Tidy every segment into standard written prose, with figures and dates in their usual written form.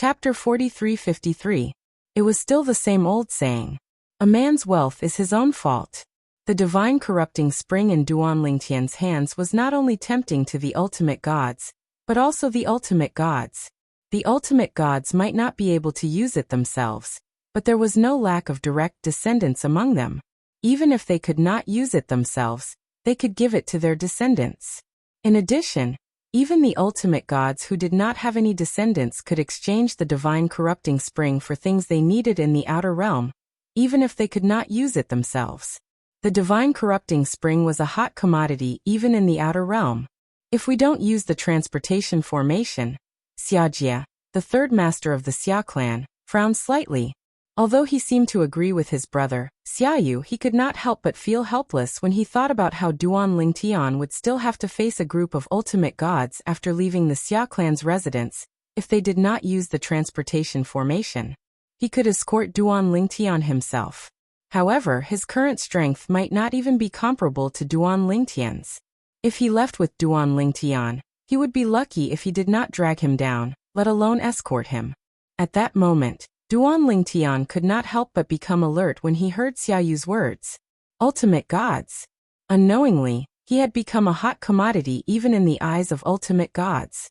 Chapter 43-53. It was still the same old saying. A man's wealth is his own fault. The divine corrupting spring in Duan Lingtian's hands was not only tempting to the ultimate gods, but also the ultimate gods. The ultimate gods might not be able to use it themselves, but there was no lack of direct descendants among them. Even if they could not use it themselves, they could give it to their descendants. In addition, even the ultimate gods who did not have any descendants could exchange the divine corrupting spring for things they needed in the outer realm, even if they could not use it themselves. The divine corrupting spring was a hot commodity even in the outer realm. If we don't use the transportation formation, Xiajie, the third master of the Xia clan, frowned slightly. Although he seemed to agree with his brother, Xiaoyu, he could not help but feel helpless when he thought about how Duan Lingtian would still have to face a group of ultimate gods after leaving the Xia clan's residence, if they did not use the transportation formation. He could escort Duan Lingtian himself. However, his current strength might not even be comparable to Duan Lingtian's. If he left with Duan Lingtian, he would be lucky if he did not drag him down, let alone escort him. At that moment, Duan Lingtian could not help but become alert when he heard Xiaoyu's words. Ultimate gods. Unknowingly, he had become a hot commodity even in the eyes of ultimate gods.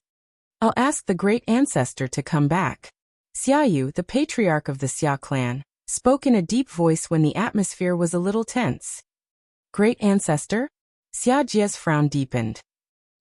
I'll ask the great ancestor to come back. Xiaoyu, the patriarch of the Xia clan, spoke in a deep voice when the atmosphere was a little tense. Great ancestor? Xiajie's frown deepened.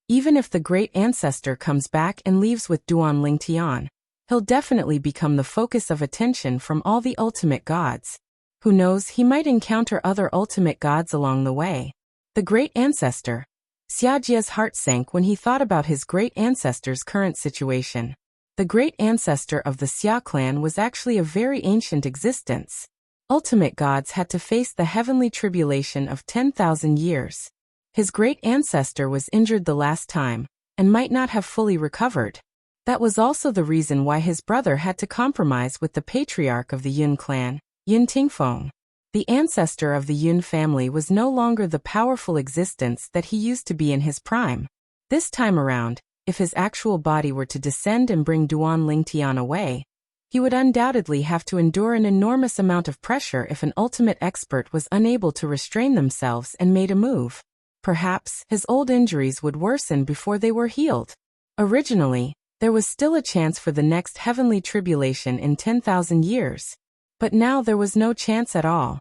Even if the great ancestor comes back and leaves with Duan Lingtian, he'll definitely become the focus of attention from all the ultimate gods. Who knows, he might encounter other ultimate gods along the way. The great ancestor. Xiajie's heart sank when he thought about his great ancestor's current situation. The great ancestor of the Xia clan was actually a very ancient existence. Ultimate gods had to face the heavenly tribulation of 10,000 years. His great ancestor was injured the last time, and might not have fully recovered. That was also the reason why his brother had to compromise with the patriarch of the Yun clan, Yun Tingfeng. The ancestor of the Yun family was no longer the powerful existence that he used to be in his prime. This time around, if his actual body were to descend and bring Duan Lingtian away, he would undoubtedly have to endure an enormous amount of pressure if an ultimate expert was unable to restrain themselves and made a move. Perhaps his old injuries would worsen before they were healed. Originally, there was still a chance for the next heavenly tribulation in 10,000 years. But now there was no chance at all.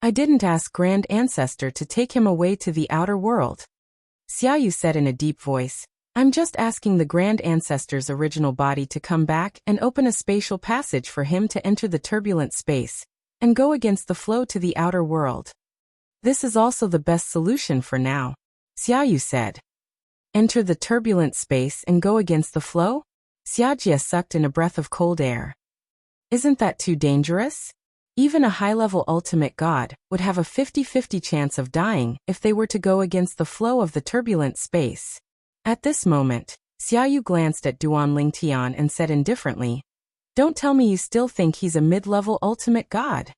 I didn't ask Grand Ancestor to take him away to the outer world. Xiaoyu said in a deep voice, I'm just asking the Grand Ancestor's original body to come back and open a spatial passage for him to enter the turbulent space and go against the flow to the outer world. This is also the best solution for now, Xiaoyu said. Enter the turbulent space and go against the flow? Xiajie sucked in a breath of cold air. Isn't that too dangerous? Even a high-level ultimate god would have a 50-50 chance of dying if they were to go against the flow of the turbulent space. At this moment, Xiaoyu glanced at Duan Lingtian and said indifferently, Don't tell me you still think he's a mid-level ultimate god.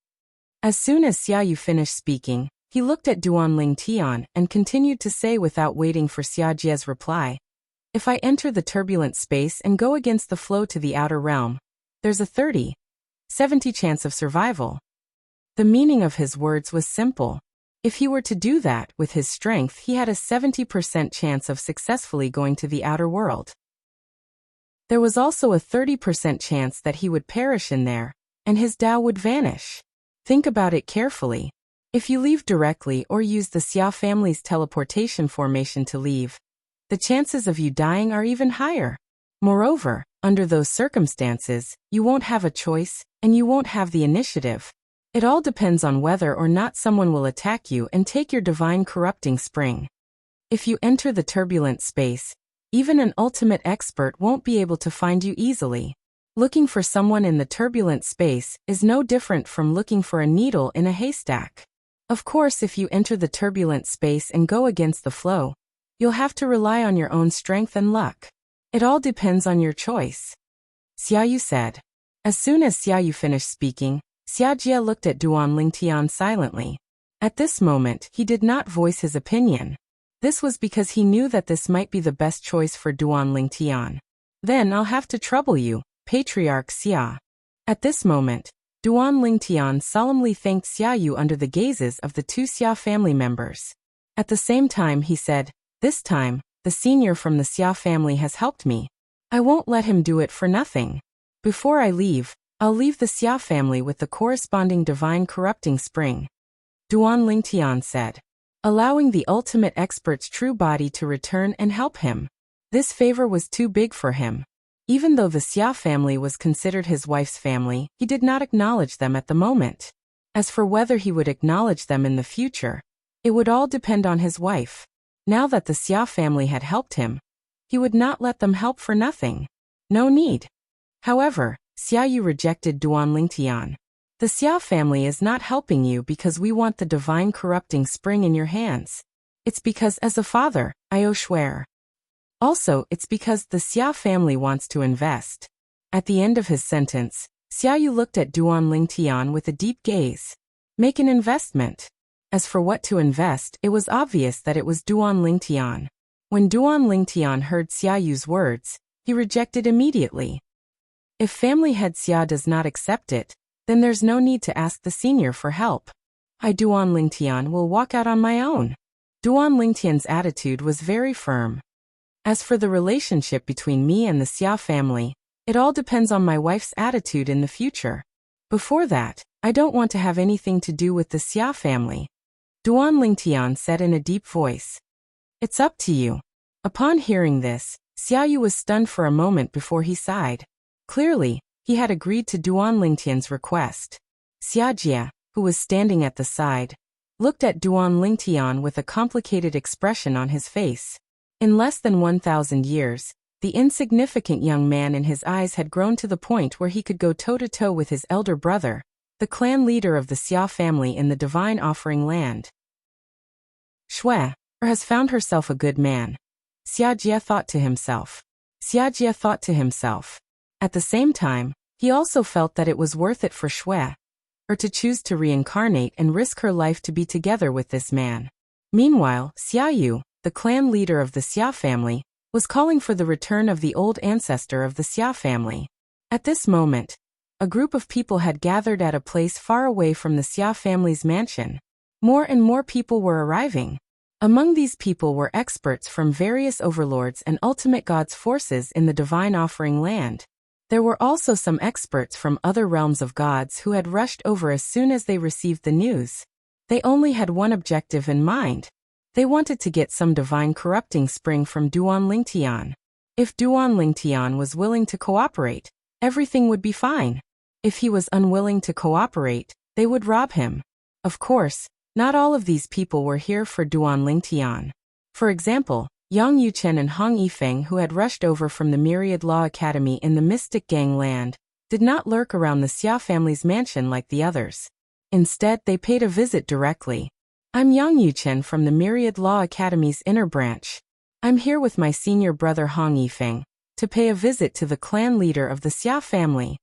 As soon as Xiaoyu finished speaking, he looked at Duan Lingtian and continued to say without waiting for Xiajie's reply, If I enter the turbulent space and go against the flow to the outer realm, there's a 30-70 chance of survival. The meaning of his words was simple. If he were to do that with his strength, he had a 70% chance of successfully going to the outer world. There was also a 30% chance that he would perish in there, and his Tao would vanish. Think about it carefully. If you leave directly or use the Xia family's teleportation formation to leave, the chances of you dying are even higher. Moreover, under those circumstances, you won't have a choice, and you won't have the initiative. It all depends on whether or not someone will attack you and take your divine corrupting spring. If you enter the turbulent space, even an ultimate expert won't be able to find you easily. Looking for someone in the turbulent space is no different from looking for a needle in a haystack. Of course, if you enter the turbulent space and go against the flow, you'll have to rely on your own strength and luck. It all depends on your choice. Xiaoyu said. As soon as Xiaoyu finished speaking, Xiajie looked at Duan Lingtian silently. At this moment, he did not voice his opinion. This was because he knew that this might be the best choice for Duan Lingtian. Then I'll have to trouble you, Patriarch Xia. At this moment, Duan Lingtian solemnly thanked Xia Yu under the gazes of the two Xia family members. At the same time he said, "This time, the senior from the Xia family has helped me. I won't let him do it for nothing. Before I leave, I'll leave the Xia family with the corresponding divine corrupting spring," Duan Lingtian said, allowing the ultimate expert's true body to return and help him. This favor was too big for him. Even though the Xia family was considered his wife's family, he did not acknowledge them at the moment. As for whether he would acknowledge them in the future, it would all depend on his wife. Now that the Xia family had helped him, he would not let them help for nothing. No need. However, Xia Yu rejected Duan Lingtian. "The Xia family is not helping you because we want the divine corrupting spring in your hands. It's because as a father, I swear. Also, it's because the Xia family wants to invest." At the end of his sentence, Xia Yu looked at Duan Lingtian with a deep gaze. "Make an investment." As for what to invest, it was obvious that it was Duan Lingtian. When Duan Lingtian heard Xia Yu's words, he rejected immediately. If family head Xia does not accept it, then there's no need to ask the senior for help. I, Duan Lingtian, will walk out on my own. Duan Lingtian's attitude was very firm. As for the relationship between me and the Xia family, it all depends on my wife's attitude in the future. Before that, I don't want to have anything to do with the Xia family, Duan Lingtian said in a deep voice. It's up to you. Upon hearing this, Xia Yu was stunned for a moment before he sighed. Clearly, he had agreed to Duan Lingtian's request. Xia Jia, who was standing at the side, looked at Duan Lingtian with a complicated expression on his face. In less than 1,000 years, the insignificant young man in his eyes had grown to the point where he could go toe-to-toe with his elder brother, the clan leader of the Xia family in the Divine Offering Land. Shui has found herself a good man, Xia Jia thought to himself. At the same time, he also felt that it was worth it for Shui to choose to reincarnate and risk her life to be together with this man. Meanwhile, Xia Yu, the clan leader of the Xia family, was calling for the return of the old ancestor of the Xia family. At this moment, a group of people had gathered at a place far away from the Xia family's mansion. More and more people were arriving. Among these people were experts from various overlords and ultimate gods' forces in the Divine Offering Land. There were also some experts from other realms of gods who had rushed over as soon as they received the news. They only had one objective in mind. They wanted to get some divine corrupting spring from Duan Lingtian. If Duan Lingtian was willing to cooperate, everything would be fine. If he was unwilling to cooperate, they would rob him. Of course, not all of these people were here for Duan Lingtian. For example, Yang Yuchen and Hong Yifeng, who had rushed over from the Myriad Law Academy in the Mystic Gang land, did not lurk around the Xia family's mansion like the others. Instead, they paid a visit directly. I'm Yang Yuchen from the Myriad Law Academy's inner branch. I'm here with my senior brother Hong Yifeng to pay a visit to the clan leader of the Xia family.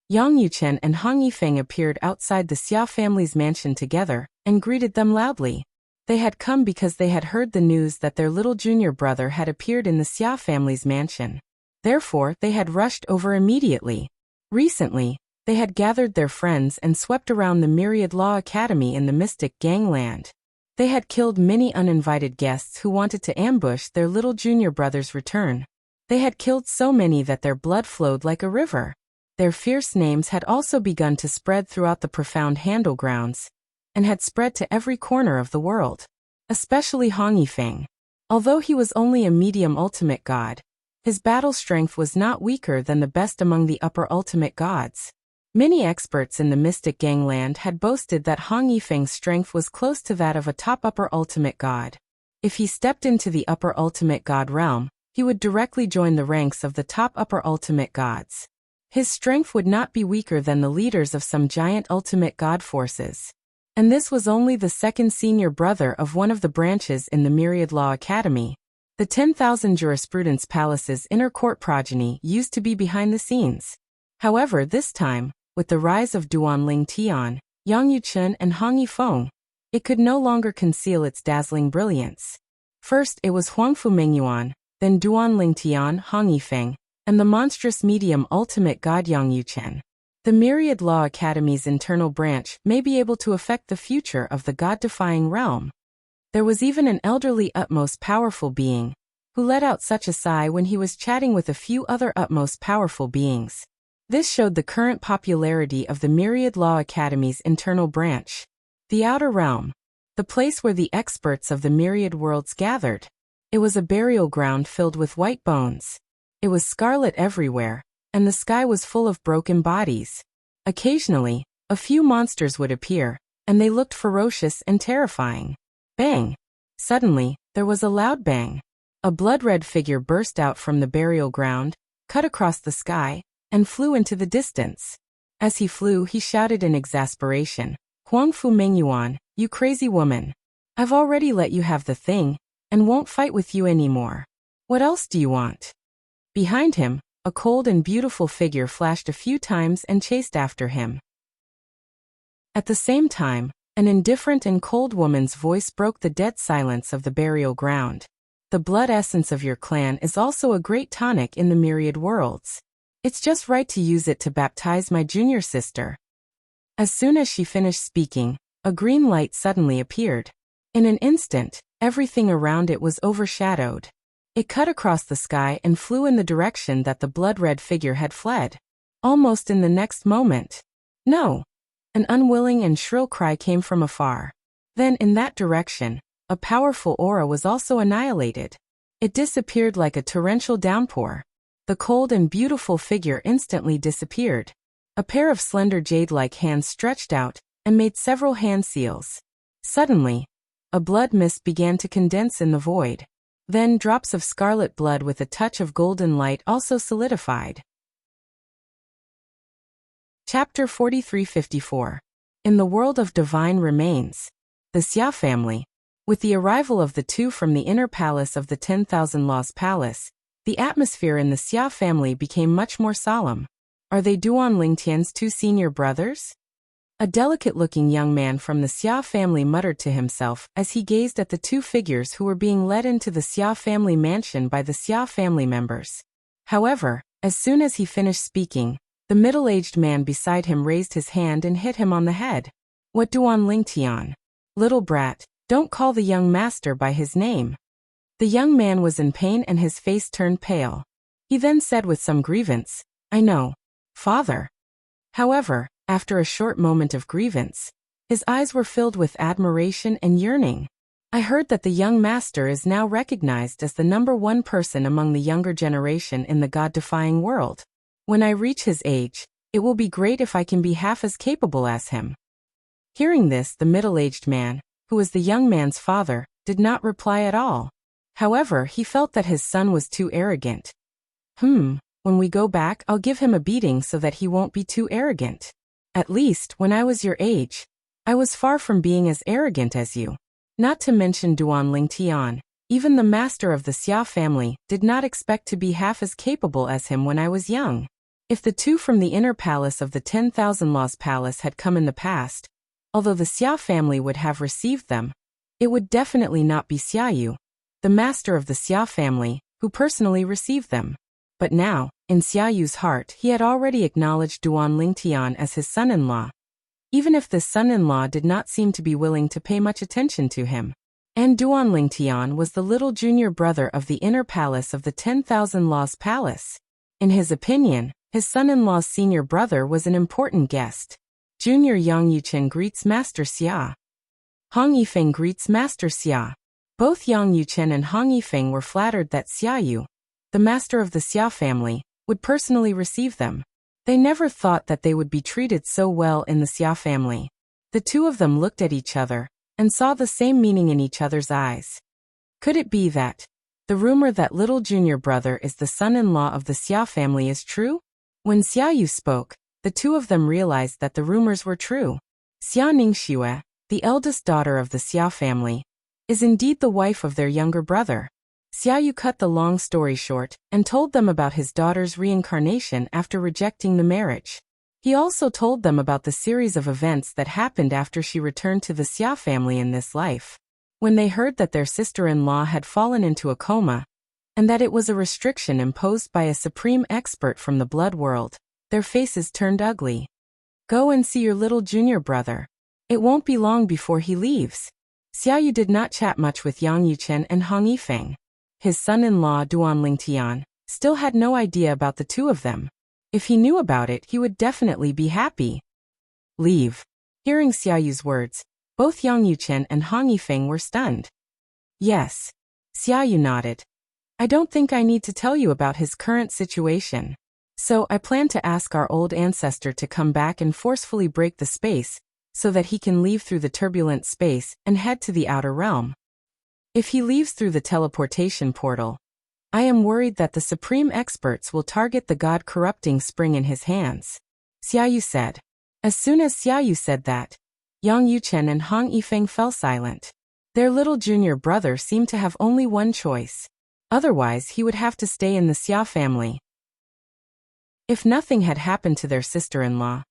Yang Yuchen and Hong Yifeng appeared outside the Xia family's mansion together and greeted them loudly. They had come because they had heard the news that their little junior brother had appeared in the Xia family's mansion. Therefore, they had rushed over immediately. Recently, they had gathered their friends and swept around the Myriad Law Academy in the Mystic Gangland. They had killed many uninvited guests who wanted to ambush their little junior brother's return. They had killed so many that their blood flowed like a river. Their fierce names had also begun to spread throughout the profound handle grounds, and had spread to every corner of the world. Especially Hong Yifeng. Although he was only a medium ultimate god, his battle strength was not weaker than the best among the upper ultimate gods. Many experts in the Mystic Gangland had boasted that Hong Yifeng's strength was close to that of a top upper ultimate god. If he stepped into the upper ultimate god realm, he would directly join the ranks of the top upper ultimate gods. His strength would not be weaker than the leaders of some giant ultimate god forces. And this was only the second senior brother of one of the branches in the Myriad Law Academy. The 10,000 Jurisprudence Palace's inner court progeny used to be behind the scenes. However, this time, with the rise of Duan Lingtian, Yang Yuchen and Hong Yifeng, it could no longer conceal its dazzling brilliance. First it was Huangfu Mengyuan, then Duan Lingtian, Hong Yifeng, and the monstrous medium ultimate god Yang Yuchen. The Myriad Law Academy's internal branch may be able to affect the future of the god-defying realm. There was even an elderly utmost powerful being, who let out such a sigh when he was chatting with a few other utmost powerful beings. This showed the current popularity of the Myriad Law Academy's internal branch. The Outer Realm. The place where the experts of the myriad worlds gathered. It was a burial ground filled with white bones. It was scarlet everywhere, and the sky was full of broken bodies. Occasionally, a few monsters would appear, and they looked ferocious and terrifying. Bang! Suddenly, there was a loud bang. A blood-red figure burst out from the burial ground, cut across the sky, and flew into the distance. As he flew, he shouted in exasperation, "Huangfu Mengyuan, you crazy woman. I've already let you have the thing, and won't fight with you anymore. What else do you want?" Behind him, a cold and beautiful figure flashed a few times and chased after him. At the same time, an indifferent and cold woman's voice broke the dead silence of the burial ground. "The blood essence of your clan is also a great tonic in the myriad worlds. It's just right to use it to baptize my junior sister." As soon as she finished speaking, a green light suddenly appeared. In an instant, everything around it was overshadowed. It cut across the sky and flew in the direction that the blood-red figure had fled. Almost in the next moment. "No!" An unwilling and shrill cry came from afar. Then, in that direction, a powerful aura was also annihilated. It disappeared like a torrential downpour. The cold and beautiful figure instantly disappeared. A pair of slender jade-like hands stretched out and made several hand seals. Suddenly, a blood mist began to condense in the void. Then drops of scarlet blood with a touch of golden light also solidified. Chapter 4354. In the world of divine remains. The Xia family. With the arrival of the two from the inner palace of the 10,000 Laws Palace, the atmosphere in the Xia family became much more solemn. Are they Duan Lingtian's two senior brothers? A delicate-looking young man from the Xia family muttered to himself as he gazed at the two figures who were being led into the Xia family mansion by the Xia family members. However, as soon as he finished speaking, the middle-aged man beside him raised his hand and hit him on the head. "What Duan Lingtian? Little brat, don't call the young master by his name." The young man was in pain and his face turned pale. He then said with some grievance, "I know, father." However, after a short moment of grievance, his eyes were filled with admiration and yearning. "I heard that the young master is now recognized as the #1 person among the younger generation in the god-defying world. When I reach his age, it will be great if I can be half as capable as him." Hearing this, the middle-aged man, who was the young man's father, did not reply at all. However, he felt that his son was too arrogant. When we go back, I'll give him a beating so that he won't be too arrogant. At least, when I was your age, I was far from being as arrogant as you. Not to mention Duan Lingtian, even the master of the Xia family did not expect to be half as capable as him when I was young. If the two from the inner palace of the 10,000 Laws Palace had come in the past, although the Xia family would have received them, it would definitely not be Xiaoyu, the master of the Xia family, who personally received them. But now, in Xiaoyu's heart, he had already acknowledged Duan Lingtian as his son-in-law, even if this son-in-law did not seem to be willing to pay much attention to him. And Duan Lingtian was the little junior brother of the inner palace of the 10,000 Laws Palace. In his opinion, his son-in-law's senior brother was an important guest. Junior Yang Yuchen greets Master Xia. Hong Yifeng greets Master Xia. Both Yang Yuchen and Hong Yifeng were flattered that Xiaoyu, the master of the Xia family, would personally receive them. They never thought that they would be treated so well in the Xia family. The two of them looked at each other and saw the same meaning in each other's eyes. Could it be that the rumor that little junior brother is the son-in-law of the Xia family is true? When Xiaoyu spoke, the two of them realized that the rumors were true. Xia Ningxue, the eldest daughter of the Xia family, is indeed the wife of their younger brother. Xiaoyu cut the long story short and told them about his daughter's reincarnation after rejecting the marriage. He also told them about the series of events that happened after she returned to the Xia family in this life. When they heard that their sister-in-law had fallen into a coma, and that it was a restriction imposed by a supreme expert from the blood world. Their faces turned ugly. Go and see your little junior brother. It won't be long before he leaves. Xiaoyu did not chat much with Yang Yuchen and Hong Yifeng. His son-in-law Duan Lingtian still had no idea about the two of them. If he knew about it, he would definitely be happy. Leave. Hearing Xiaoyu's words, both Yang Yuchen and Hong Yifeng were stunned. Yes. Xiaoyu nodded. I don't think I need to tell you about his current situation. So I plan to ask our old ancestor to come back and forcefully break the space, so that he can leave through the turbulent space and head to the outer realm. If he leaves through the teleportation portal, I am worried that the supreme experts will target the god-corrupting spring in his hands, Xiaoyu said. As soon as Xiaoyu said that, Yang Yuchen and Hong Yifeng fell silent. Their little junior brother seemed to have only one choice. Otherwise, he would have to stay in the Xia family. If nothing had happened to their sister-in-law,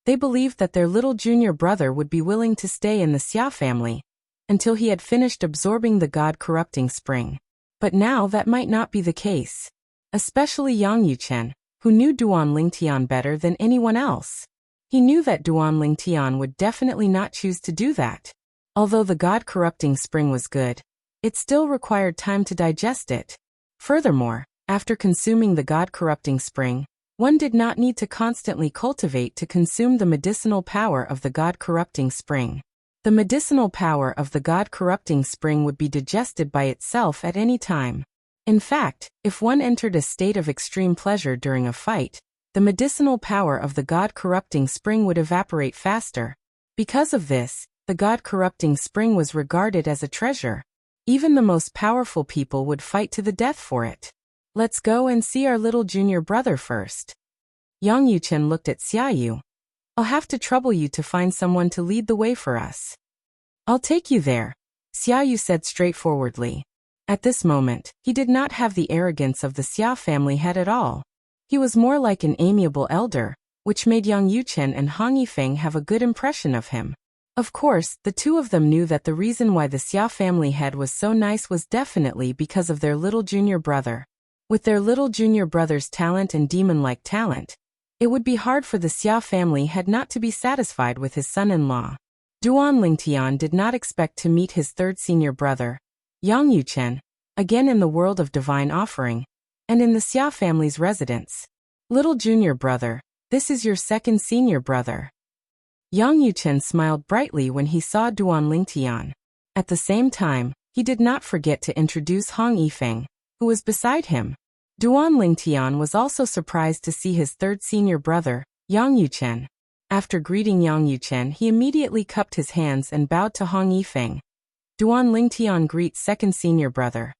they believed that their little junior brother would be willing to stay in the Xia family until he had finished absorbing the god-corrupting spring. But now that might not be the case. Especially Yang Yuchen, who knew Duan Lingtian better than anyone else. He knew that Duan Lingtian would definitely not choose to do that. Although the god-corrupting spring was good, it still required time to digest it. Furthermore, after consuming the god-corrupting spring, one did not need to constantly cultivate to consume the medicinal power of the god-corrupting spring. The medicinal power of the god-corrupting spring would be digested by itself at any time. In fact, if one entered a state of extreme pleasure during a fight, the medicinal power of the god-corrupting spring would evaporate faster. Because of this, the god-corrupting spring was regarded as a treasure. Even the most powerful people would fight to the death for it. Let's go and see our little junior brother first. Yang Yuchen looked at Xiaoyu. I'll have to trouble you to find someone to lead the way for us. I'll take you there, Xiaoyu said straightforwardly. At this moment, he did not have the arrogance of the Xia family head at all. He was more like an amiable elder, which made Yang Yuchen and Hong Yifeng have a good impression of him. Of course, the two of them knew that the reason why the Xia family head was so nice was definitely because of their little junior brother. With their little junior brother's talent and demon-like talent, it would be hard for the Xia family head not to be satisfied with his son-in-law. Duan Lingtian did not expect to meet his third senior brother, Yang Yuchen, again in the world of divine offering, and in the Xia family's residence. Little junior brother, this is your second senior brother. Yang Yuchen smiled brightly when he saw Duan Lingtian. At the same time, he did not forget to introduce Hong Yifeng, who was beside him. Duan Lingtian was also surprised to see his third senior brother, Yang Yuchen. After greeting Yang Yuchen, he immediately cupped his hands and bowed to Hong Yifeng. Duan Lingtian greets second senior brother.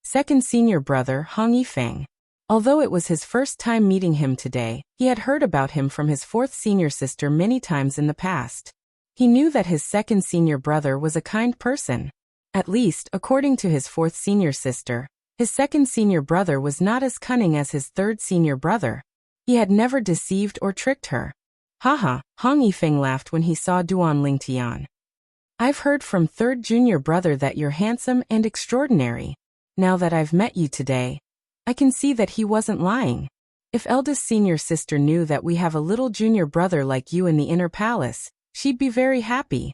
Second senior brother Hong Yifeng. Although it was his first time meeting him today, he had heard about him from his fourth senior sister many times in the past. He knew that his second senior brother was a kind person. At least, according to his fourth senior sister, his second senior brother was not as cunning as his third senior brother. He had never deceived or tricked her. Haha, Hong Yifeng laughed when he saw Duan Lingtian. I've heard from third junior brother that you're handsome and extraordinary. Now that I've met you today, I can see that he wasn't lying. If eldest senior sister knew that we have a little junior brother like you in the inner palace, she'd be very happy.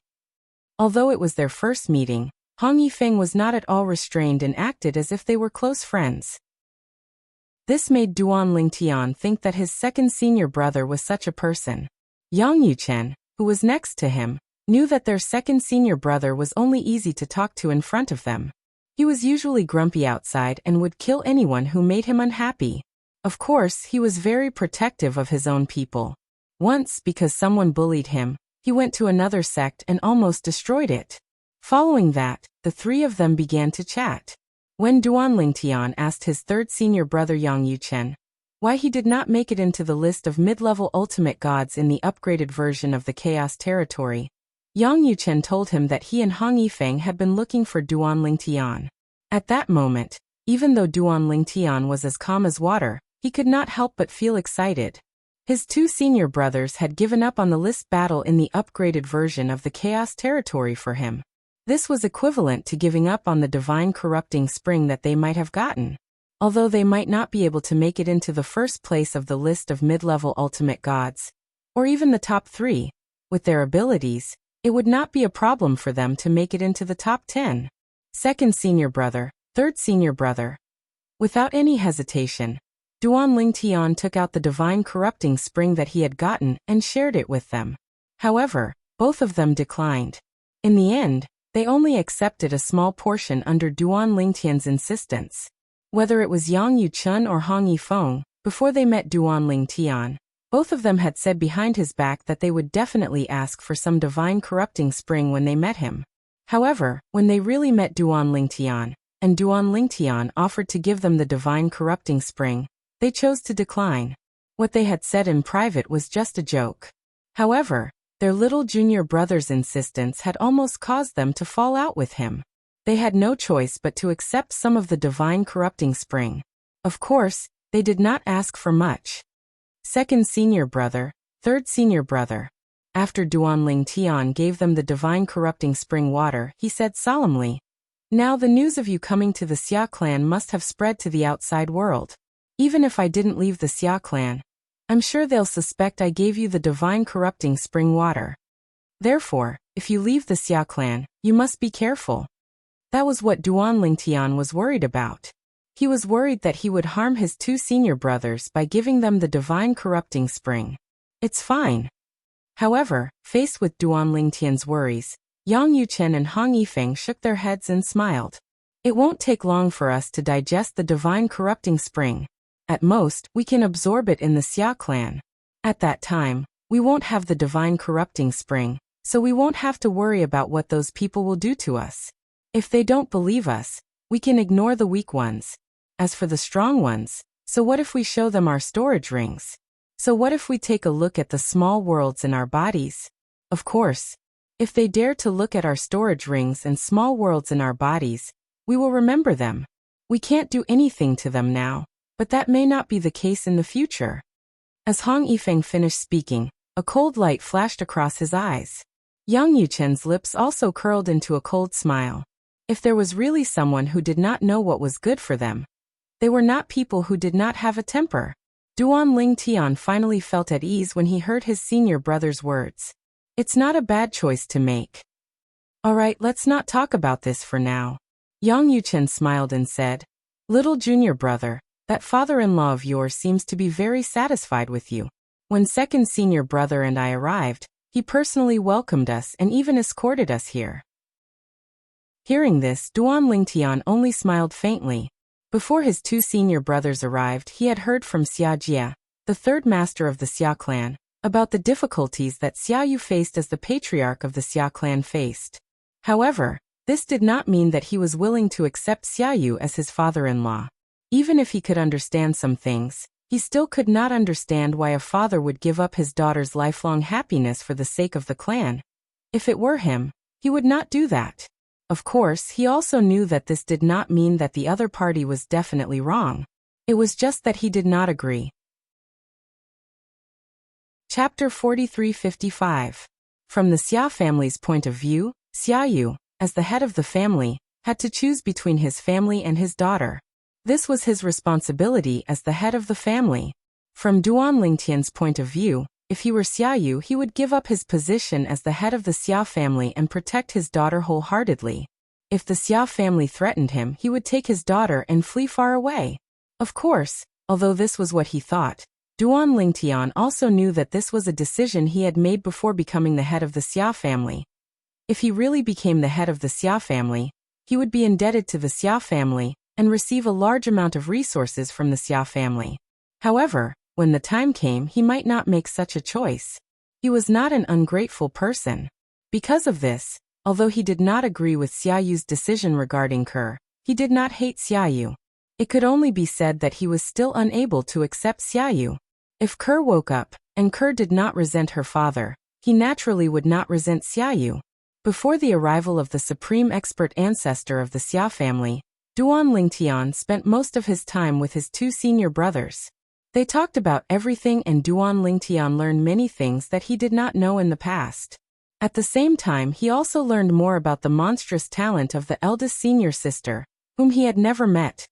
Although it was their first meeting, Hong Yifeng was not at all restrained and acted as if they were close friends. This made Duan Lingtian think that his second senior brother was such a person. Yang Yuchen, who was next to him, knew that their second senior brother was only easy to talk to in front of them. He was usually grumpy outside and would kill anyone who made him unhappy. Of course, he was very protective of his own people. Once, because someone bullied him, he went to another sect and almost destroyed it. Following that, the three of them began to chat. When Duan Lingtian asked his third senior brother Yang Yuchen why he did not make it into the list of mid-level ultimate gods in the upgraded version of the Chaos Territory, Yang Yuchen told him that he and Hong Yifeng had been looking for Duan Lingtian. At that moment, even though Duan Lingtian was as calm as water, he could not help but feel excited. His two senior brothers had given up on the list battle in the upgraded version of the Chaos Territory for him. This was equivalent to giving up on the divine corrupting spring that they might have gotten. Although they might not be able to make it into the first place of the list of mid-level ultimate gods, or even the top 3, with their abilities, it would not be a problem for them to make it into the top 10. Second senior brother, third senior brother. Without any hesitation, Duan Lingtian took out the divine corrupting spring that he had gotten and shared it with them. However, both of them declined. In the end, they only accepted a small portion under Duan Lingtian's insistence. Whether it was Yang Yuchun or Hong Yifeng, before they met Duan Lingtian, both of them had said behind his back that they would definitely ask for some divine corrupting spring when they met him. However, when they really met Duan Lingtian, and Duan Lingtian offered to give them the divine corrupting spring, they chose to decline. What they had said in private was just a joke. However, their little junior brother's insistence had almost caused them to fall out with him. They had no choice but to accept some of the divine corrupting spring. Of course, they did not ask for much. Second senior brother, third senior brother. After Duan Lingtian gave them the divine corrupting spring water, he said solemnly, "Now the news of you coming to the Xia clan must have spread to the outside world. Even if I didn't leave the Xia clan, I'm sure they'll suspect I gave you the divine corrupting spring water. Therefore, if you leave the Xia clan, you must be careful." That was what Duan Lingtian was worried about. He was worried that he would harm his 2 senior brothers by giving them the divine corrupting spring. It's fine. However, faced with Duan Lingtian's worries, Yang Yuchen and Hong Yifeng shook their heads and smiled. It won't take long for us to digest the divine corrupting spring. At most, we can absorb it in the Xia clan. At that time, we won't have the divine corrupting spring, so we won't have to worry about what those people will do to us. If they don't believe us, we can ignore the weak ones. As for the strong ones, so what if we show them our storage rings? So what if we take a look at the small worlds in our bodies? Of course, if they dare to look at our storage rings and small worlds in our bodies, we will remember them. We can't do anything to them now, but that may not be the case in the future. As Hong Yifeng finished speaking, a cold light flashed across his eyes. Yang Yuchen's lips also curled into a cold smile. If there was really someone who did not know what was good for them, they were not people who did not have a temper. Duan Lingtian finally felt at ease when he heard his senior brother's words. It's not a bad choice to make. Alright, let's not talk about this for now. Yang Yuchen smiled and said, "Little junior brother, that father-in-law of yours seems to be very satisfied with you. When second senior brother and I arrived, he personally welcomed us and even escorted us here." Hearing this, Duan Lingtian only smiled faintly. Before his 2 senior brothers arrived, he had heard from Xia Jia, the third master of the Xia clan, about the difficulties that Xia Yu faced as the patriarch of the Xia clan faced. However, this did not mean that he was willing to accept Xia Yu as his father-in-law. Even if he could understand some things, he still could not understand why a father would give up his daughter's lifelong happiness for the sake of the clan. If it were him, he would not do that. Of course, he also knew that this did not mean that the other party was definitely wrong. It was just that he did not agree. Chapter 43-55. From the Xia family's point of view, Xia Yu, as the head of the family, had to choose between his family and his daughter. This was his responsibility as the head of the family. From Duan Lingtian's point of view, if he were Xia Yu, he would give up his position as the head of the Xia family and protect his daughter wholeheartedly. If the Xia family threatened him, he would take his daughter and flee far away. Of course, although this was what he thought, Duan Lingtian also knew that this was a decision he had made before becoming the head of the Xia family. If he really became the head of the Xia family, he would be indebted to the Xia family and receive a large amount of resources from the Xia family. However, when the time came, he might not make such a choice. He was not an ungrateful person. Because of this, although he did not agree with Xia Yu's decision regarding Kerr, he did not hate Xia Yu. It could only be said that he was still unable to accept Xia Yu. If Kerr woke up, and Kerr did not resent her father, he naturally would not resent Xia Yu. Before the arrival of the supreme expert ancestor of the Xia family, Duan Lingtian spent most of his time with his 2 senior brothers. They talked about everything and Duan Lingtian learned many things that he did not know in the past. At the same time, he also learned more about the monstrous talent of the eldest senior sister, whom he had never met.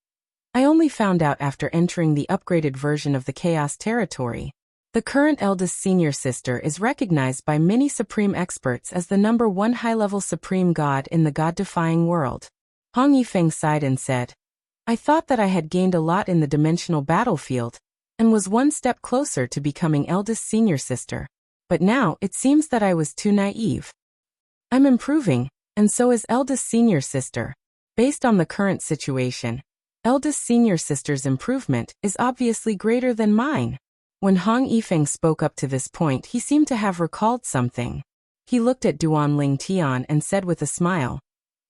I only found out after entering the upgraded version of the Chaos Territory. The current eldest senior sister is recognized by many supreme experts as the #1 high-level supreme god in the god-defying world. Hong Yifeng sighed and said, I thought that I had gained a lot in the dimensional battlefield, and was one step closer to becoming eldest senior sister. But now it seems that I was too naive. I'm improving, and so is eldest senior sister. Based on the current situation, eldest senior sister's improvement is obviously greater than mine. When Hong Yifeng spoke up to this point, he seemed to have recalled something. He looked at Duanling Tian and said with a smile,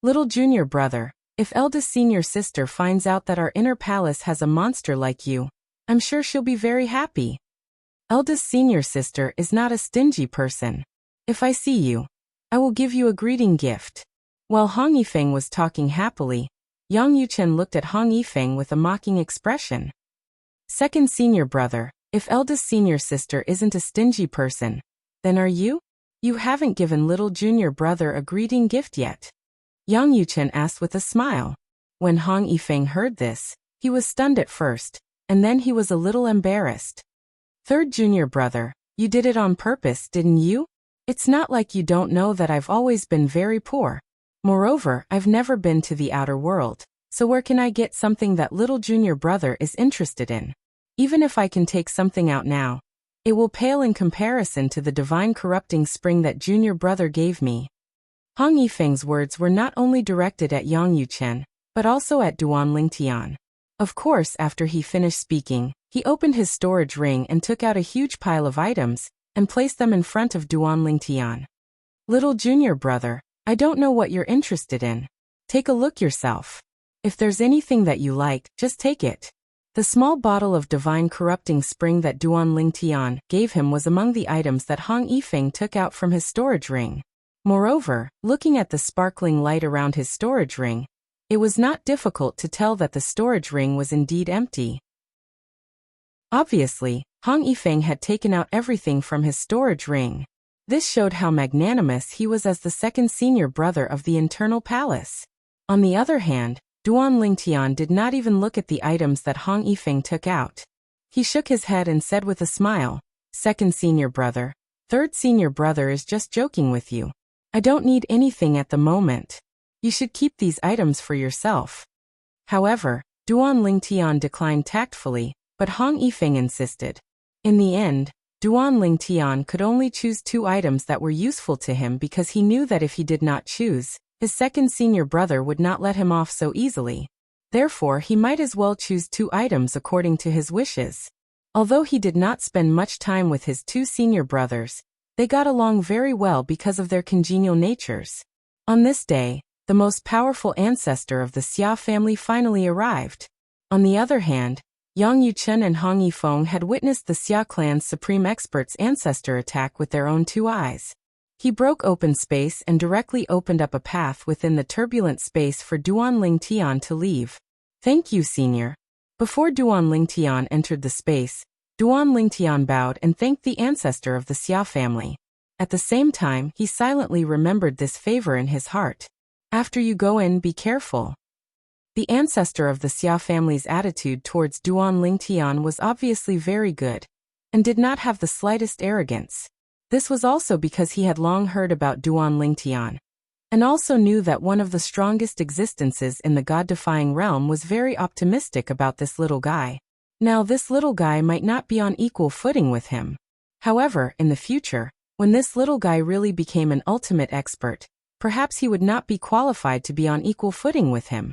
Little junior brother, if eldest senior sister finds out that our inner palace has a monster like you, I'm sure she'll be very happy. Eldest senior sister is not a stingy person. If I see you, I will give you a greeting gift. While Hong Yifeng was talking happily, Yang Yuchen looked at Hong Yifeng with a mocking expression. Second senior brother, if eldest senior sister isn't a stingy person, then are you? You haven't given little junior brother a greeting gift yet. Yang Yuchen asked with a smile. When Hong Yifeng heard this, he was stunned at first, and then he was a little embarrassed. Third junior brother, you did it on purpose, didn't you? It's not like you don't know that I've always been very poor. Moreover, I've never been to the outer world, so where can I get something that little junior brother is interested in? Even if I can take something out now, it will pale in comparison to the divine corrupting spring that junior brother gave me. Hong Yifeng's words were not only directed at Yang Yuchen, but also at Duanling Tian. Of course, after he finished speaking, he opened his storage ring and took out a huge pile of items, and placed them in front of Duanling Tian. Little junior brother, I don't know what you're interested in. Take a look yourself. If there's anything that you like, just take it. The small bottle of divine corrupting spring that Duanling Tian gave him was among the items that Hong Yifeng took out from his storage ring. Moreover, looking at the sparkling light around his storage ring, it was not difficult to tell that the storage ring was indeed empty. Obviously, Hong Yifeng had taken out everything from his storage ring. This showed how magnanimous he was as the second senior brother of the internal palace. On the other hand, Duanling Tian did not even look at the items that Hong Yifeng took out. He shook his head and said with a smile, Second senior brother, third senior brother is just joking with you. I don't need anything at the moment. You should keep these items for yourself. However, Duanling Tian declined tactfully, but Hong Yifeng insisted. In the end, Duanling Tian could only choose 2 items that were useful to him because he knew that if he did not choose, his second senior brother would not let him off so easily. Therefore, he might as well choose 2 items according to his wishes. Although he did not spend much time with his 2 senior brothers, they got along very well because of their congenial natures. On this day, the most powerful ancestor of the Xia family finally arrived. On the other hand, Yang Yuchen and Hong Yifeng had witnessed the Xia clan's supreme expert's ancestor attack with their own 2 eyes. He broke open space and directly opened up a path within the turbulent space for Duanling Tian to leave. Thank you, senior. Before Duanling Tian entered the space, Duanling Tian bowed and thanked the ancestor of the Xia family. At the same time, he silently remembered this favor in his heart. After you go in, be careful. The ancestor of the Xia family's attitude towards Duanling Tian was obviously very good, and did not have the slightest arrogance. This was also because he had long heard about Duanling Tian, and also knew that one of the strongest existences in the god-defying realm was very optimistic about this little guy. Now this little guy might not be on equal footing with him. However, in the future, when this little guy really became an ultimate expert, perhaps he would not be qualified to be on equal footing with him.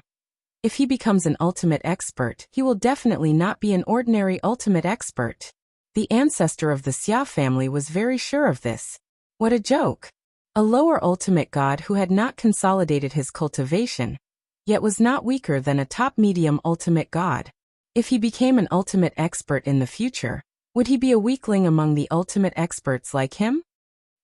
If he becomes an ultimate expert, he will definitely not be an ordinary ultimate expert. The ancestor of the Xia family was very sure of this. What a joke! A lower ultimate god who had not consolidated his cultivation, yet was not weaker than a top-medium ultimate god. If he became an ultimate expert in the future, would he be a weakling among the ultimate experts like him?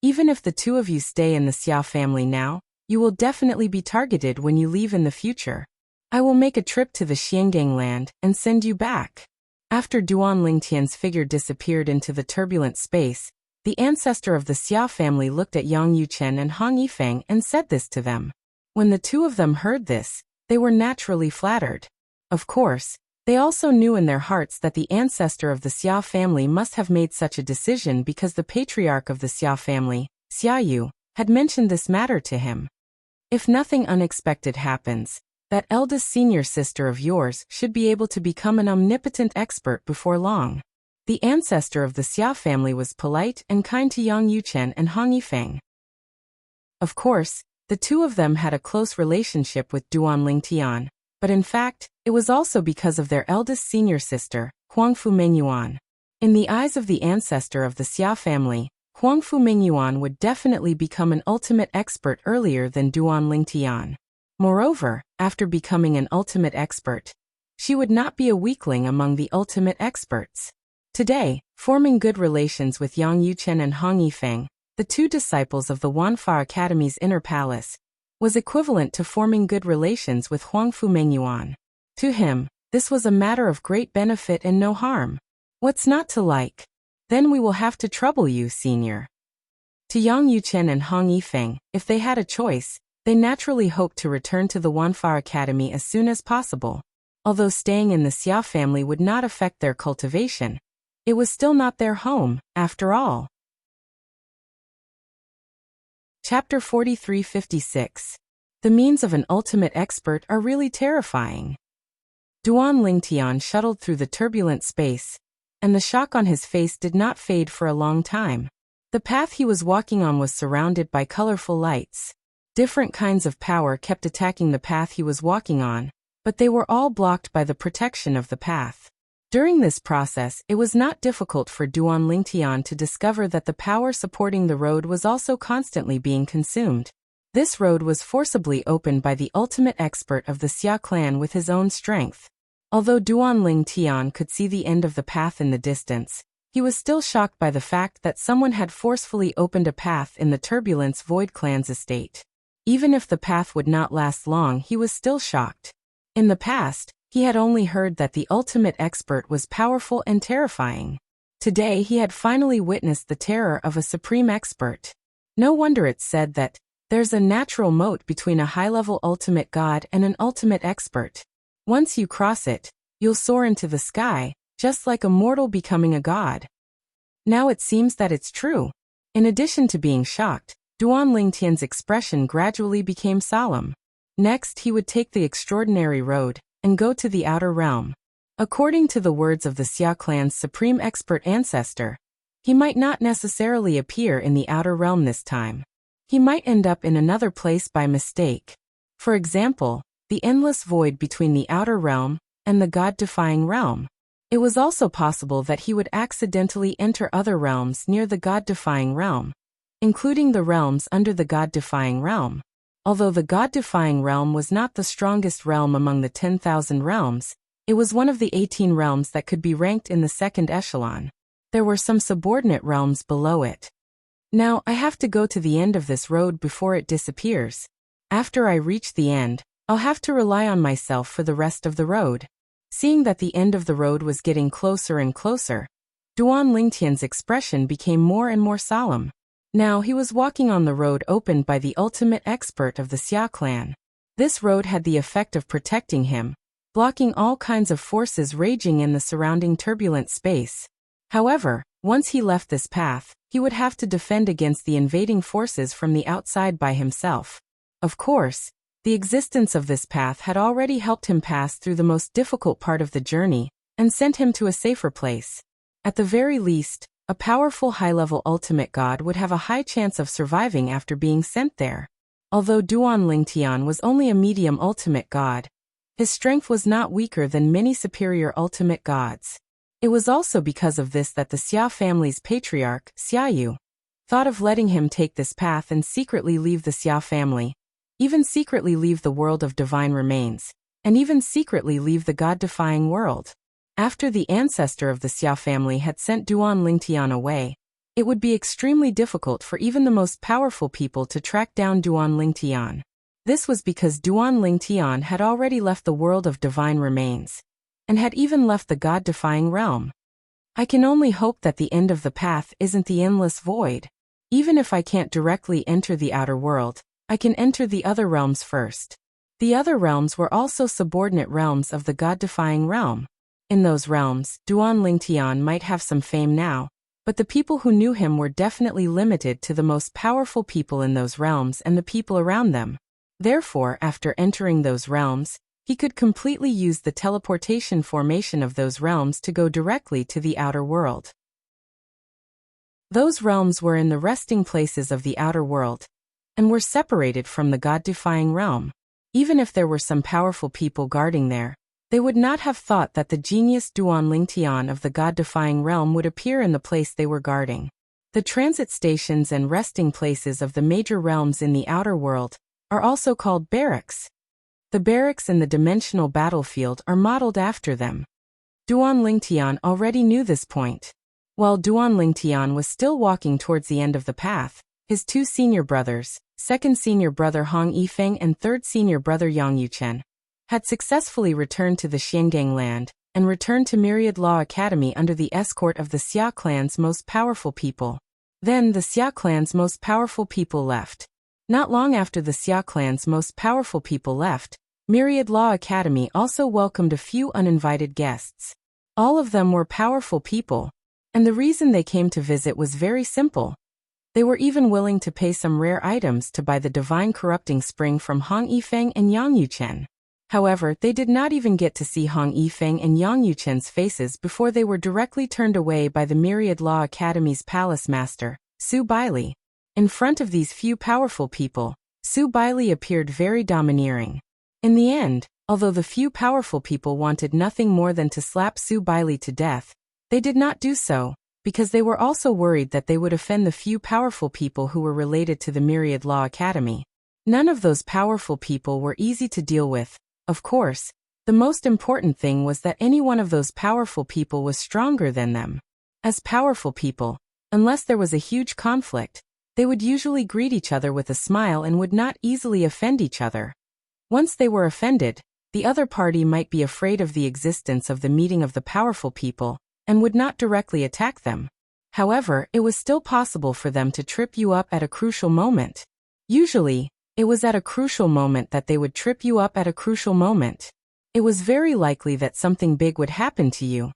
Even if the 2 of you stay in the Xia family now, you will definitely be targeted when you leave in the future. I will make a trip to the Xiangang land and send you back. After Duanling Tian's figure disappeared into the turbulent space, The ancestor of the Xia family looked at Yang Yuchen and Hong Yifeng and said this to them. When the two of them heard this, they were naturally flattered. Of course, they also knew in their hearts that the ancestor of the Xia family must have made such a decision because the patriarch of the Xia family, Xia Yu, had mentioned this matter to him. If nothing unexpected happens, that eldest senior sister of yours should be able to become an omnipotent expert before long. The ancestor of the Xia family was polite and kind to Yang Yuchen and Hong Yifeng. Of course, the two of them had a close relationship with Duan Lingtian, but in fact, it was also because of their eldest senior sister, Huangfu Mengyuan. In the eyes of the ancestor of the Xia family, Huangfu Mengyuan would definitely become an ultimate expert earlier than Duan Lingtian. Moreover, after becoming an ultimate expert, she would not be a weakling among the ultimate experts. Today, forming good relations with Yang Yuchen and Hong Yifeng, the two disciples of the Wanfa Academy's inner palace, was equivalent to forming good relations with Huangfu Mengyuan. To him, this was a matter of great benefit and no harm. What's not to like? Then we will have to trouble you, senior. To Yang Yuchen and Hong Yifeng, if they had a choice, they naturally hoped to return to the Wanfa Academy as soon as possible. Although staying in the Xia family would not affect their cultivation, it was still not their home, after all. Chapter 43-56. The means of an ultimate expert are really terrifying. Duan Lingtian shuttled through the turbulent space, and the shock on his face did not fade for a long time. The path he was walking on was surrounded by colorful lights. Different kinds of power kept attacking the path he was walking on, but they were all blocked by the protection of the path. During this process, it was not difficult for Duan Lingtian to discover that the power supporting the road was also constantly being consumed. This road was forcibly opened by the ultimate expert of the Xia clan with his own strength. Although Duan Lingtian could see the end of the path in the distance, he was still shocked by the fact that someone had forcefully opened a path in the Turbulence Void clan's estate. Even if the path would not last long, he was still shocked. In the past, he had only heard that the ultimate expert was powerful and terrifying. Today he had finally witnessed the terror of a supreme expert. No wonder it's said that there's a natural moat between a high-level ultimate god and an ultimate expert. Once you cross it, you'll soar into the sky, just like a mortal becoming a god. Now it seems that it's true. In addition to being shocked, Duan Lingtian's expression gradually became solemn. Next he would take the extraordinary road and go to the outer realm. According to the words of the Xia clan's supreme expert ancestor, he might not necessarily appear in the outer realm this time. He might end up in another place by mistake. For example, the endless void between the outer realm and the god-defying realm. It was also possible that he would accidentally enter other realms near the god-defying realm, including the realms under the god-defying realm. Although the god-defying realm was not the strongest realm among the 10,000 realms, it was one of the 18 realms that could be ranked in the second echelon. There were some subordinate realms below it. Now I have to go to the end of this road before it disappears. After I reach the end, I'll have to rely on myself for the rest of the road. Seeing that the end of the road was getting closer and closer, Duan Lingtian's expression became more and more solemn. Now he was walking on the road opened by the ultimate expert of the Xia clan. This road had the effect of protecting him, blocking all kinds of forces raging in the surrounding turbulent space. However, once he left this path, he would have to defend against the invading forces from the outside by himself. Of course, the existence of this path had already helped him pass through the most difficult part of the journey and sent him to a safer place. At the very least, a powerful high-level ultimate god would have a high chance of surviving after being sent there. Although Duan Lingtian was only a medium ultimate god, his strength was not weaker than many superior ultimate gods. It was also because of this that the Xia family's patriarch, Xia Yu, thought of letting him take this path and secretly leave the Xia family, even secretly leave the world of divine remains, and even secretly leave the god-defying world. After the ancestor of the Xia family had sent Duan Lingtian away, it would be extremely difficult for even the most powerful people to track down Duan Lingtian. This was because Duan Lingtian had already left the world of divine remains, and had even left the god-defying realm. I can only hope that the end of the path isn't the endless void. Even if I can't directly enter the outer world, I can enter the other realms first. The other realms were also subordinate realms of the god-defying realm. In those realms, Duan Lingtian might have some fame now, but the people who knew him were definitely limited to the most powerful people in those realms and the people around them. Therefore, after entering those realms, he could completely use the teleportation formation of those realms to go directly to the outer world. Those realms were in the resting places of the outer world, and were separated from the god-defying realm. Even if there were some powerful people guarding there, they would not have thought that the genius Duan Lingtian of the god-defying realm would appear in the place they were guarding. The transit stations and resting places of the major realms in the outer world are also called barracks. The barracks in the dimensional battlefield are modeled after them. Duan Lingtian already knew this point. While Duan Lingtian was still walking towards the end of the path, his two senior brothers, second senior brother Hong Yifeng and third senior brother Yang Yuchen, had successfully returned to the Xiangang land and returned to Myriad Law Academy under the escort of the Xia clan's most powerful people. Then the Xia clan's most powerful people left. Not long after the Xia clan's most powerful people left, Myriad Law Academy also welcomed a few uninvited guests. All of them were powerful people, and the reason they came to visit was very simple. They were even willing to pay some rare items to buy the divine corrupting spring from Hong Yifeng and Yang Yuchen. However, they did not even get to see Hong Yifeng and Yang Yuchen's faces before they were directly turned away by the Myriad Law Academy's palace master, Su Baili. In front of these few powerful people, Su Baili appeared very domineering. In the end, although the few powerful people wanted nothing more than to slap Su Baili to death, they did not do so, because they were also worried that they would offend the few powerful people who were related to the Myriad Law Academy. None of those powerful people were easy to deal with. Of course, the most important thing was that any one of those powerful people was stronger than them. As powerful people, unless there was a huge conflict, they would usually greet each other with a smile and would not easily offend each other. Once they were offended, the other party might be afraid of the existence of the meeting of the powerful people, and would not directly attack them. However, it was still possible for them to trip you up at a crucial moment. Usually, it was at a crucial moment that they would trip you up at a crucial moment. It was very likely that something big would happen to you.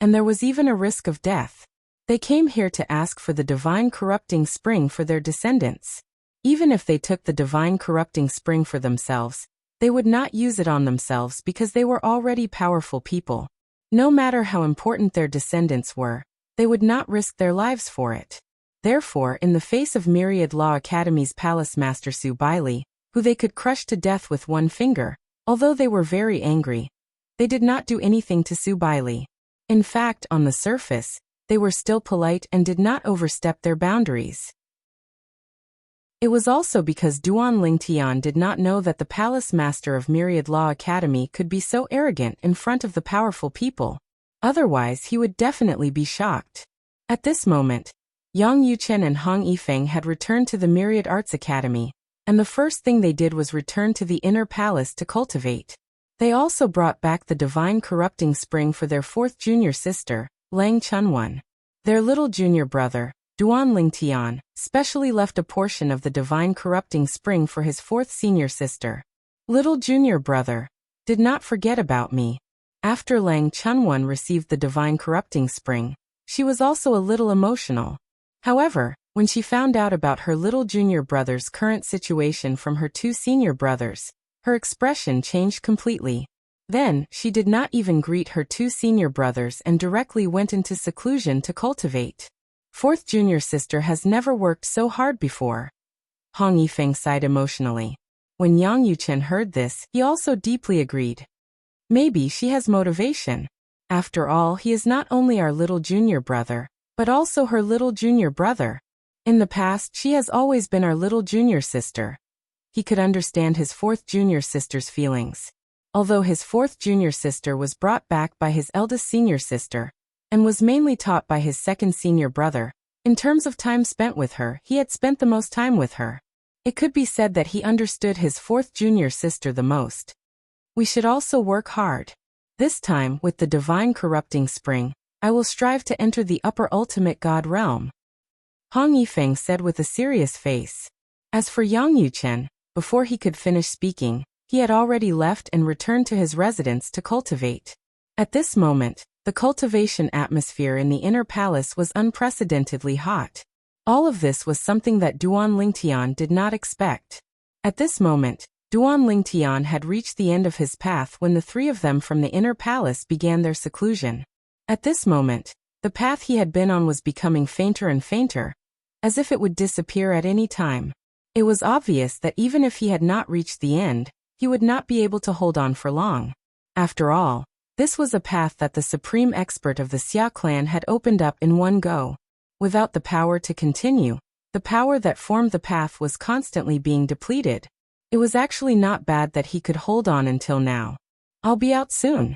And there was even a risk of death. They came here to ask for the divine corrupting spring for their descendants. Even if they took the divine corrupting spring for themselves, they would not use it on themselves because they were already powerful people. No matter how important their descendants were, they would not risk their lives for it. Therefore, in the face of Myriad Law Academy's palace master Su Baili, who they could crush to death with one finger, although they were very angry, they did not do anything to Su Baili. In fact, on the surface, they were still polite and did not overstep their boundaries. It was also because Duan Lingtian did not know that the palace master of Myriad Law Academy could be so arrogant in front of the powerful people. Otherwise, he would definitely be shocked. At this moment, Yang Yuchen and Hong Yifeng had returned to the Myriad Arts Academy, and the first thing they did was return to the inner palace to cultivate. They also brought back the divine corrupting spring for their fourth junior sister, Lang Chunwan. Their little junior brother, Duan Lingtian, specially left a portion of the divine corrupting spring for his fourth senior sister. Little junior brother, did not forget about me. After Lang Chunwan received the divine corrupting spring, she was also a little emotional. However, when she found out about her little junior brother's current situation from her two senior brothers, her expression changed completely. Then, she did not even greet her two senior brothers and directly went into seclusion to cultivate. Fourth junior sister has never worked so hard before. Hong Yifeng sighed emotionally. When Yang Yuchen heard this, he also deeply agreed. Maybe she has motivation. After all, he is not only our little junior brother, but also her little junior brother. In the past, she has always been our little junior sister. He could understand his fourth junior sister's feelings. Although his fourth junior sister was brought back by his eldest senior sister, and was mainly taught by his second senior brother, in terms of time spent with her, he had spent the most time with her. It could be said that he understood his fourth junior sister the most. We should also work hard. This time, with the divine corrupting spring, I will strive to enter the upper ultimate God realm, Hong Yifeng said with a serious face. As for Yang Yuchen, before he could finish speaking, he had already left and returned to his residence to cultivate. At this moment, the cultivation atmosphere in the inner palace was unprecedentedly hot. All of this was something that Duan Lingtian did not expect. At this moment, Duan Lingtian had reached the end of his path when the three of them from the inner palace began their seclusion. At this moment, the path he had been on was becoming fainter and fainter, as if it would disappear at any time. It was obvious that even if he had not reached the end, he would not be able to hold on for long. After all, this was a path that the supreme expert of the Xia clan had opened up in one go. Without the power to continue, the power that formed the path was constantly being depleted. It was actually not bad that he could hold on until now. I'll be out soon.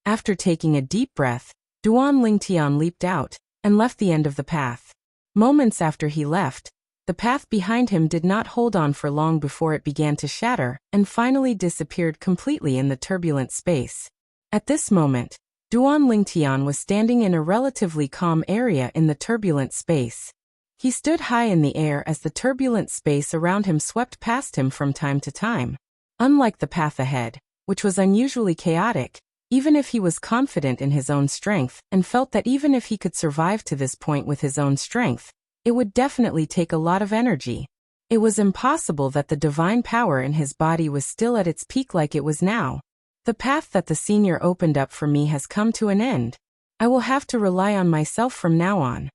After taking a deep breath, Duan Lingtian leaped out and left the end of the path. Moments after he left, the path behind him did not hold on for long before it began to shatter and finally disappeared completely in the turbulent space. At this moment, Duan Lingtian was standing in a relatively calm area in the turbulent space. He stood high in the air as the turbulent space around him swept past him from time to time. Unlike the path ahead, which was unusually chaotic, even if he was confident in his own strength and felt that even if he could survive to this point with his own strength, it would definitely take a lot of energy. It was impossible that the divine power in his body was still at its peak like it was now. The path that the senior opened up for me has come to an end. I will have to rely on myself from now on.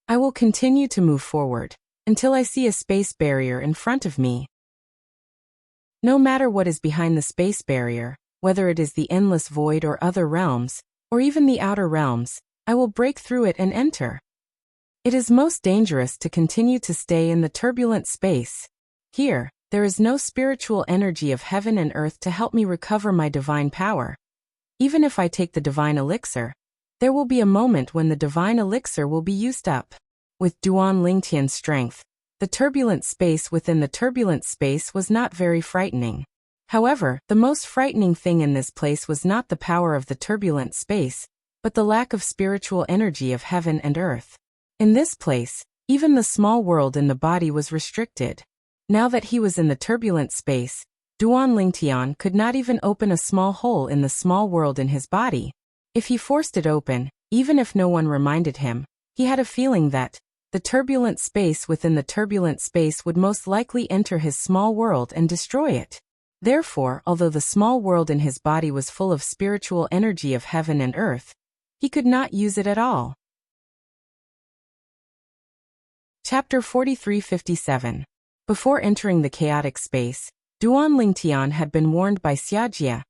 I will continue to move forward until I see a space barrier in front of me. No matter what is behind the space barrier, whether it is the endless void or other realms, or even the outer realms, I will break through it and enter. It is most dangerous to continue to stay in the turbulent space. Here, there is no spiritual energy of heaven and earth to help me recover my divine power. Even if I take the divine elixir, there will be a moment when the divine elixir will be used up. With Duan Lingtian's strength, the turbulent space within the turbulent space was not very frightening. However, the most frightening thing in this place was not the power of the turbulent space, but the lack of spiritual energy of heaven and earth. In this place, even the small world in the body was restricted. Now that he was in the turbulent space, Duan Lingtian could not even open a small hole in the small world in his body. If he forced it open, even if no one reminded him, he had a feeling that the turbulent space within the turbulent space would most likely enter his small world and destroy it. Therefore, although the small world in his body was full of spiritual energy of heaven and earth, he could not use it at all. Chapter 4357. Before entering the chaotic space, Duan Lingtian had been warned by Xiajia,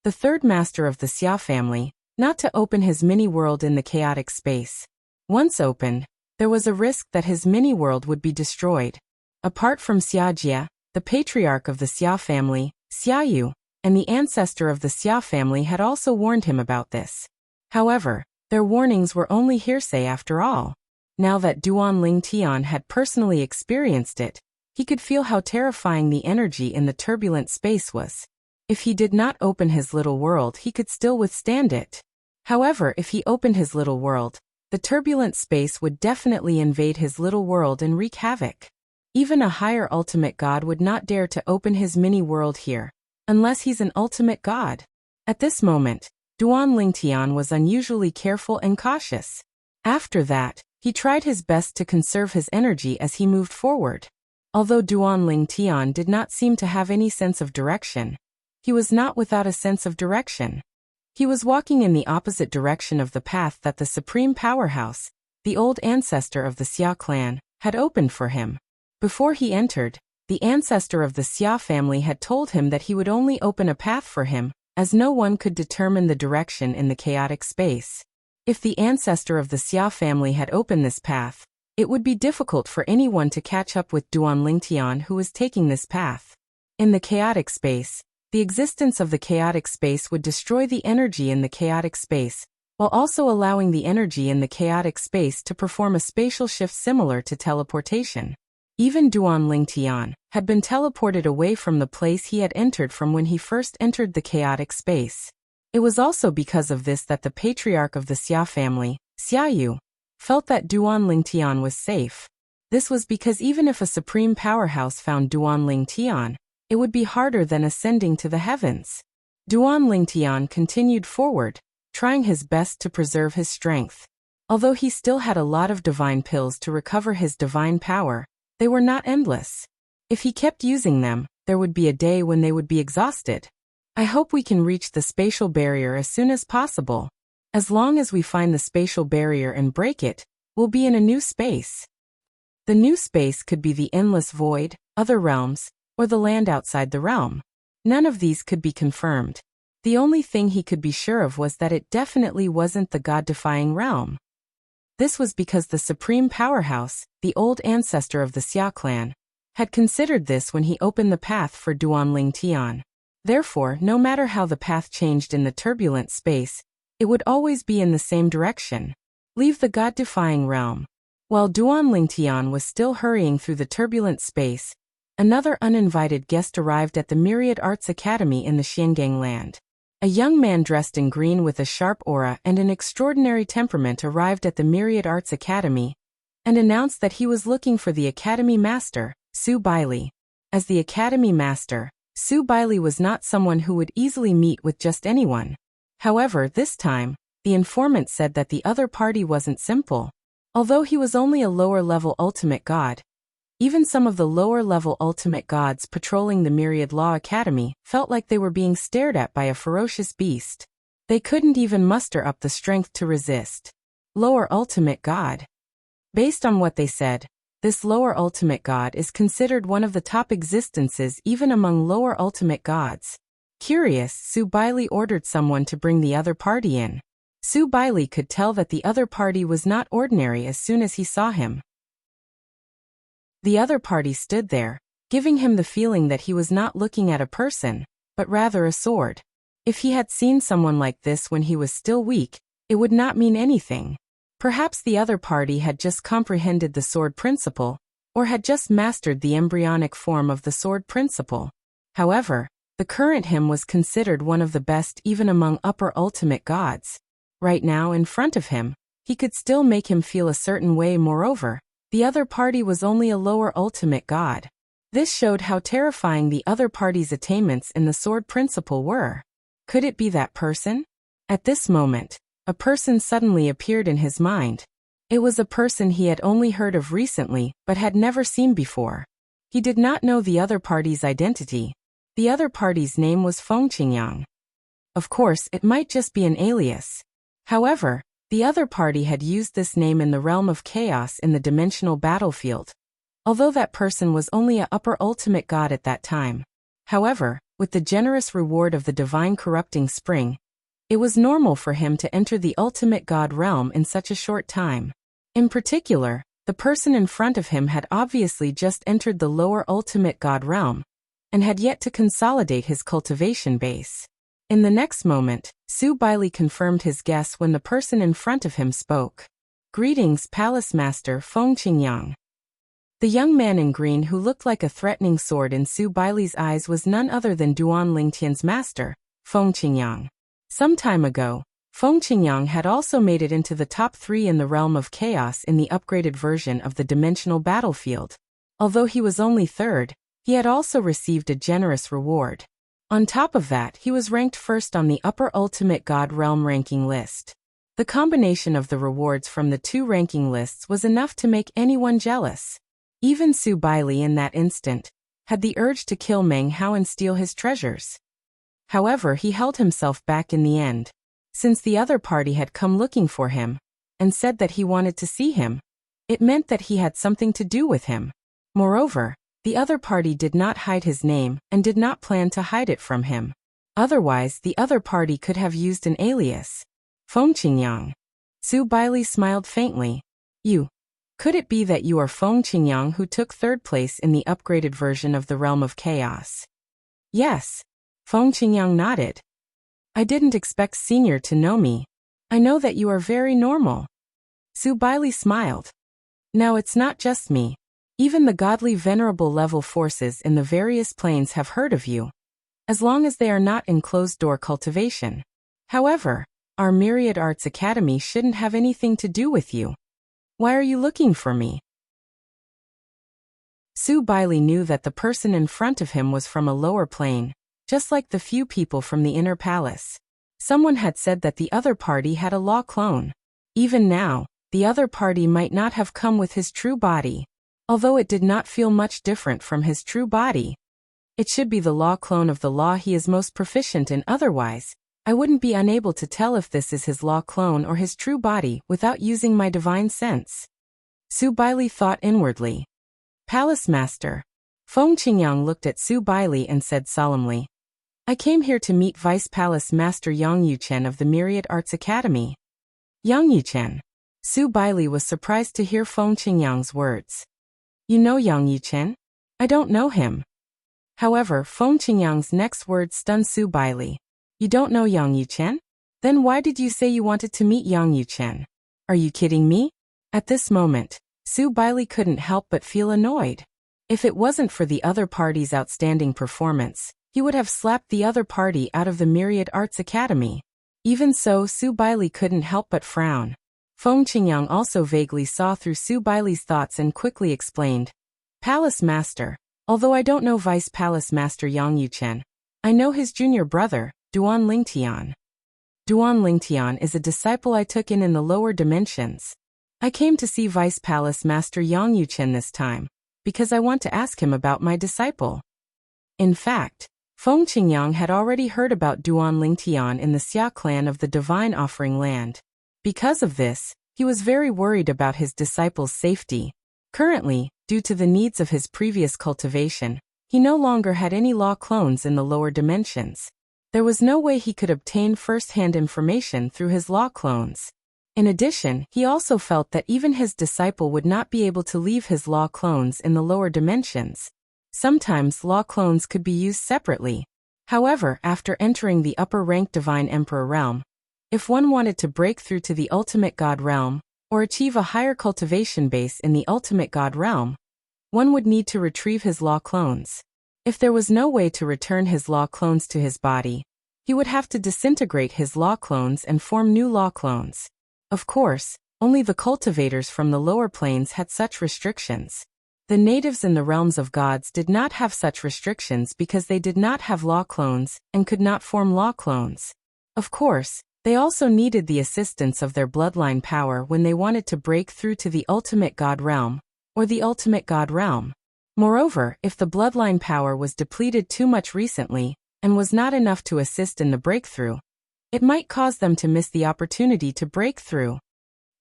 the third master of the Xia family, not to open his mini-world in the chaotic space. Once opened, there was a risk that his mini-world would be destroyed. Apart from Xiajia, the patriarch of the Xia family, Xiaoyu, and the ancestor of the Xia family had also warned him about this. However, their warnings were only hearsay after all. Now that Duan Lingtian had personally experienced it, he could feel how terrifying the energy in the turbulent space was. If he did not open his little world, he could still withstand it. However, if he opened his little world, the turbulent space would definitely invade his little world and wreak havoc. Even a higher ultimate god would not dare to open his mini-world here, unless he's an ultimate god. At this moment, Duan Lingtian was unusually careful and cautious. After that, he tried his best to conserve his energy as he moved forward. Although Duan Lingtian did not seem to have any sense of direction, he was not without a sense of direction. He was walking in the opposite direction of the path that the supreme powerhouse, the old ancestor of the Xia clan, had opened for him. Before he entered, the ancestor of the Xia family had told him that he would only open a path for him, as no one could determine the direction in the chaotic space. If the ancestor of the Xia family had opened this path, it would be difficult for anyone to catch up with Duan Lingtian who was taking this path. In the chaotic space, the existence of the chaotic space would destroy the energy in the chaotic space, while also allowing the energy in the chaotic space to perform a spatial shift similar to teleportation. Even Duan Lingtian had been teleported away from the place he had entered from when he first entered the chaotic space. It was also because of this that the patriarch of the Xia family, Xiaoyu, felt that Duan Lingtian was safe. This was because even if a supreme powerhouse found Duan Lingtian, it would be harder than ascending to the heavens. Duan Lingtian continued forward, trying his best to preserve his strength. Although he still had a lot of divine pills to recover his divine power, they were not endless. If he kept using them, there would be a day when they would be exhausted. I hope we can reach the spatial barrier as soon as possible. As long as we find the spatial barrier and break it, we'll be in a new space. The new space could be the endless void, other realms, or the land outside the realm. None of these could be confirmed. The only thing he could be sure of was that it definitely wasn't the God-defying realm. This was because the supreme powerhouse, the old ancestor of the Xia clan, had considered this when he opened the path for Duan Lingtian. Therefore, no matter how the path changed in the turbulent space, it would always be in the same direction. Leave the God-defying realm. While Duan Lingtian was still hurrying through the turbulent space, another uninvited guest arrived at the Myriad Arts Academy in the Xiangang land. A young man dressed in green with a sharp aura and an extraordinary temperament arrived at the Myriad Arts Academy and announced that he was looking for the Academy Master, Su Baili. As the Academy Master, Su Baili was not someone who would easily meet with just anyone. However, this time, the informant said that the other party wasn't simple. Although he was only a lower-level ultimate god, even some of the lower-level ultimate gods patrolling the Myriad Law Academy felt like they were being stared at by a ferocious beast. They couldn't even muster up the strength to resist. Lower ultimate god. Based on what they said, this lower ultimate god is considered one of the top existences even among lower ultimate gods. Curious, Su Baili ordered someone to bring the other party in. Su Baili could tell that the other party was not ordinary as soon as he saw him. The other party stood there, giving him the feeling that he was not looking at a person, but rather a sword. If he had seen someone like this when he was still weak, it would not mean anything. Perhaps the other party had just comprehended the sword principle, or had just mastered the embryonic form of the sword principle. However, the current him was considered one of the best even among upper ultimate gods. Right now in front of him, he could still make him feel a certain way. Moreover, the other party was only a lower ultimate god. This showed how terrifying the other party's attainments in the sword principle were. Could it be that person? At this moment, a person suddenly appeared in his mind. It was a person he had only heard of recently but had never seen before. He did not know the other party's identity. The other party's name was Feng Qingyang. Of course, it might just be an alias. However, the other party had used this name in the realm of chaos in the dimensional battlefield, although that person was only a upper ultimate god at that time. However, with the generous reward of the divine corrupting spring, it was normal for him to enter the ultimate god realm in such a short time. In particular, the person in front of him had obviously just entered the lower ultimate god realm, and had yet to consolidate his cultivation base. In the next moment, Su Baili confirmed his guess when the person in front of him spoke. Greetings, Palace Master Feng Qingyang. The young man in green who looked like a threatening sword in Su Baili's eyes was none other than Duan Lingtian's master, Feng Qingyang. Some time ago, Feng Qingyang had also made it into the top 3 in the realm of chaos in the upgraded version of the dimensional battlefield. Although he was only 3rd, he had also received a generous reward. On top of that, he was ranked 1st on the upper ultimate god realm ranking list. The combination of the rewards from the 2 ranking lists was enough to make anyone jealous. Even Su Baili in that instant had the urge to kill Meng Hao and steal his treasures. However, he held himself back in the end. Since the other party had come looking for him and said that he wanted to see him, it meant that he had something to do with him. Moreover, the other party did not hide his name and did not plan to hide it from him. Otherwise, the other party could have used an alias. Feng Qingyang. Su Baili smiled faintly. You. Could it be that you are Feng Qingyang who took 3rd place in the upgraded version of the realm of chaos? Yes. Feng Qingyang nodded. I didn't expect Senior to know me. I know that you are very normal. Su Baili smiled. Now it's not just me. Even the godly venerable level forces in the various planes have heard of you. As long as they are not in closed-door cultivation. However, our Myriad Arts Academy shouldn't have anything to do with you. Why are you looking for me? Su Bailey knew that the person in front of him was from a lower plane, just like the few people from the inner palace. Someone had said that the other party had a law clone. Even now, the other party might not have come with his true body, although it did not feel much different from his true body. It should be the law clone of the law he is most proficient in, otherwise, I wouldn't be unable to tell if this is his law clone or his true body without using my divine sense. Su Bailey thought inwardly. Palace Master. Feng Qingyang looked at Su Bailey and said solemnly, I came here to meet Vice Palace Master Yang Yuchen of the Myriad Arts Academy. Yang Yuchen. Su Bailey was surprised to hear Feng Qingyang's words. You know Yang Yuchen? I don't know him. However, Feng Qingyang's next words stunned Su Bailey. You don't know Yang Yuchen? Then why did you say you wanted to meet Yang Yuchen? Are you kidding me? At this moment, Su Bailey couldn't help but feel annoyed. If it wasn't for the other party's outstanding performance, he would have slapped the other party out of the Myriad Arts Academy. Even so, Su Bailey couldn't help but frown. Feng Qingyang also vaguely saw through Su Bailey's thoughts and quickly explained. Palace Master. Although I don't know Vice Palace Master Yang Yuchen, I know his junior brother, Duan Lingtian. Duan Lingtian is a disciple I took in the lower dimensions. I came to see Vice Palace Master Yang Yuchen this time, because I want to ask him about my disciple. In fact, Feng Qingyang had already heard about Duan Lingtian in the Xia clan of the Divine Offering Land. Because of this, he was very worried about his disciple's safety. Currently, due to the needs of his previous cultivation, he no longer had any law clones in the lower dimensions. There was no way he could obtain first-hand information through his law clones. In addition, he also felt that even his disciple would not be able to leave his law clones in the lower dimensions. Sometimes law clones could be used separately. However, after entering the upper-ranked Divine Emperor realm, if one wanted to break through to the Ultimate God realm, or achieve a higher cultivation base in the Ultimate God realm, one would need to retrieve his law clones. If there was no way to return his law clones to his body, he would have to disintegrate his law clones and form new law clones. Of course, only the cultivators from the lower planes had such restrictions. The natives in the realms of gods did not have such restrictions because they did not have law clones and could not form law clones. Of course, they also needed the assistance of their bloodline power when they wanted to break through to the Ultimate God realm, or the Ultimate God realm. Moreover, if the bloodline power was depleted too much recently, and was not enough to assist in the breakthrough, it might cause them to miss the opportunity to break through.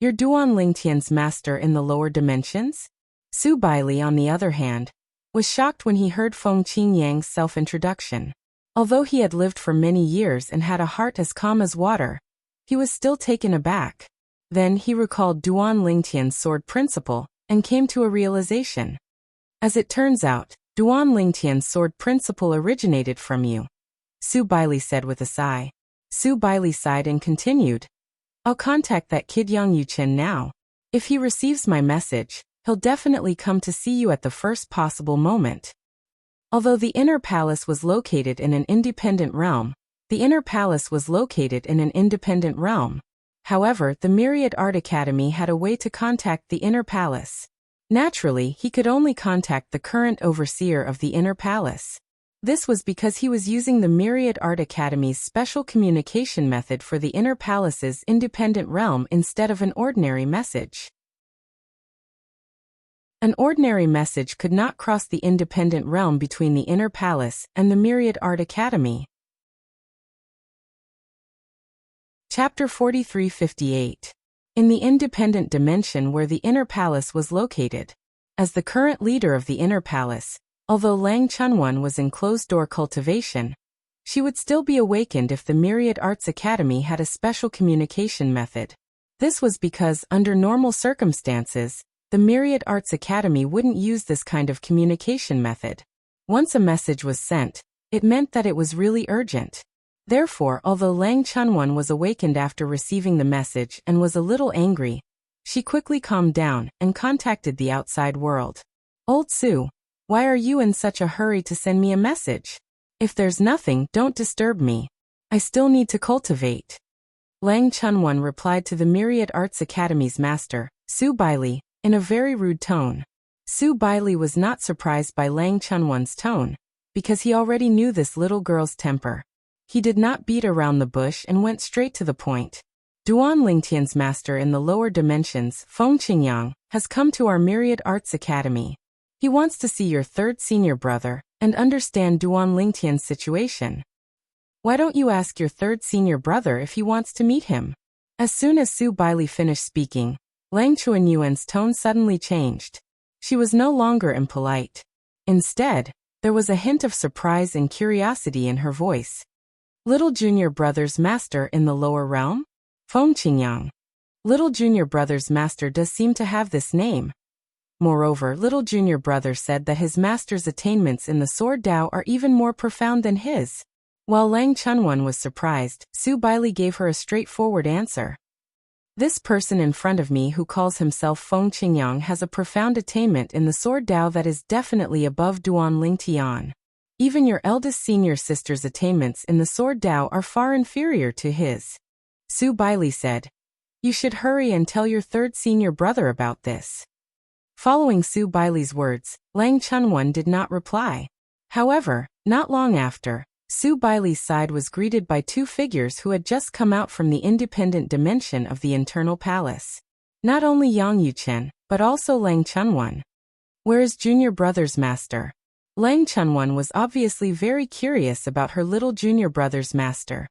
Your Duan Lingtian's master in the lower dimensions? Su Bailey, on the other hand, was shocked when he heard Feng Qingyang's self-introduction. Although he had lived for many years and had a heart as calm as water, he was still taken aback. Then he recalled Duan Lingtian's sword principle, and came to a realization. As it turns out, Duan Lingtian's sword principle originated from you, Su Bailey said with a sigh. Su Bailey sighed and continued. I'll contact that kid Yang Yuchen now. If he receives my message, he'll definitely come to see you at the first possible moment. Although the inner palace was located in an independent realm, However, the Myriad Art Academy had a way to contact the inner palace. Naturally, he could only contact the current overseer of the inner palace. This was because he was using the Myriad Art Academy's special communication method for the inner palace's independent realm instead of an ordinary message. An ordinary message could not cross the independent realm between the inner palace and the Myriad Art Academy. Chapter 4358. In the independent dimension where the inner palace was located. As the current leader of the inner palace, although Lang Chunwan was in closed-door cultivation, she would still be awakened if the Myriad Arts Academy had a special communication method. This was because, under normal circumstances, the Myriad Arts Academy wouldn't use this kind of communication method. Once a message was sent, it meant that it was really urgent. Therefore, although Lang Chunwan was awakened after receiving the message and was a little angry, she quickly calmed down and contacted the outside world. Old Su, why are you in such a hurry to send me a message? If there's nothing, don't disturb me. I still need to cultivate. Lang Chunwan replied to the Myriad Arts Academy's master, Su Baili, in a very rude tone. Su Baili was not surprised by Lang Chunwan's tone, because he already knew this little girl's temper. He did not beat around the bush and went straight to the point. Duan Lingtian's master in the lower dimensions, Feng Qingyang, has come to our Myriad Arts Academy. He wants to see your third senior brother and understand Duan Lingtian's situation. Why don't you ask your third senior brother if he wants to meet him? As soon as Su Baili finished speaking, Lang Chuanyuan's tone suddenly changed. She was no longer impolite. Instead, there was a hint of surprise and curiosity in her voice. Little junior brother's master in the lower realm? Feng Qingyang. Little junior brother's master does seem to have this name. Moreover, little junior brother said that his master's attainments in the sword Dao are even more profound than his. While Lang Chunwan was surprised, Su Baili gave her a straightforward answer. This person in front of me who calls himself Feng Qingyang has a profound attainment in the sword Dao that is definitely above Duan Lingtian. Even your eldest senior sister's attainments in the sword Dao are far inferior to his. Su Baili said, You should hurry and tell your third senior brother about this. Following Su Baili's words, Lang Chunwan did not reply. However, not long after, Su Baili's side was greeted by two figures who had just come out from the independent dimension of the internal palace. Not only Yang Yuchen, but also Lang Chunwan. Where is junior brother's master? Lang Chunwan was obviously very curious about her little junior brother's master.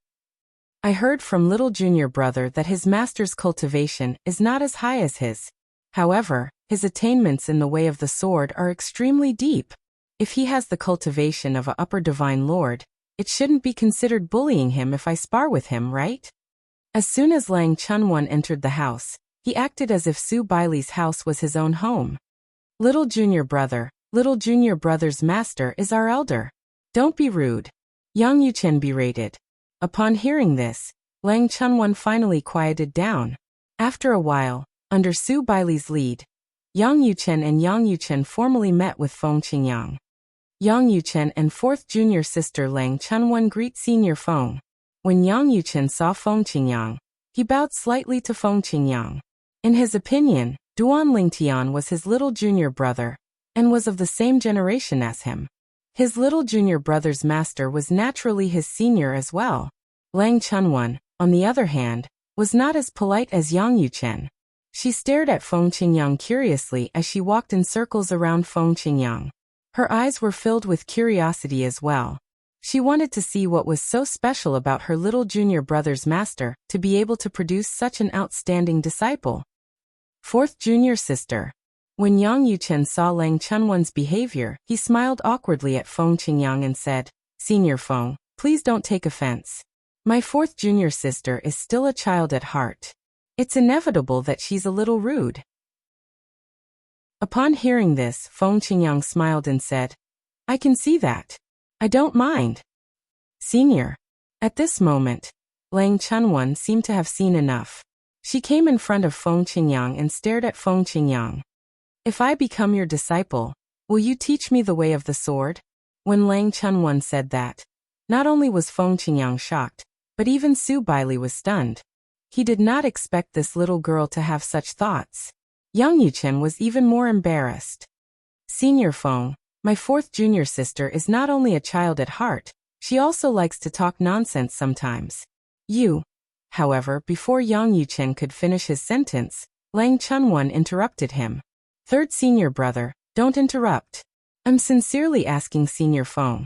I heard from little junior brother that his master's cultivation is not as high as his. However, his attainments in the way of the sword are extremely deep. If he has the cultivation of an upper divine lord, it shouldn't be considered bullying him if I spar with him, right? As soon as Lang Chunwan entered the house, he acted as if Su Baili's house was his own home. Little junior brother's master is our elder. Don't be rude. Yang Yuchen berated. Upon hearing this, Lang Chunwan finally quieted down. After a while, under Su Baili's lead, Yang Yuchen formally met with Feng Qingyang. Yang Yuchen and fourth junior sister Lang Chunwan greet senior Feng. When Yang Yuchen saw Feng Qingyang, he bowed slightly to Feng Qingyang. In his opinion, Duan Lingtian was his little junior brother, and was of the same generation as him. His little junior brother's master was naturally his senior as well. Lang Chunwan, on the other hand, was not as polite as Yang Yuchen. She stared at Feng Qingyang curiously as she walked in circles around Feng Qingyang. Her eyes were filled with curiosity as well. She wanted to see what was so special about her little junior brother's master to be able to produce such an outstanding disciple. Fourth junior sister. When Yang Yuchen saw Lang Chunwan's behavior, he smiled awkwardly at Feng Qingyang and said, Senior Feng, please don't take offense. My fourth junior sister is still a child at heart. It's inevitable that she's a little rude. Upon hearing this, Feng Qingyang smiled and said, I can see that. I don't mind. Senior. At this moment, Lang Chunwan seemed to have seen enough. She came in front of Feng Qingyang and stared at Feng Qingyang. If I become your disciple, will you teach me the way of the sword? When Lang Chunwan said that, not only was Feng Qingyang shocked, but even Su Baili was stunned. He did not expect this little girl to have such thoughts. Yang Yuchen was even more embarrassed. Senior Feng, my fourth junior sister is not only a child at heart, she also likes to talk nonsense sometimes. However, before Yang Yuchen could finish his sentence, Lang Chunwan interrupted him. Third senior brother, don't interrupt. I'm sincerely asking Senior Feng.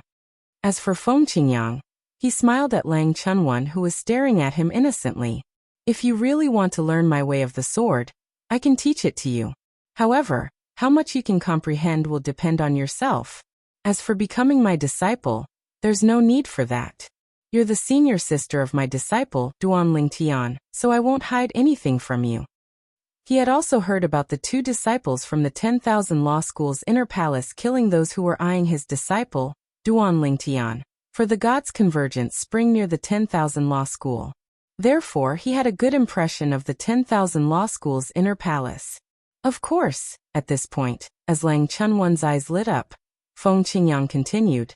As for Feng Qingyang, he smiled at Lang Chunwan who was staring at him innocently. If you really want to learn my way of the sword, I can teach it to you. However, how much you can comprehend will depend on yourself. As for becoming my disciple, there's no need for that. You're the senior sister of my disciple, Duan Lingtian, so I won't hide anything from you. He had also heard about the two disciples from the 10,000 law school's inner palace killing those who were eyeing his disciple, Duan Lingtian, for the gods' convergence spring near the 10,000 law school. Therefore, he had a good impression of the 10,000 law school's inner palace. Of course, at this point, as Lang Chunwan's eyes lit up, Feng Qingyang continued.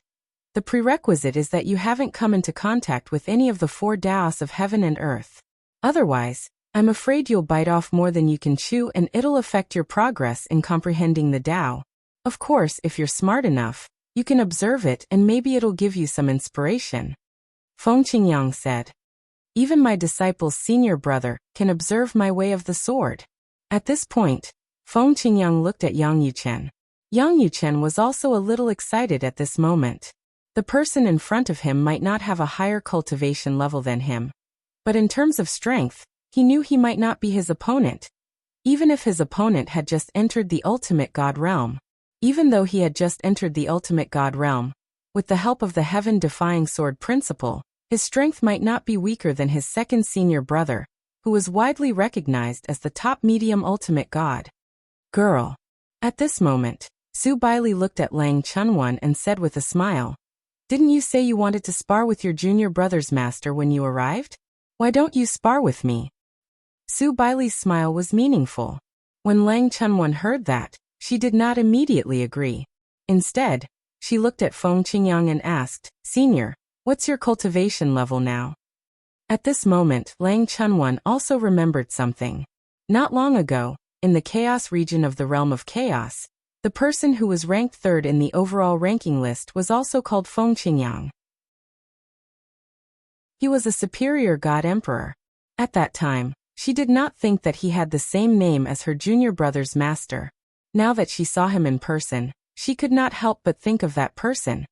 The prerequisite is that you haven't come into contact with any of the four Taos of heaven and earth. Otherwise, I'm afraid you'll bite off more than you can chew and it'll affect your progress in comprehending the Tao. Of course, if you're smart enough, you can observe it and maybe it'll give you some inspiration. Feng Qingyang said. Even my disciple's senior brother can observe my way of the sword. At this point, Feng Qingyang looked at Yang Yuchen. Yang Yuchen was also a little excited at this moment. The person in front of him might not have a higher cultivation level than him. But in terms of strength, he knew he might not be his opponent. Even if his opponent had just entered the ultimate God realm. Even though he had just entered the ultimate God realm, with the help of the heaven-defying sword principle, his strength might not be weaker than his second senior brother, who was widely recognized as the top medium ultimate god. Girl. At this moment, Su Bailey looked at Lang Chunwan and said with a smile, "Didn't you say you wanted to spar with your junior brother's master when you arrived? Why don't you spar with me?" Su Bailey's smile was meaningful. When Lang Chunwan heard that, she did not immediately agree. Instead, she looked at Feng Qingyang and asked, "Senior, what's your cultivation level now?" At this moment, Lang Chunwan also remembered something. Not long ago, in the chaos region of the realm of chaos, the person who was ranked third in the overall ranking list was also called Feng Qingyang. He was a superior god emperor. At that time, she did not think that he had the same name as her junior brother's master. Now that she saw him in person, she could not help but think of that person.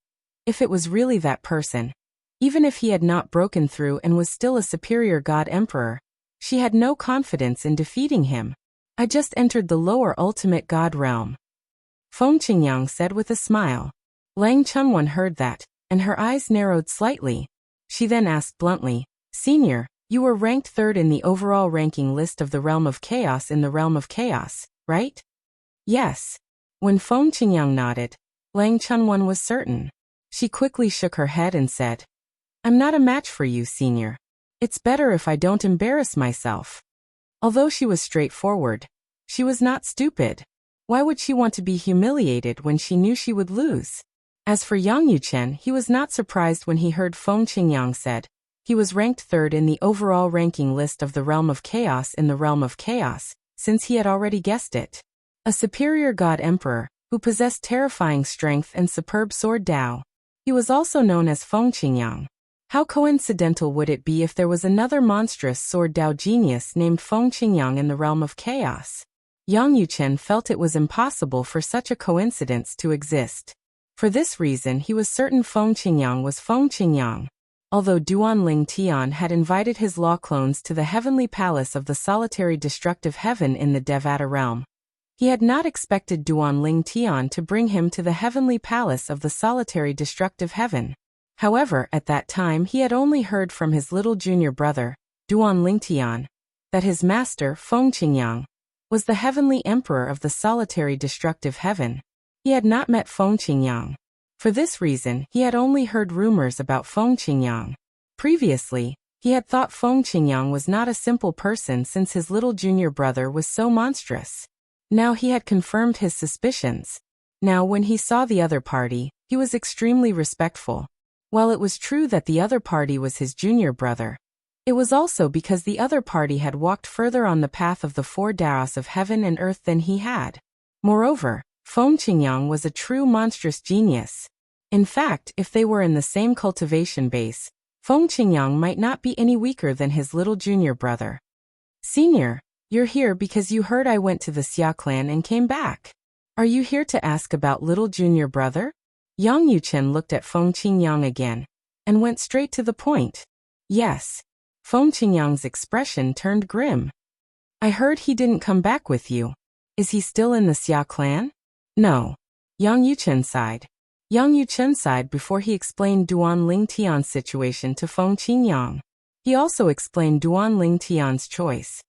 If it was really that person, even if he had not broken through and was still a superior god emperor, she had no confidence in defeating him. "I just entered the lower ultimate god realm," Feng Qingyang said with a smile. Lang Chunwan heard that, and her eyes narrowed slightly. She then asked bluntly, "Senior, you were ranked third in the overall ranking list of the realm of chaos in the realm of chaos, right?" "Yes." When Feng Qingyang nodded, Lang Chunwan was certain. She quickly shook her head and said, "I'm not a match for you, senior. It's better if I don't embarrass myself." Although she was straightforward, she was not stupid. Why would she want to be humiliated when she knew she would lose? As for Yang Yuchen, he was not surprised when he heard Feng Qingyang said he was ranked third in the overall ranking list of the realm of chaos in the realm of chaos, since he had already guessed it. A superior god emperor, who possessed terrifying strength and superb sword Tao. He was also known as Feng Qingyang. How coincidental would it be if there was another monstrous sword Tao genius named Feng Qingyang in the realm of chaos? Yang Yuchen felt it was impossible for such a coincidence to exist. For this reason he was certain Feng Qingyang was Feng Qingyang. Although Duan Ling Tian had invited his law clones to the heavenly palace of the solitary destructive heaven in the Devata realm, he had not expected Duan Ling Tian to bring him to the heavenly palace of the solitary destructive heaven. However, at that time he had only heard from his little junior brother, Duan Ling Tian, that his master, Feng Qingyang, was the heavenly emperor of the solitary destructive heaven. He had not met Feng Qingyang. For this reason, he had only heard rumors about Feng Qingyang. Previously, he had thought Feng Qingyang was not a simple person since his little junior brother was so monstrous. Now he had confirmed his suspicions. Now when he saw the other party, he was extremely respectful. While it was true that the other party was his junior brother, it was also because the other party had walked further on the path of the four Taos of heaven and earth than he had. Moreover, Feng Qingyang was a true monstrous genius. In fact, if they were in the same cultivation base, Feng Qingyang might not be any weaker than his little junior brother. "Senior, you're here because you heard I went to the Xia clan and came back. Are you here to ask about little junior brother?" Yang Yuchen looked at Feng Qingyang again, and went straight to the point. "Yes." Feng Qingyang's expression turned grim. "I heard he didn't come back with you. Is he still in the Xia clan?" "No." Yang Yuchen sighed. Yang Yuchen sighed before he explained Duan Ling Tian's situation to Feng Qingyang. He also explained Duan Ling Tian's choice.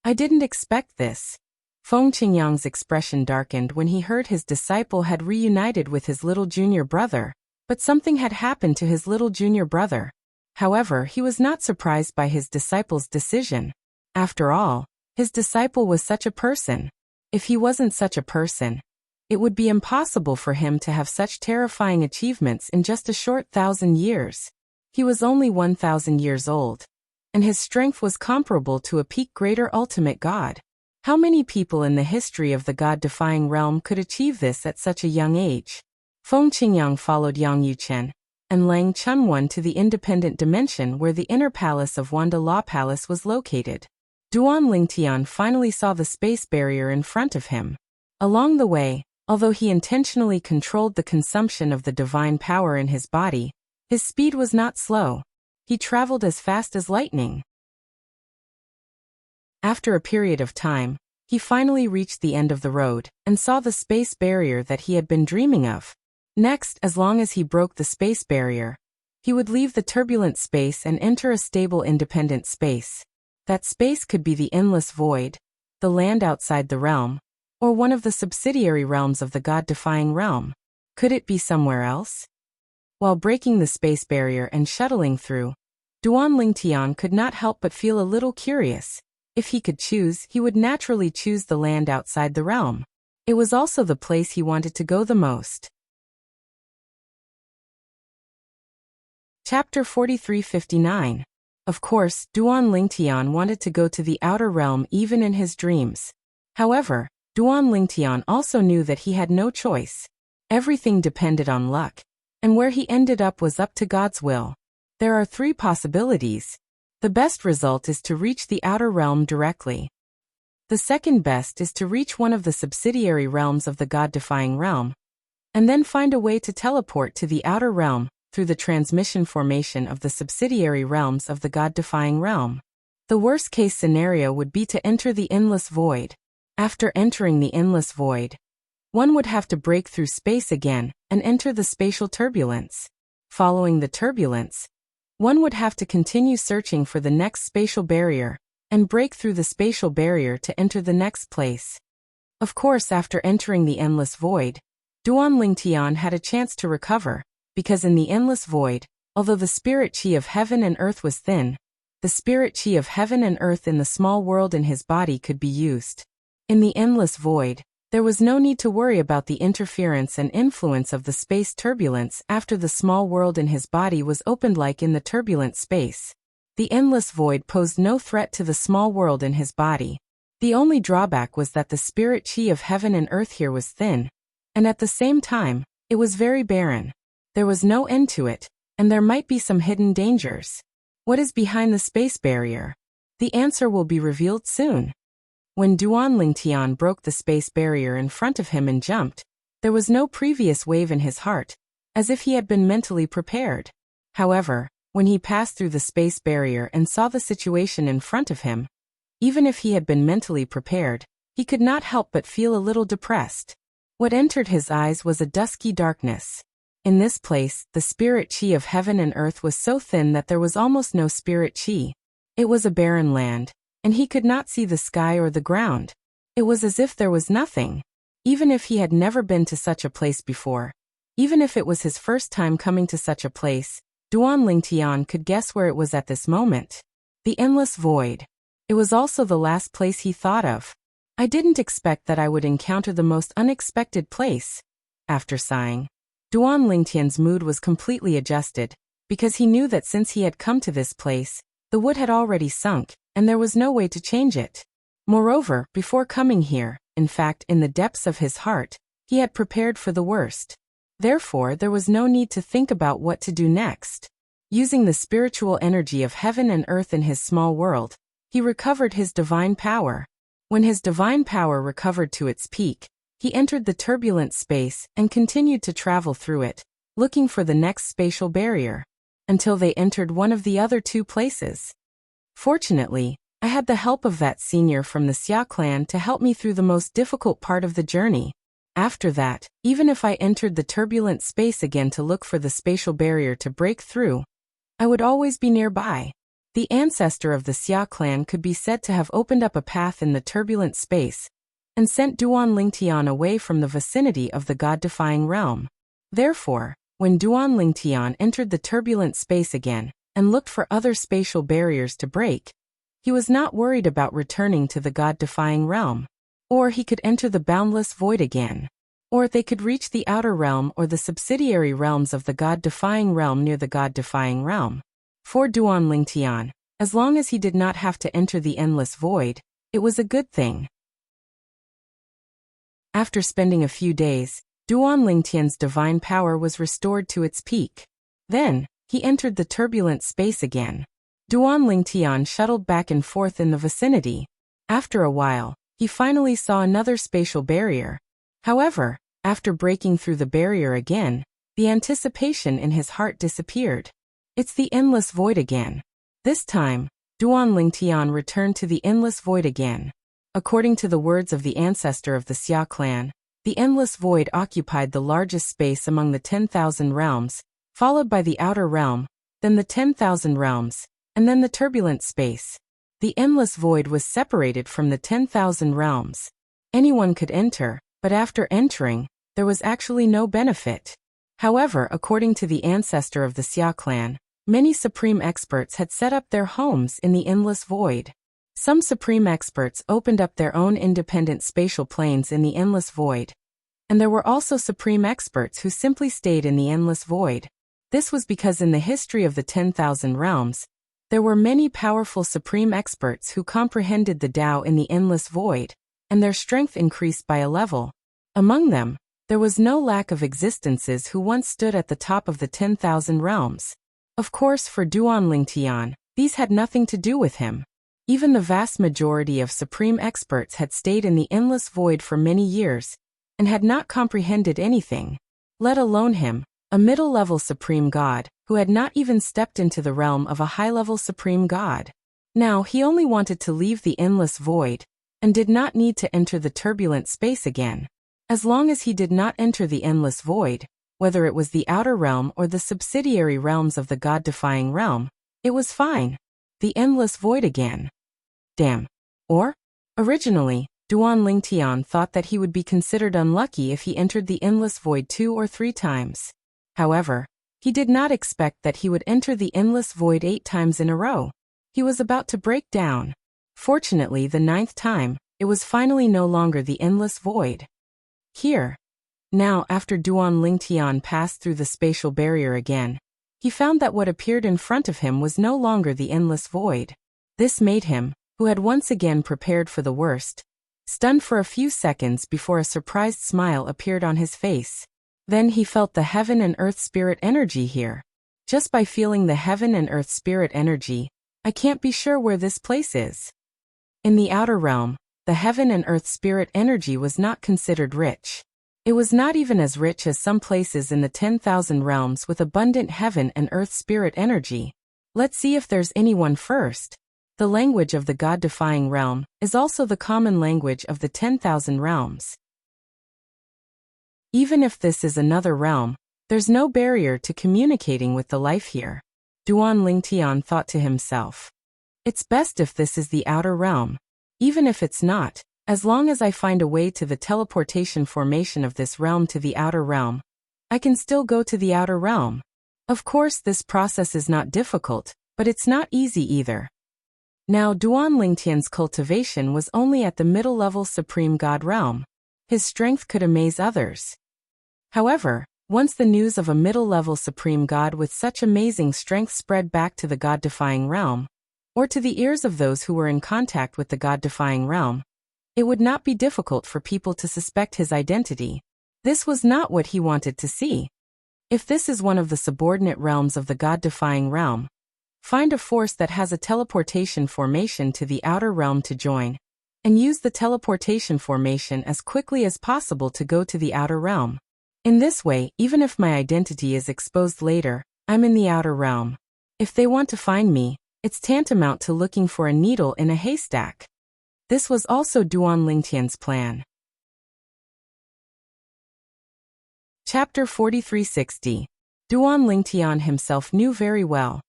"I didn't expect this." Feng Qingyang's expression darkened when he heard his disciple had reunited with his little junior brother, but something had happened to his little junior brother. However, he was not surprised by his disciple's decision. After all, his disciple was such a person. If he wasn't such a person, It would be impossible for him to have such terrifying achievements in just a short 1,000 years. He was only 1,000 years old, and his strength was comparable to a peak greater ultimate god. How many people in the history of the god-defying realm could achieve this at such a young age? Feng Qingyang followed Yang Yuchen and Lang Chunwan to the independent dimension where the inner palace of Wanda Law Palace was located. Duan Lingtian finally saw the space barrier in front of him. Along the way, although he intentionally controlled the consumption of the divine power in his body, his speed was not slow. He traveled as fast as lightning. After a period of time, he finally reached the end of the road and saw the space barrier that he had been dreaming of. Next, as long as he broke the space barrier, he would leave the turbulent space and enter a stable independent space. That space could be the endless void, the land outside the realm, or one of the subsidiary realms of the god-defying realm. Could it be somewhere else? While breaking the space barrier and shuttling through, Duan Lingtian could not help but feel a little curious. If he could choose, he would naturally choose the land outside the realm. It was also the place he wanted to go the most. Chapter 4359. Of course, Duan Lingtian wanted to go to the outer realm even in his dreams. However, Duan Lingtian also knew that he had no choice. Everything depended on luck, and where he ended up was up to God's will. There are 3 possibilities. The best result is to reach the outer realm directly. The second best is to reach one of the subsidiary realms of the god-defying realm, and then find a way to teleport to the outer realm through the transmission formation of the subsidiary realms of the god-defying realm. The worst-case scenario would be to enter the endless void. After entering the endless void, one would have to break through space again and enter the spatial turbulence. Following the turbulence, one would have to continue searching for the next spatial barrier and break through the spatial barrier to enter the next place. Of course, after entering the endless void, Duan Lingtian had a chance to recover, because in the endless void, although the spirit chi of heaven and earth was thin, the spirit chi of heaven and earth in the small world in his body could be used. In the endless void, there was no need to worry about the interference and influence of the space turbulence after the small world in his body was opened like in the turbulent space. The endless void posed no threat to the small world in his body. The only drawback was that the spirit chi of heaven and earth here was thin, and at the same time, it was very barren. There was no end to it, and there might be some hidden dangers. What is behind the space barrier? The answer will be revealed soon. When Duan Lingtian broke the space barrier in front of him and jumped, there was no previous wave in his heart, as if he had been mentally prepared. However, when he passed through the space barrier and saw the situation in front of him, even if he had been mentally prepared, he could not help but feel a little depressed. What entered his eyes was a dusky darkness. In this place, the spirit chi of heaven and earth was so thin that there was almost no spirit chi. It was a barren land, and he could not see the sky or the ground. It was as if there was nothing. Even if he had never been to such a place before, even if it was his first time coming to such a place, Duan Lingtian could guess where it was at this moment. The endless void. It was also the last place he thought of. I didn't expect that I would encounter the most unexpected place. After sighing, Duan Lingtian's mood was completely adjusted, because he knew that since he had come to this place, the wood had already sunk, and there was no way to change it. Moreover, before coming here, in fact in the depths of his heart, he had prepared for the worst. Therefore, there was no need to think about what to do next. Using the spiritual energy of heaven and earth in his small world, he recovered his divine power. When his divine power recovered to its peak, he entered the turbulent space and continued to travel through it, looking for the next spatial barrier, until they entered one of the other 2 places. Fortunately, I had the help of that senior from the Xia clan to help me through the most difficult part of the journey. After that, even if I entered the turbulent space again to look for the spatial barrier to break through, I would always be nearby. The ancestor of the Xia clan could be said to have opened up a path in the turbulent space, and sent Duan Lingtian away from the vicinity of the god-defying realm. Therefore, when Duan Lingtian entered the turbulent space again, and looked for other spatial barriers to break, he was not worried about returning to the god-defying realm. Or he could enter the boundless void again. Or they could reach the outer realm or the subsidiary realms of the God-defying realm near the God-defying realm. For Duan Lingtian, as long as he did not have to enter the endless void, it was a good thing. After spending a few days, Duan Lingtian's divine power was restored to its peak. Then, he entered the turbulent space again. Duan Lingtian shuttled back and forth in the vicinity. After a while, he finally saw another spatial barrier. However, after breaking through the barrier again, the anticipation in his heart disappeared. It's the endless void again. This time, Duan Lingtian returned to the endless void again. According to the words of the ancestor of the Xia clan, the endless void occupied the largest space among the 10,000 realms, followed by the outer realm, then the 10,000 realms, and then the turbulent space. The endless void was separated from the 10,000 realms. Anyone could enter, but after entering, there was actually no benefit. However, according to the ancestor of the Xia clan, many supreme experts had set up their homes in the endless void. Some supreme experts opened up their own independent spatial planes in the endless void. And there were also supreme experts who simply stayed in the endless void. This was because in the history of the 10,000 realms, there were many powerful supreme experts who comprehended the Tao in the endless void, and their strength increased by a level. Among them, there was no lack of existences who once stood at the top of the 10,000 realms. Of course, for Duan Lingtian, these had nothing to do with him. Even the vast majority of supreme experts had stayed in the endless void for many years, and had not comprehended anything, let alone him, a middle-level supreme god, who had not even stepped into the realm of a high-level supreme god. Now he only wanted to leave the endless void, and did not need to enter the turbulent space again. As long as he did not enter the endless void, whether it was the outer realm or the subsidiary realms of the God-defying realm, it was fine. The endless void again. Damn. Or? Originally, Duan Lingtian thought that he would be considered unlucky if he entered the endless void 2 or 3 times. However, he did not expect that he would enter the endless void 8 times in a row. He was about to break down. Fortunately, the 9th time, it was finally no longer the endless void. Here. Now, after Duan Lingtian passed through the spatial barrier again, he found that what appeared in front of him was no longer the endless void. This made him, who had once again prepared for the worst, stunned for a few seconds before a surprised smile appeared on his face. Then he felt the heaven and earth spirit energy here. Just by feeling the heaven and earth spirit energy, I can't be sure where this place is. In the outer realm, the heaven and earth spirit energy was not considered rich. It was not even as rich as some places in the 10,000 realms with abundant heaven and earth spirit energy. Let's see if there's anyone first. The language of the God-defying realm is also the common language of the 10,000 realms. Even if this is another realm, there's no barrier to communicating with the life here. Duan Lingtian thought to himself. It's best if this is the outer realm. Even if it's not, as long as I find a way to the teleportation formation of this realm to the outer realm, I can still go to the outer realm. Of course, this process is not difficult, but it's not easy either. Now, Duan Lingtian's cultivation was only at the middle-level supreme god realm. His strength could amaze others. However, once the news of a middle-level supreme god with such amazing strength spread back to the God-defying realm, or to the ears of those who were in contact with the God-defying realm, it would not be difficult for people to suspect his identity. This was not what he wanted to see. If this is one of the subordinate realms of the God-defying realm, find a force that has a teleportation formation to the outer realm to join, and use the teleportation formation as quickly as possible to go to the outer realm. In this way, even if my identity is exposed later, I'm in the outer realm. If they want to find me, it's tantamount to looking for a needle in a haystack. This was also Duan Lingtian's plan. Chapter 4360. Duan Lingtian himself knew very well.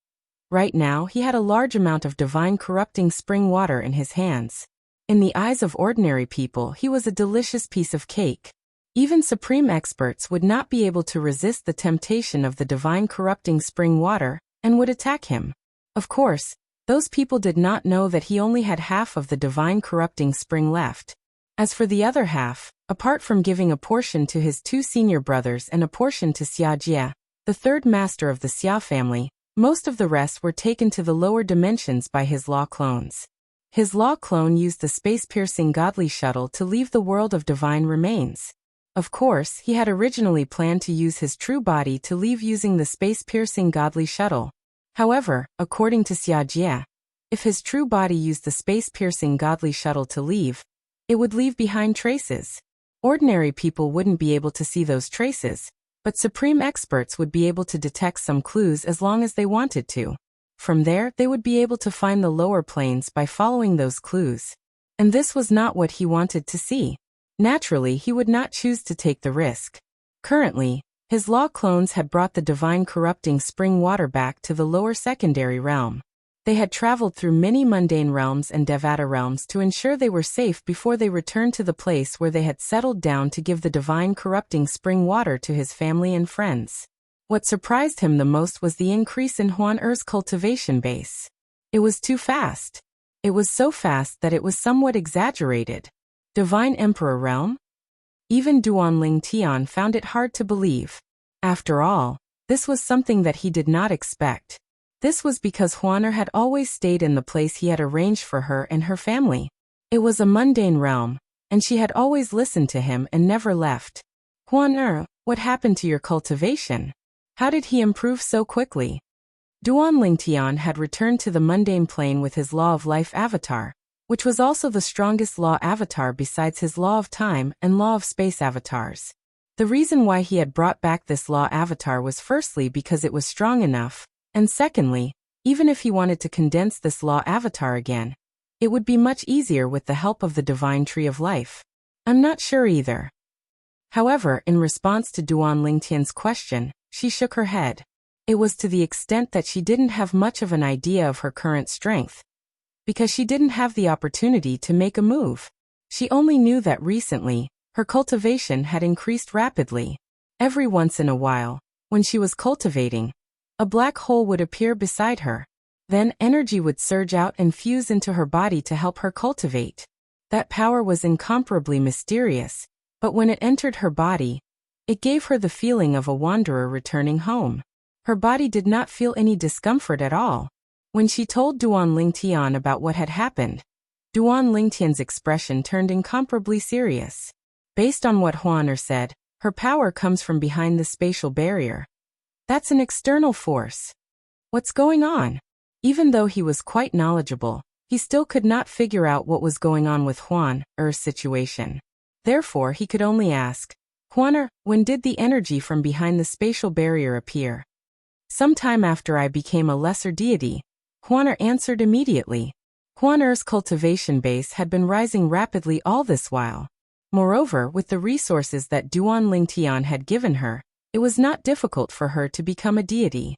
Right now, he had a large amount of divine corrupting spring water in his hands. In the eyes of ordinary people, he was a delicious piece of cake. Even supreme experts would not be able to resist the temptation of the divine corrupting spring water, and would attack him. Of course, those people did not know that he only had half of the divine corrupting spring left. As for the other half, Apart from giving a portion to his 2 senior brothers and a portion to Xia Jie, the third master of the Xia family, most of the rest were taken to the lower dimensions by his law clones. His law clone used the space-piercing godly shuttle to leave the world of divine remains. Of course, he had originally planned to use his true body to leave using the space-piercing godly shuttle. However, according to Xia Jie, if his true body used the space-piercing godly shuttle to leave, it would leave behind traces. Ordinary people wouldn't be able to see those traces, but supreme experts would be able to detect some clues as long as they wanted to. From there, they would be able to find the lower planes by following those clues. And this was not what he wanted to see. Naturally, he would not choose to take the risk. Currently, his law clones had brought the divine corrupting spring water back to the lower secondary realm. They had traveled through many mundane realms and Devata realms to ensure they were safe before they returned to the place where they had settled down to give the divine corrupting spring water to his family and friends. What surprised him the most was the increase in Huan Er's cultivation base. It was too fast. It was so fast that it was somewhat exaggerated. Divine Emperor realm? Even Duanling Tian found it hard to believe. After all, this was something that he did not expect. This was because Huaner had always stayed in the place he had arranged for her and her family. It was a mundane realm, and she had always listened to him and never left. Huaner, what happened to your cultivation? How did he improve so quickly? Duanling Tian had returned to the mundane plane with his Law of Life avatar, which was also the strongest law avatar besides his Law of Time and Law of Space avatars. The reason why he had brought back this law avatar was firstly because it was strong enough, and secondly, even if he wanted to condense this law avatar again, it would be much easier with the help of the divine tree of life. I'm not sure either. However, in response to Duanling Tian's question, she shook her head. It was to the extent that she didn't have much of an idea of her current strength, because she didn't have the opportunity to make a move. She only knew that recently, her cultivation had increased rapidly. Every once in a while, when she was cultivating, a black hole would appear beside her. Then energy would surge out and fuse into her body to help her cultivate. That power was incomparably mysterious, but when it entered her body, it gave her the feeling of a wanderer returning home. Her body did not feel any discomfort at all. When she told Duanling Tian about what had happened, Duanling Tian's expression turned incomparably serious. Based on what Huaner said, her power comes from behind the spatial barrier. That's an external force. What's going on? Even though he was quite knowledgeable, he still could not figure out what was going on with Huan Er's situation. Therefore, he could only ask, Huaner, when did the energy from behind the spatial barrier appear? Sometime after I became a lesser deity, Huaner answered immediately. Huan Er's cultivation base had been rising rapidly all this while. Moreover, with the resources that Duanling Tian had given her, it was not difficult for her to become a deity.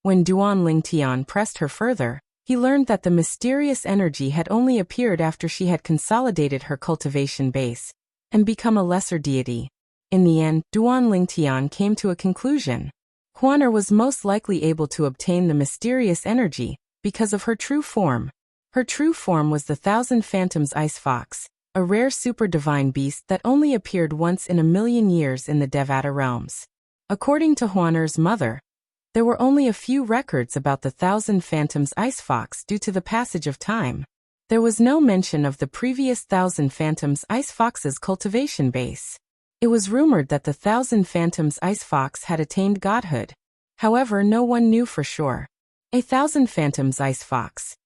When Duanling Tian pressed her further, he learned that the mysterious energy had only appeared after she had consolidated her cultivation base and become a lesser deity. In the end, Duanling Tian came to a conclusion. Huaner was most likely able to obtain the mysterious energy because of her true form. Her true form was the Thousand Phantoms Ice Fox, a rare super-divine beast that only appeared once in a million years in the Devata realms. According to Huaner's mother, there were only a few records about the Thousand Phantoms Ice Fox due to the passage of time. There was no mention of the previous Thousand Phantoms Ice Fox's cultivation base. It was rumored that the Thousand Phantoms Ice Fox had attained godhood. However, no one knew for sure. A Thousand Phantoms Ice Fox.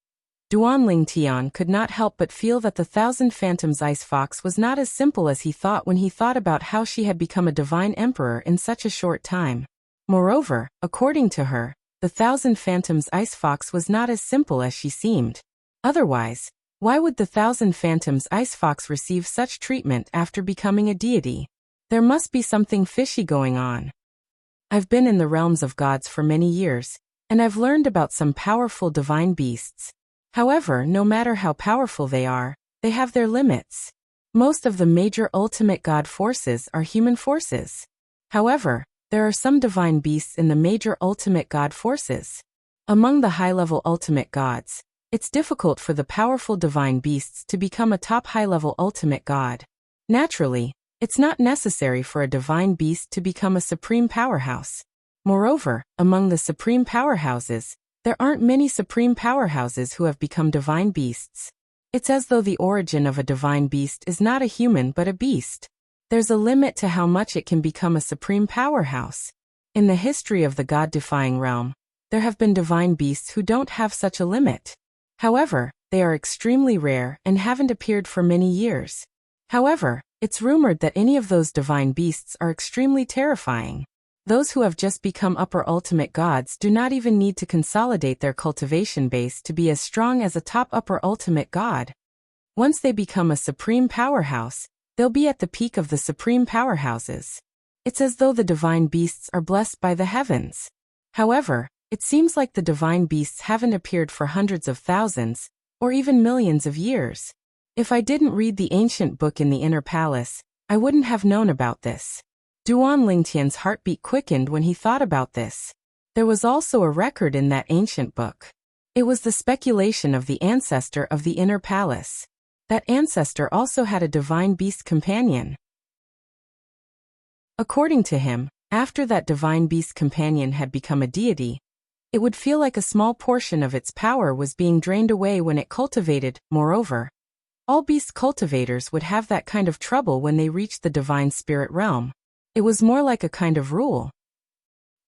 Duanling Tian could not help but feel that the Thousand Phantoms Ice Fox was not as simple as he thought when he thought about how she had become a divine emperor in such a short time. Moreover, according to her, the Thousand Phantoms Ice Fox was not as simple as she seemed. Otherwise, why would the Thousand Phantoms Ice Fox receive such treatment after becoming a deity? There must be something fishy going on. I've been in the realms of gods for many years, and I've learned about some powerful divine beasts. However, no matter how powerful they are, they have their limits. Most of the major ultimate god forces are human forces. However, there are some divine beasts in the major ultimate god forces. Among the high-level ultimate gods, It's difficult for the powerful divine beasts to become a top high-level ultimate god. Naturally, it's not necessary for a divine beast to become a supreme powerhouse. Moreover, among the supreme powerhouses, there aren't many supreme powerhouses who have become divine beasts. It's as though the origin of a divine beast is not a human but a beast. There's a limit to how much it can become a supreme powerhouse. In the history of the god-defying realm, there have been divine beasts who don't have such a limit. However, they are extremely rare and haven't appeared for many years. However, it's rumored that any of those divine beasts are extremely terrifying. Those who have just become upper ultimate gods do not even need to consolidate their cultivation base to be as strong as a top upper ultimate god. Once they become a supreme powerhouse, they'll be at the peak of the supreme powerhouses. It's as though the divine beasts are blessed by the heavens. However, it seems like the divine beasts haven't appeared for hundreds of thousands, or even millions of years. If I didn't read the ancient book in the inner palace, I wouldn't have known about this. Duan Lingtian's heartbeat quickened when he thought about this. There was also a record in that ancient book. It was the speculation of the ancestor of the inner palace. That ancestor also had a divine beast companion. According to him, after that divine beast companion had become a deity, it would feel like a small portion of its power was being drained away when it cultivated. Moreover, all beast cultivators would have that kind of trouble when they reached the divine spirit realm. It was more like a kind of rule.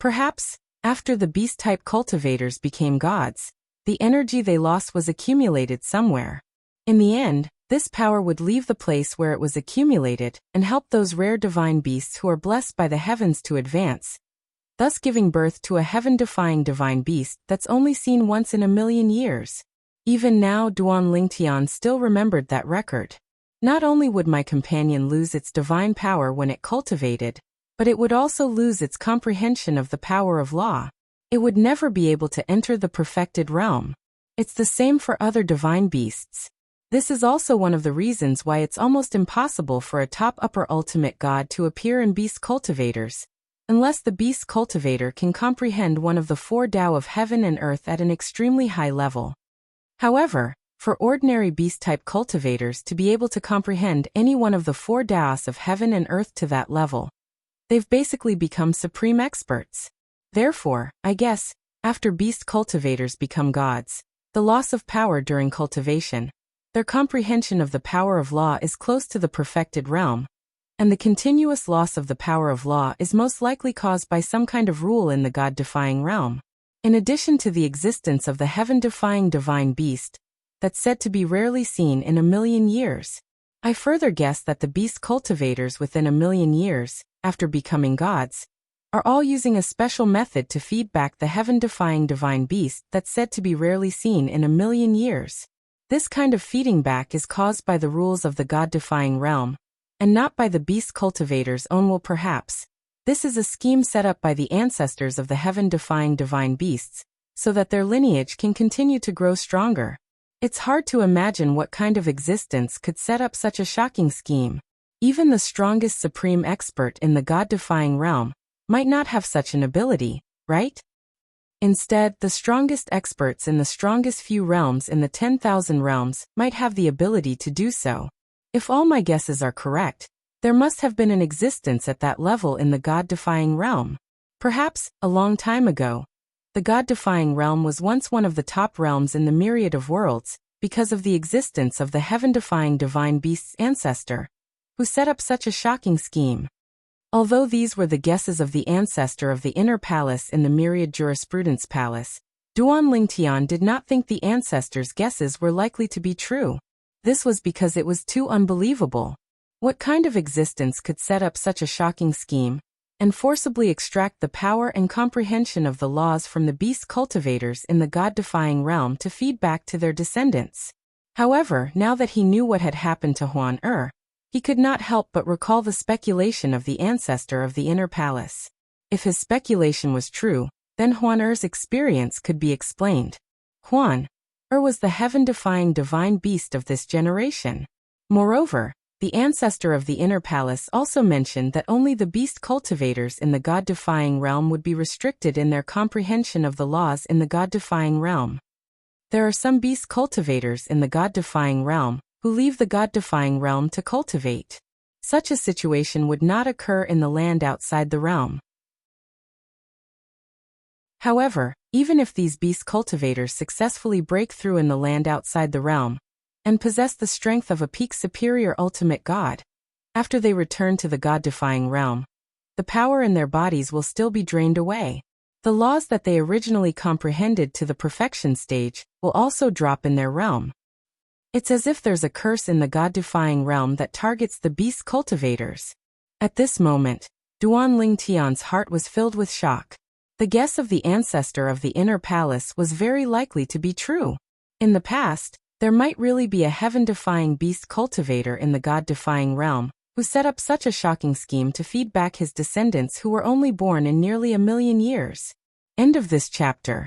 Perhaps, after the beast-type cultivators became gods, the energy they lost was accumulated somewhere. In the end, this power would leave the place where it was accumulated and help those rare divine beasts who are blessed by the heavens to advance, thus giving birth to a heaven-defying divine beast that's only seen once in a million years. Even now, Duan Lingtian still remembered that record. Not only would my companion lose its divine power when it cultivated, but it would also lose its comprehension of the power of law. It would never be able to enter the perfected realm. It's the same for other divine beasts. This is also one of the reasons why it's almost impossible for a top upper ultimate god to appear in beast cultivators, unless the beast cultivator can comprehend one of the four Tao of heaven and earth at an extremely high level. However, for ordinary beast-type cultivators to be able to comprehend any one of the four Taos of heaven and earth to that level, they've basically become supreme experts. Therefore, I guess, after beast cultivators become gods, the loss of power during cultivation, their comprehension of the power of law is close to the perfected realm, and the continuous loss of the power of law is most likely caused by some kind of rule in the god-defying realm. In addition to the existence of the heaven-defying divine beast, that's said to be rarely seen in a million years, I further guess that the beast cultivators within a million years, after becoming gods, are all using a special method to feed back the heaven-defying divine beast that's said to be rarely seen in a million years. This kind of feeding back is caused by the rules of the god-defying realm, and not by the beast cultivators' own will perhaps. This is a scheme set up by the ancestors of the heaven-defying divine beasts, so that their lineage can continue to grow stronger. It's hard to imagine what kind of existence could set up such a shocking scheme. Even the strongest supreme expert in the god-defying realm might not have such an ability, right? Instead, the strongest experts in the strongest few realms in the 10,000 realms might have the ability to do so. If all my guesses are correct, there must have been an existence at that level in the god-defying realm. Perhaps, a long time ago, the god-defying realm was once one of the top realms in the myriad of worlds, because of the existence of the heaven-defying divine beast's ancestor, who set up such a shocking scheme. Although these were the guesses of the ancestor of the inner palace in the myriad jurisprudence palace, Duan Lingtian did not think the ancestor's guesses were likely to be true. This was because it was too unbelievable. What kind of existence could set up such a shocking scheme, and forcibly extract the power and comprehension of the laws from the beast cultivators in the god-defying realm to feed back to their descendants? However, now that he knew what had happened to Huan he could not help but recall the speculation of the ancestor of the inner palace. If his speculation was true, then Huan experience could be explained. Huan was the heaven-defying divine beast of this generation. Moreover, the ancestor of the inner palace also mentioned that only the beast cultivators in the god-defying realm would be restricted in their comprehension of the laws in the god-defying realm. There are some beast cultivators in the God-defying realm who leave the God-defying realm to cultivate. Such a situation would not occur in the land outside the realm. However, even if these beast cultivators successfully break through in the land outside the realm and possess the strength of a peak superior ultimate god, after they return to the God-defying realm, the power in their bodies will still be drained away. The laws that they originally comprehended to the perfection stage will also drop in their realm. It's as if there's a curse in the God-defying realm that targets the beast cultivators. At this moment, Duan Lingtian's heart was filled with shock. The guess of the ancestor of the inner palace was very likely to be true. In the past, there might really be a heaven-defying beast cultivator in the God-defying realm who set up such a shocking scheme to feed back his descendants who were only born in nearly 1,000,000 years. End of this chapter.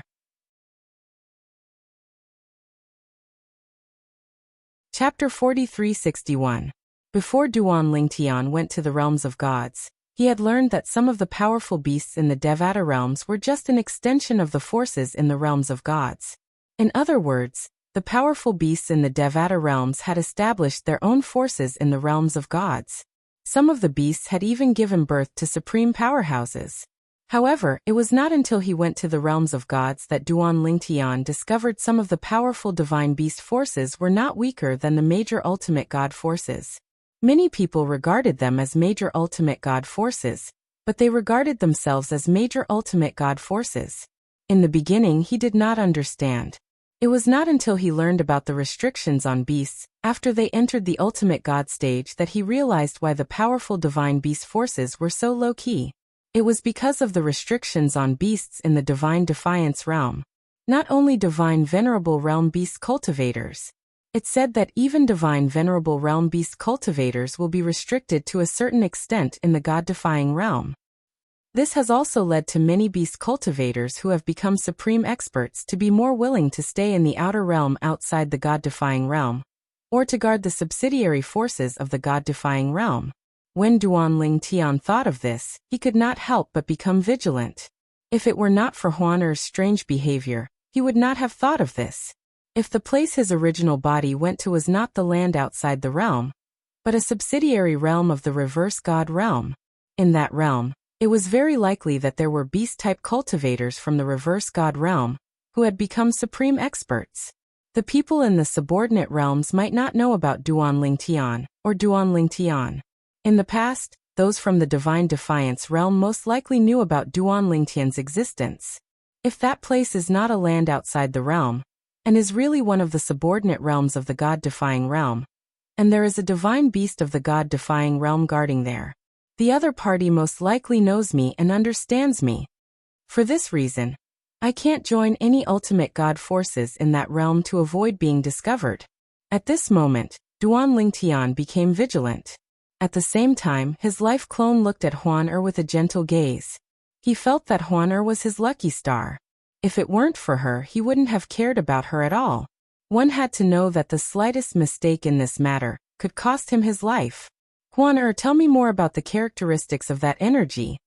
Chapter 4361. Before Duan Lingtian went to the realms of gods, he had learned that some of the powerful beasts in the Devata realms were just an extension of the forces in the realms of gods. In other words, the powerful beasts in the Devata realms had established their own forces in the realms of gods. Some of the beasts had even given birth to supreme powerhouses. However, it was not until he went to the realms of gods that Duan Lingtian discovered some of the powerful divine beast forces were not weaker than the major ultimate god forces. Many people regarded them as major ultimate god forces, but they regarded themselves as major ultimate god forces. In the beginning, he did not understand. It was not until he learned about the restrictions on beasts, after they entered the ultimate god stage, that he realized why the powerful divine beast forces were so low-key. It was because of the restrictions on beasts in the divine defiance realm. Not only divine venerable realm beast cultivators. It said that even divine venerable realm beast cultivators will be restricted to a certain extent in the god-defying realm. This has also led to many beast cultivators who have become supreme experts to be more willing to stay in the outer realm outside the god-defying realm, or to guard the subsidiary forces of the god-defying realm. When Duan Lingtian thought of this, he could not help but become vigilant. If it were not for Huan Er's strange behavior, he would not have thought of this. If the place his original body went to was not the land outside the realm, but a subsidiary realm of the reverse god realm, in that realm, it was very likely that there were beast-type cultivators from the reverse god realm who had become supreme experts. The people in the subordinate realms might not know about Duan Lingtian or Duan Lingtian. In the past, those from the divine defiance realm most likely knew about Duan Lingtian's existence. If that place is not a land outside the realm, and is really one of the subordinate realms of the god-defying realm, and there is a divine beast of the god-defying realm guarding there, the other party most likely knows me and understands me. For this reason, I can't join any ultimate god forces in that realm to avoid being discovered. At this moment, Duan Lingtian became vigilant. At the same time, his life clone looked at Huan Er with a gentle gaze. He felt that Huan Er was his lucky star. If it weren't for her, he wouldn't have cared about her at all. One had to know that the slightest mistake in this matter could cost him his life. Huan Er, tell me more about the characteristics of that energy.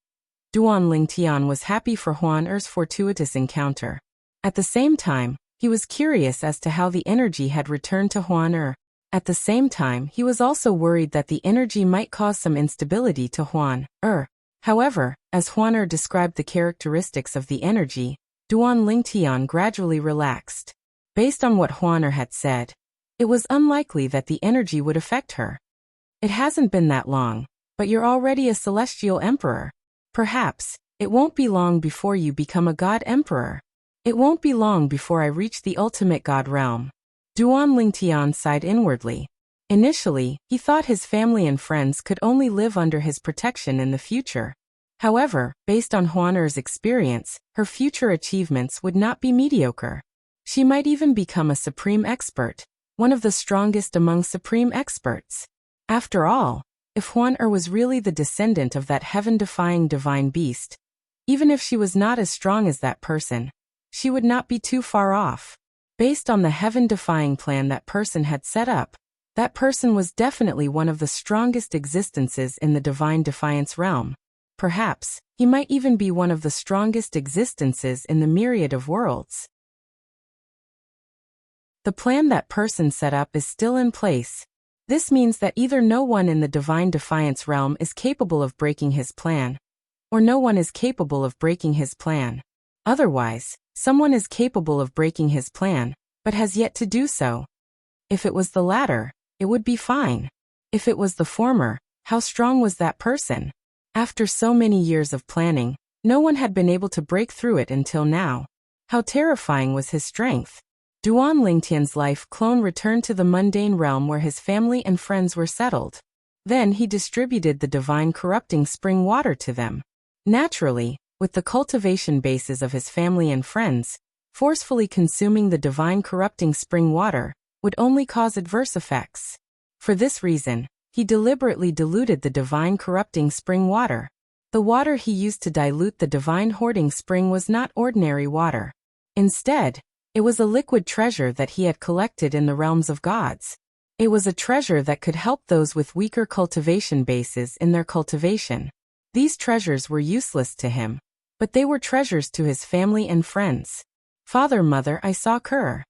Duan Lingtian was happy for Huan Er's fortuitous encounter. At the same time, he was curious as to how the energy had returned to Huan Er. At the same time, he was also worried that the energy might cause some instability to Huan Er. However, as Huan Er described the characteristics of the energy, Duan Lingtian gradually relaxed. Based on what Huan Er had said, it was unlikely that the energy would affect her. It hasn't been that long, but you're already a celestial emperor. Perhaps, it won't be long before you become a god emperor. It won't be long before I reach the ultimate god realm. Duan Lingtian sighed inwardly. Initially, he thought his family and friends could only live under his protection in the future. However, based on Huan Er's experience, her future achievements would not be mediocre. She might even become a supreme expert, one of the strongest among supreme experts. After all, if Huan Er was really the descendant of that heaven-defying divine beast, even if she was not as strong as that person, she would not be too far off. Based on the heaven-defying plan that person had set up, that person was definitely one of the strongest existences in the divine defiance realm. Perhaps, he might even be one of the strongest existences in the myriad of worlds. The plan that person set up is still in place. This means that either no one in the divine defiance realm is capable of breaking his plan, or no one is capable of breaking his plan. Otherwise, someone is capable of breaking his plan, but has yet to do so. If it was the latter, it would be fine. If it was the former, how strong was that person? After so many years of planning, no one had been able to break through it until now. How terrifying was his strength. Duan Lingtian's life clone returned to the mundane realm where his family and friends were settled. Then he distributed the divine corrupting spring water to them. Naturally, with the cultivation bases of his family and friends, forcefully consuming the divine corrupting spring water would only cause adverse effects. For this reason, he deliberately diluted the divine corrupting spring water. The water he used to dilute the divine hoarding spring was not ordinary water. Instead, it was a liquid treasure that he had collected in the realms of gods. It was a treasure that could help those with weaker cultivation bases in their cultivation. These treasures were useless to him, but they were treasures to his family and friends. Father, mother, I saw Kerr.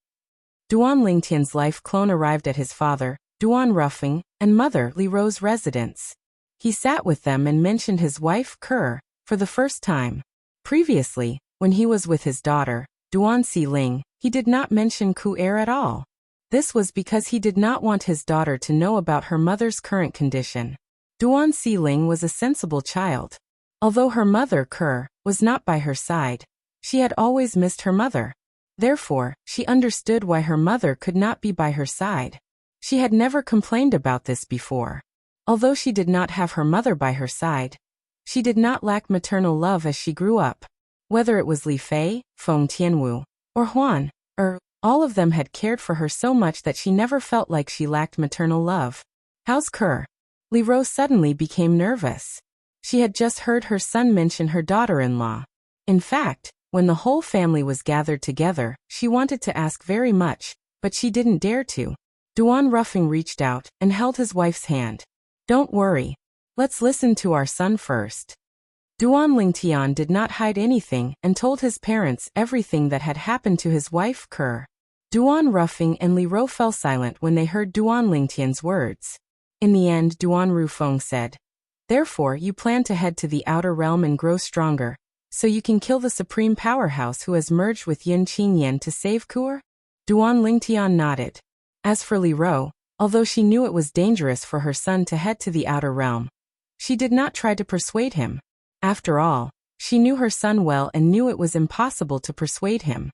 Duan Lingtian's life clone arrived at his father, Duan Ruffing, and mother Li Ro's residence. He sat with them and mentioned his wife, Kerr, for the first time. Previously, when he was with his daughter, Duan Xiling, he did not mention Ku-er at all. This was because he did not want his daughter to know about her mother's current condition. Duan Xiling was a sensible child. Although her mother, Kerr, was not by her side, she had always missed her mother. Therefore, she understood why her mother could not be by her side. She had never complained about this before. Although she did not have her mother by her side, she did not lack maternal love as she grew up. Whether it was Li Fei, Feng Tianwu, or Huan, all of them had cared for her so much that she never felt like she lacked maternal love. How's Kerr? Li Ro suddenly became nervous. She had just heard her son mention her daughter-in-law. In fact, when the whole family was gathered together, she wanted to ask very much, but she didn't dare to. Duan Ruffing reached out and held his wife's hand. Don't worry. Let's listen to our son first. Duan Lingtian did not hide anything and told his parents everything that had happened to his wife, Kerr. Duan Ruffing and Li Ro fell silent when they heard Duan Lingtian's words. In the end, Duan Rufeng said, "Therefore you plan to head to the outer realm and grow stronger, so you can kill the supreme powerhouse who has merged with Yin Qinyan to save Kur?" Duan Lingtian nodded. As for Li Ro, although she knew it was dangerous for her son to head to the outer realm, she did not try to persuade him. After all, she knew her son well and knew it was impossible to persuade him.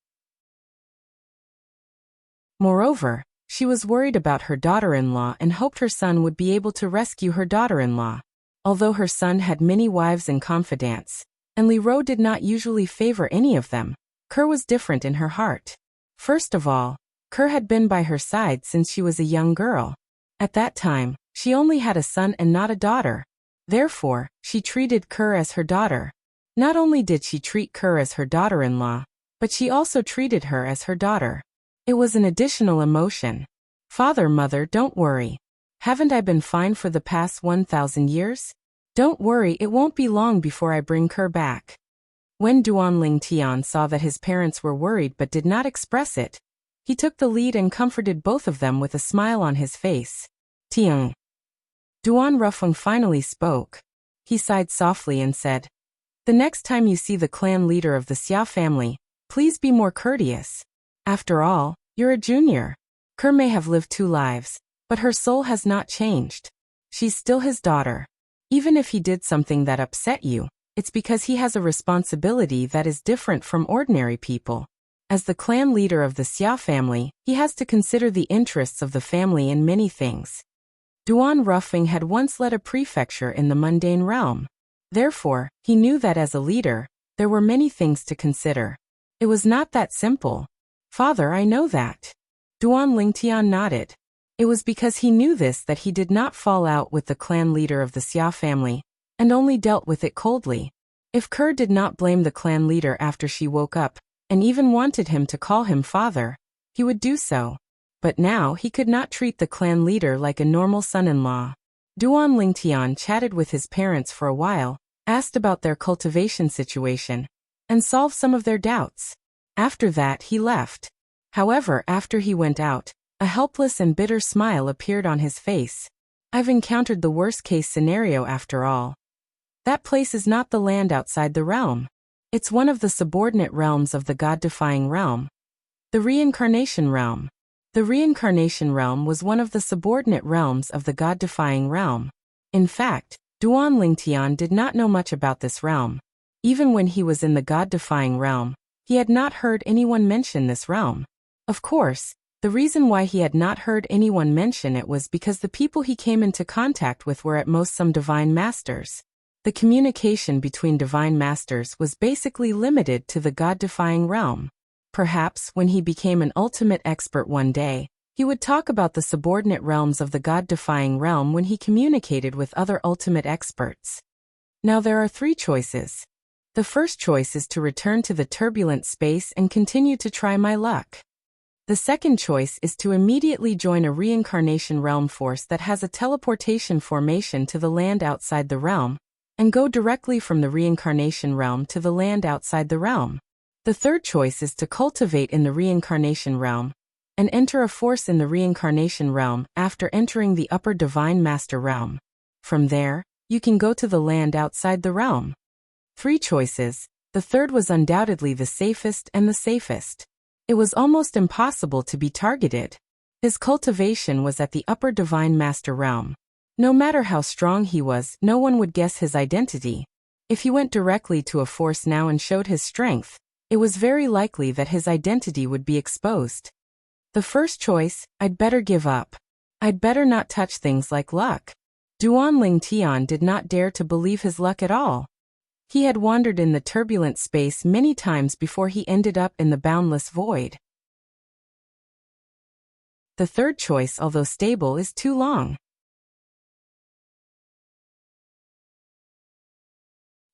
Moreover, she was worried about her daughter-in-law and hoped her son would be able to rescue her daughter-in-law. Although her son had many wives and confidants, and Li Ro did not usually favor any of them, Kerr was different in her heart. First of all, Kerr had been by her side since she was a young girl. At that time, she only had a son and not a daughter. Therefore, she treated Kerr as her daughter. Not only did she treat Kerr as her daughter-in-law, but she also treated her as her daughter. It was an additional emotion. Father, mother, don't worry. Haven't I been fine for the past 1,000 years? Don't worry, it won't be long before I bring Kerr back. When Duan Lingtian saw that his parents were worried but did not express it, he took the lead and comforted both of them with a smile on his face. Tiang. Duan Rufeng finally spoke. He sighed softly and said, "The next time you see the clan leader of the Xia family, please be more courteous. After all, you're a junior. Kerr may have lived 2 lives, but her soul has not changed. She's still his daughter. Even if he did something that upset you, it's because he has a responsibility that is different from ordinary people. As the clan leader of the Xia family, he has to consider the interests of the family in many things." Duan Ruffing had once led a prefecture in the mundane realm. Therefore, he knew that as a leader, there were many things to consider. It was not that simple. Father, I know that. Duan Lingtian nodded. It was because he knew this that he did not fall out with the clan leader of the Xia family, and only dealt with it coldly. If Kerr did not blame the clan leader after she woke up, and even wanted him to call him father, he would do so. But now he could not treat the clan leader like a normal son-in-law. Duan Lingtian chatted with his parents for a while, asked about their cultivation situation, and solved some of their doubts. After that he left. However, after he went out, a helpless and bitter smile appeared on his face. I've encountered the worst-case scenario after all. That place is not the land outside the realm. It's one of the subordinate realms of the God-defying realm. The Reincarnation Realm. The Reincarnation Realm was one of the subordinate realms of the God-defying realm. In fact, Duan Lingtian did not know much about this realm. Even when he was in the God-defying realm, he had not heard anyone mention this realm. Of course, the reason why he had not heard anyone mention it was because the people he came into contact with were at most some divine masters. The communication between divine masters was basically limited to the God-defying realm. Perhaps when he became an ultimate expert one day, he would talk about the subordinate realms of the God-defying realm when he communicated with other ultimate experts. Now there are 3 choices. The first choice is to return to the turbulent space and continue to try my luck. The second choice is to immediately join a reincarnation realm force that has a teleportation formation to the land outside the realm, and go directly from the reincarnation realm to the land outside the realm. The third choice is to cultivate in the reincarnation realm, and enter a force in the reincarnation realm after entering the upper divine master realm. From there, you can go to the land outside the realm. 3 choices, the third was undoubtedly the safest and the safest. It was almost impossible to be targeted. His cultivation was at the upper divine master realm. No matter how strong he was, no one would guess his identity. If he went directly to a force now and showed his strength, it was very likely that his identity would be exposed. The first choice, I'd better give up. I'd better not touch things like luck. Duan Lingtian did not dare to believe his luck at all. He had wandered in the turbulent space many times before he ended up in the boundless void. The third choice, although stable, is too long.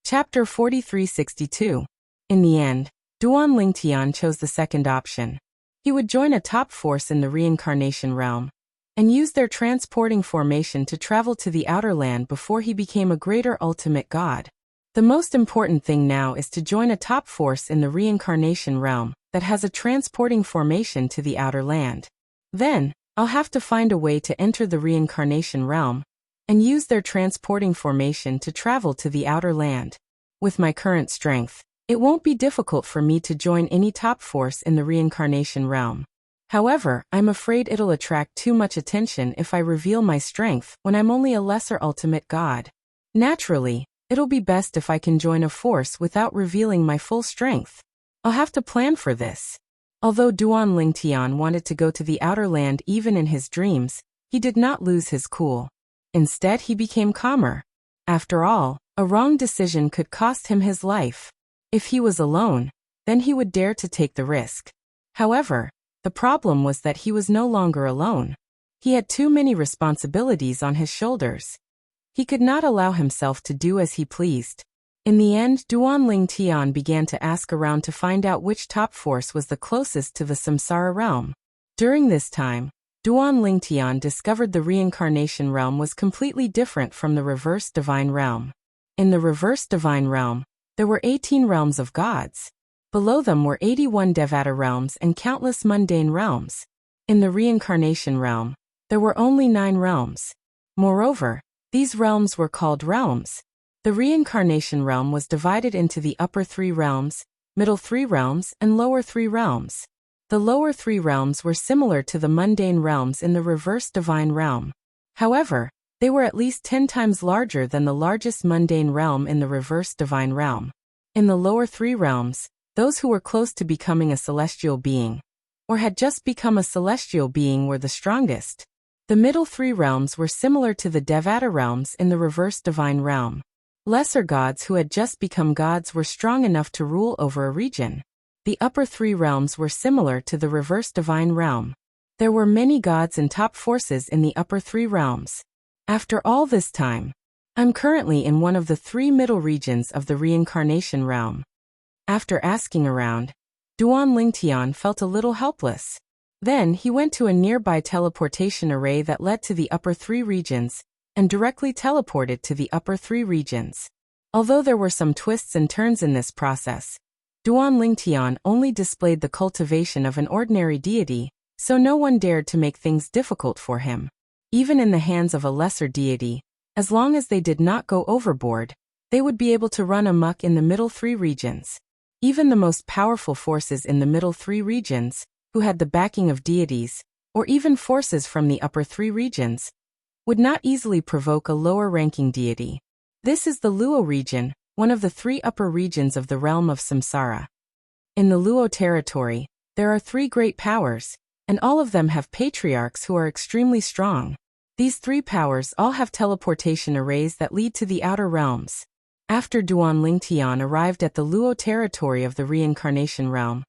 Chapter 4362. In the end, Duan Lingtian chose the second option. He would join a top force in the reincarnation realm, and use their transporting formation to travel to the outer land before he became a greater ultimate god. The most important thing now is to join a top force in the reincarnation realm that has a transporting formation to the outer land. Then, I'll have to find a way to enter the reincarnation realm, and use their transporting formation to travel to the outer land. With my current strength, it won't be difficult for me to join any top force in the reincarnation realm. However, I'm afraid it'll attract too much attention if I reveal my strength when I'm only a lesser ultimate god. Naturally, it'll be best if I can join a force without revealing my full strength. I'll have to plan for this. Although Duan Lingtian wanted to go to the outer land even in his dreams, he did not lose his cool. Instead, he became calmer. After all, a wrong decision could cost him his life. If he was alone, then he would dare to take the risk. However, the problem was that he was no longer alone. He had too many responsibilities on his shoulders. He could not allow himself to do as he pleased. In the end, Duan Lingtian began to ask around to find out which top force was the closest to the samsara realm. During this time, Duan Lingtian discovered the reincarnation realm was completely different from the reverse divine realm. In the reverse divine realm, there were 18 realms of gods. Below them were 81 Devata realms and countless mundane realms. In the reincarnation realm, there were only 9 realms. Moreover, these realms were called realms. The reincarnation realm was divided into the upper 3 realms, middle 3 realms, and lower 3 realms. The lower 3 realms were similar to the mundane realms in the reverse divine realm. However, they were at least 10 times larger than the largest mundane realm in the reverse divine realm. In the lower 3 realms, those who were close to becoming a celestial being, or had just become a celestial being, were the strongest. The middle 3 realms were similar to the Devata realms in the reverse divine realm. Lesser gods who had just become gods were strong enough to rule over a region. The upper 3 realms were similar to the reverse divine realm. There were many gods and top forces in the upper 3 realms. After all this time, I'm currently in one of the 3 middle regions of the reincarnation realm. After asking around, Duan Lingtian felt a little helpless. Then he went to a nearby teleportation array that led to the upper 3 regions, and directly teleported to the upper 3 regions. Although there were some twists and turns in this process, Duan Lingtian only displayed the cultivation of an ordinary deity, so no one dared to make things difficult for him. Even in the hands of a lesser deity, as long as they did not go overboard, they would be able to run amok in the middle three regions. Even the most powerful forces in the middle three regions, who had the backing of deities, or even forces from the upper three regions, would not easily provoke a lower-ranking deity. This is the Luo region, one of the three upper regions of the realm of Samsara. In the Luo territory, there are three great powers, and all of them have patriarchs who are extremely strong. These three powers all have teleportation arrays that lead to the outer realms. After Duan Lingtian arrived at the Luo territory of the reincarnation realm,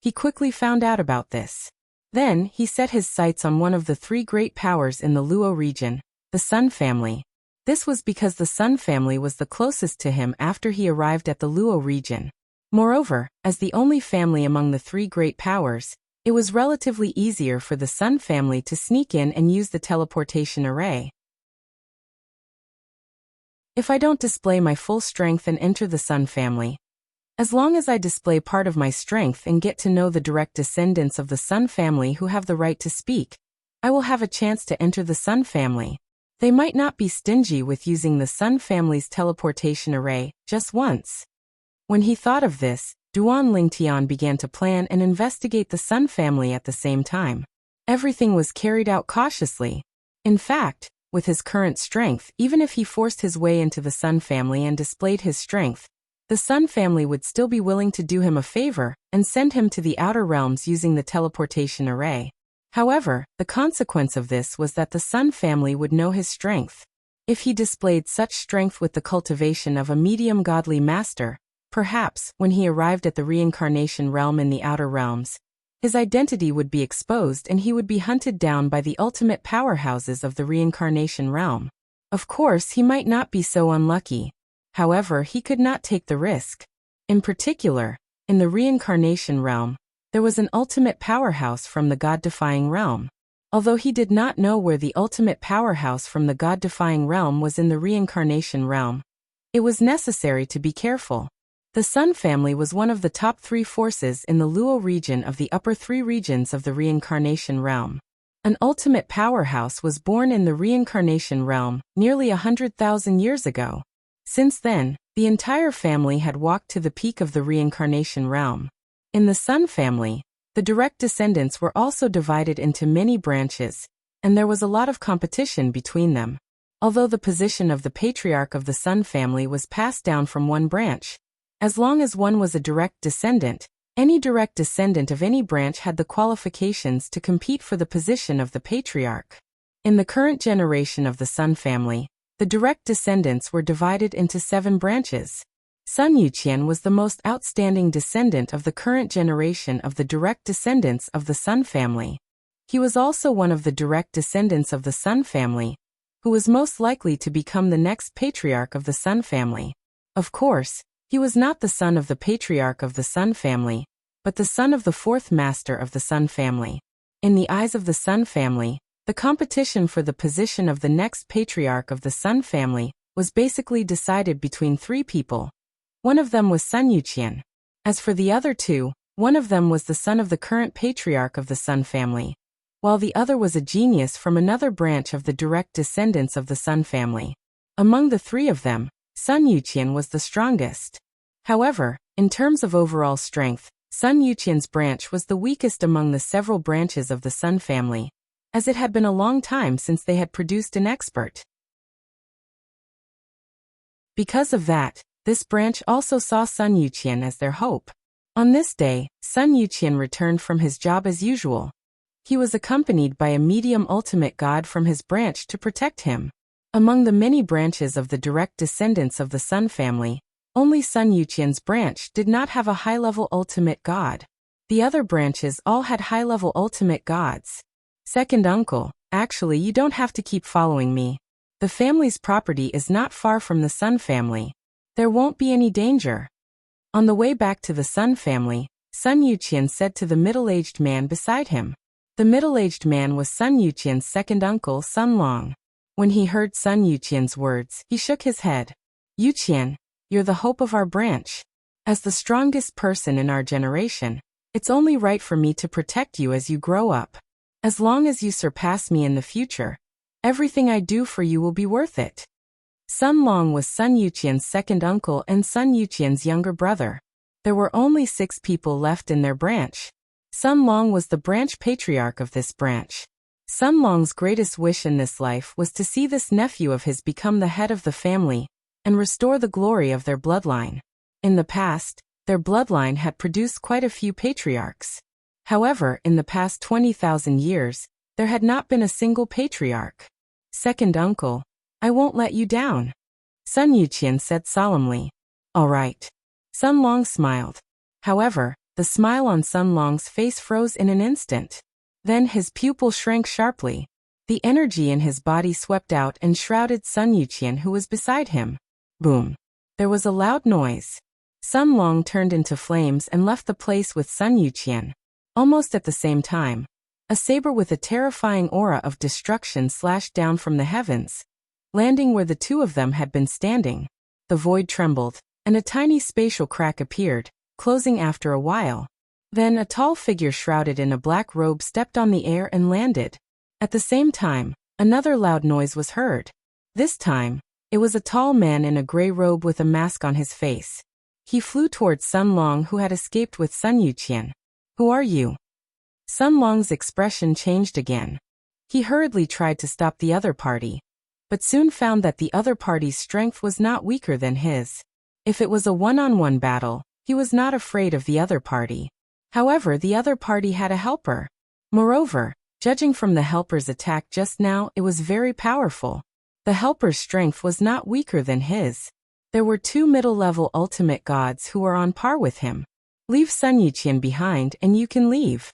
he quickly found out about this. Then, he set his sights on one of the three great powers in the Luo region, the Sun family. This was because the Sun family was the closest to him after he arrived at the Luo region. Moreover, as the only family among the three great powers, it was relatively easier for the Sun family to sneak in and use the teleportation array. If I don't display my full strength and enter the Sun family, as long as I display part of my strength and get to know the direct descendants of the Sun family who have the right to speak, I will have a chance to enter the Sun family. They might not be stingy with using the Sun family's teleportation array just once. When he thought of this, Duan Lingtian began to plan and investigate the Sun family at the same time. Everything was carried out cautiously. In fact, with his current strength, even if he forced his way into the Sun family and displayed his strength, the Sun family would still be willing to do him a favor and send him to the outer realms using the teleportation array. However, the consequence of this was that the Sun family would know his strength. If he displayed such strength with the cultivation of a medium godly master, perhaps, when he arrived at the reincarnation realm in the outer realms, his identity would be exposed and he would be hunted down by the ultimate powerhouses of the reincarnation realm. Of course, he might not be so unlucky. However, he could not take the risk. In particular, in the reincarnation realm, there was an ultimate powerhouse from the God-defying realm. Although he did not know where the ultimate powerhouse from the God-defying realm was in the reincarnation realm, it was necessary to be careful. The Sun family was one of the top three forces in the Luo region of the upper three regions of the reincarnation realm. An ultimate powerhouse was born in the reincarnation realm nearly 100,000 years ago. Since then, the entire family had walked to the peak of the reincarnation realm. In the Sun family, the direct descendants were also divided into many branches, and there was a lot of competition between them. Although the position of the patriarch of the Sun family was passed down from one branch, as long as one was a direct descendant, any direct descendant of any branch had the qualifications to compete for the position of the patriarch. In the current generation of the Sun family, the direct descendants were divided into 7 branches. Sun Yuqian was the most outstanding descendant of the current generation of the direct descendants of the Sun family. He was also one of the direct descendants of the Sun family, who was most likely to become the next patriarch of the Sun family. Of course, he was not the son of the patriarch of the Sun family, but the son of the 4th master of the Sun family. In the eyes of the Sun family, the competition for the position of the next patriarch of the Sun family was basically decided between 3 people. One of them was Sun Yuqian. As for the other 2, one of them was the son of the current patriarch of the Sun family, while the other was a genius from another branch of the direct descendants of the Sun family. Among the 3 of them, Sun Yuqian was the strongest. However, in terms of overall strength, Sun Yuqian's branch was the weakest among the several branches of the Sun family, as it had been a long time since they had produced an expert. Because of that, this branch also saw Sun Yuqian as their hope. On this day, Sun Yuqian returned from his job as usual. He was accompanied by a medium ultimate god from his branch to protect him. Among the many branches of the direct descendants of the Sun family, only Sun Yuqian's branch did not have a high-level ultimate god. The other branches all had high-level ultimate gods. Second uncle, actually you don't have to keep following me. The family's property is not far from the Sun family. There won't be any danger. On the way back to the Sun family, Sun Yuqian said to the middle-aged man beside him. The middle-aged man was Sun Yuqian's second uncle, Sun Long. When he heard Sun Yuqian's words, he shook his head. Yuqian, you're the hope of our branch. As the strongest person in our generation, it's only right for me to protect you as you grow up. As long as you surpass me in the future, everything I do for you will be worth it. Sun Long was Sun Yuqian's second uncle and Sun Yuqian's younger brother. There were only 6 people left in their branch. Sun Long was the branch patriarch of this branch. Sun Long's greatest wish in this life was to see this nephew of his become the head of the family and restore the glory of their bloodline. In the past, their bloodline had produced quite a few patriarchs. However, in the past 20,000 years, there had not been a single patriarch. Second uncle, I won't let you down, Sun Yuqian said solemnly. All right. Sun Long smiled. However, the smile on Sun Long's face froze in an instant. Then his pupil shrank sharply. The energy in his body swept out and shrouded Sun Yuqian, who was beside him. Boom. There was a loud noise. Sun Long turned into flames and left the place with Sun Yuqian. Almost at the same time, a saber with a terrifying aura of destruction slashed down from the heavens, landing where the two of them had been standing. The void trembled, and a tiny spatial crack appeared, closing after a while. Then a tall figure shrouded in a black robe stepped on the air and landed. At the same time, another loud noise was heard. This time, it was a tall man in a gray robe with a mask on his face. He flew towards Sun Long, who had escaped with Sun Yuqian. Who are you? Sun Long's expression changed again. He hurriedly tried to stop the other party, but soon found that the other party's strength was not weaker than his. If it was a one-on-one battle, he was not afraid of the other party. However, the other party had a helper. Moreover, judging from the helper's attack just now, it was very powerful. The helper's strength was not weaker than his. There were 2 middle-level ultimate gods who were on par with him. Leave Sun Yuqian behind and you can leave.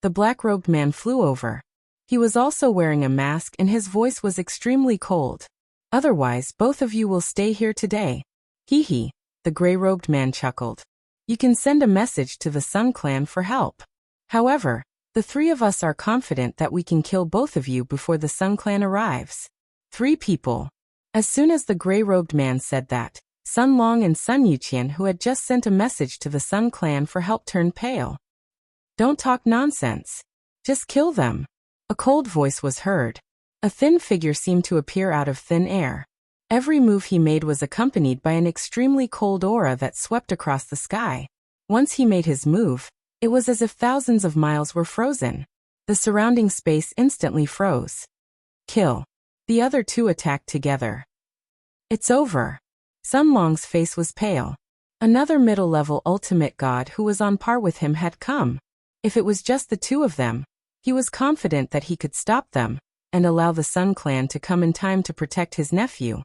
The black-robed man flew over. He was also wearing a mask and his voice was extremely cold. Otherwise, both of you will stay here today. Hee hee, the gray-robed man chuckled. You can send a message to the Sun Clan for help. However, the 3 of us are confident that we can kill both of you before the Sun Clan arrives. 3 people. As soon as the gray-robed man said that, Sun Long and Sun Yuqian, who had just sent a message to the Sun Clan for help, turned pale. Don't talk nonsense. Just kill them. A cold voice was heard. A thin figure seemed to appear out of thin air. Every move he made was accompanied by an extremely cold aura that swept across the sky. Once he made his move, it was as if thousands of miles were frozen. The surrounding space instantly froze. Kill. The other 2 attacked together. It's over. Sun Long's face was pale. Another middle-level ultimate god who was on par with him had come. If it was just the 2 of them, he was confident that he could stop them and allow the Sun Clan to come in time to protect his nephew.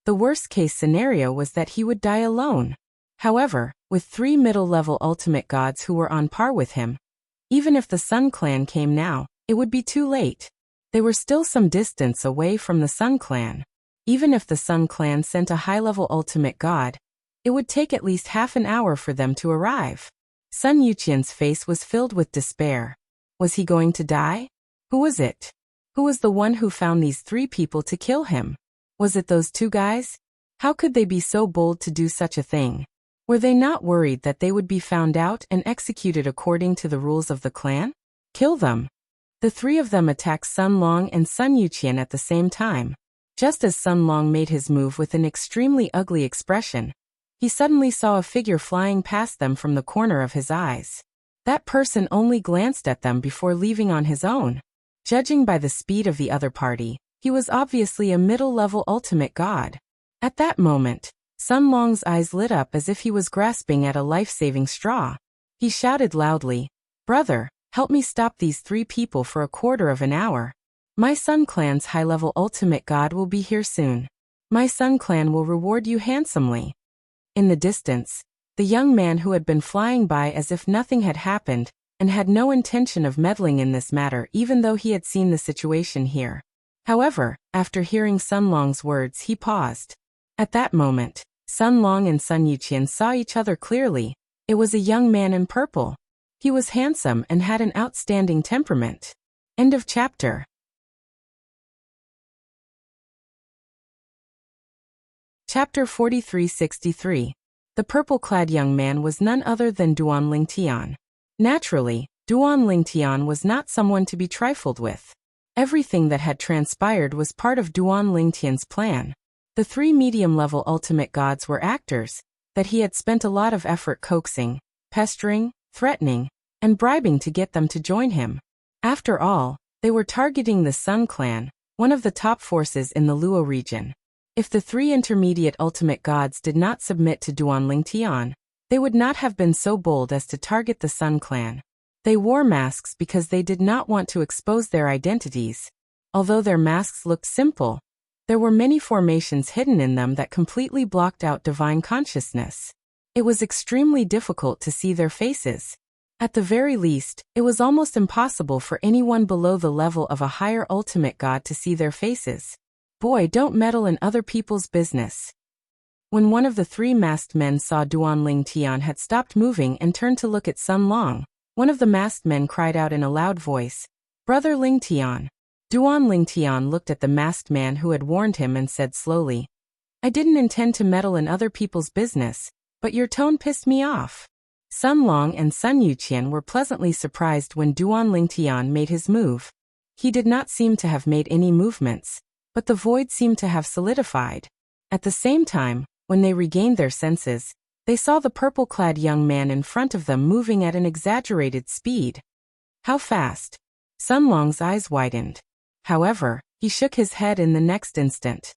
The worst-case scenario was that he would die alone. However, with 3 middle-level ultimate gods who were on par with him, even if the Sun Clan came now, it would be too late. They were still some distance away from the Sun Clan. Even if the Sun Clan sent a high-level ultimate god, it would take at least half an hour for them to arrive. Sun Yuqian's face was filled with despair. Was he going to die? Who was it? Who was the one who found these 3 people to kill him? Was it those 2 guys? How could they be so bold to do such a thing? Were they not worried that they would be found out and executed according to the rules of the clan? Kill them. The 3 of them attacked Sun Long and Sun Yuqian at the same time. Just as Sun Long made his move with an extremely ugly expression, he suddenly saw a figure flying past them from the corner of his eyes. That person only glanced at them before leaving on his own. Judging by the speed of the other party, he was obviously a middle-level ultimate god. At that moment, Sun Long's eyes lit up as if he was grasping at a life-saving straw. He shouted loudly, "Brother, help me stop these 3 people for a quarter of an hour. My Sun Clan's high-level ultimate god will be here soon. My Sun Clan will reward you handsomely." In the distance, the young man who had been flying by as if nothing had happened and had no intention of meddling in this matter even though he had seen the situation here. However, after hearing Sun Long's words, he paused. At that moment, Sun Long and Sun Yuqian saw each other clearly. It was a young man in purple. He was handsome and had an outstanding temperament. End of chapter. Chapter 4363. The purple-clad young man was none other than Duan Lingtian. Naturally, Duan Lingtian was not someone to be trifled with. Everything that had transpired was part of Duan Lingtian's plan. The three medium-level ultimate gods were actors that he had spent a lot of effort coaxing, pestering, threatening, and bribing to get them to join him. After all, they were targeting the Sun Clan, one of the top forces in the Luo region. If the three intermediate ultimate gods did not submit to Duan Lingtian, they would not have been so bold as to target the Sun Clan. They wore masks because they did not want to expose their identities. Although their masks looked simple, there were many formations hidden in them that completely blocked out divine consciousness. It was extremely difficult to see their faces. At the very least, it was almost impossible for anyone below the level of a higher ultimate god to see their faces. Boy, don't meddle in other people's business. When one of the three masked men saw Duan Lingtian had stopped moving and turned to look at Sun Long, one of the masked men cried out in a loud voice, "Brother Lingtian." Duan Lingtian looked at the masked man who had warned him and said slowly, "I didn't intend to meddle in other people's business, but your tone pissed me off." Sun Long and Sun Yuqian were pleasantly surprised when Duan Lingtian made his move. He did not seem to have made any movements, but the void seemed to have solidified. At the same time, when they regained their senses, they saw the purple-clad young man in front of them moving at an exaggerated speed. How fast? Sun Long's eyes widened. However, he shook his head in the next instant.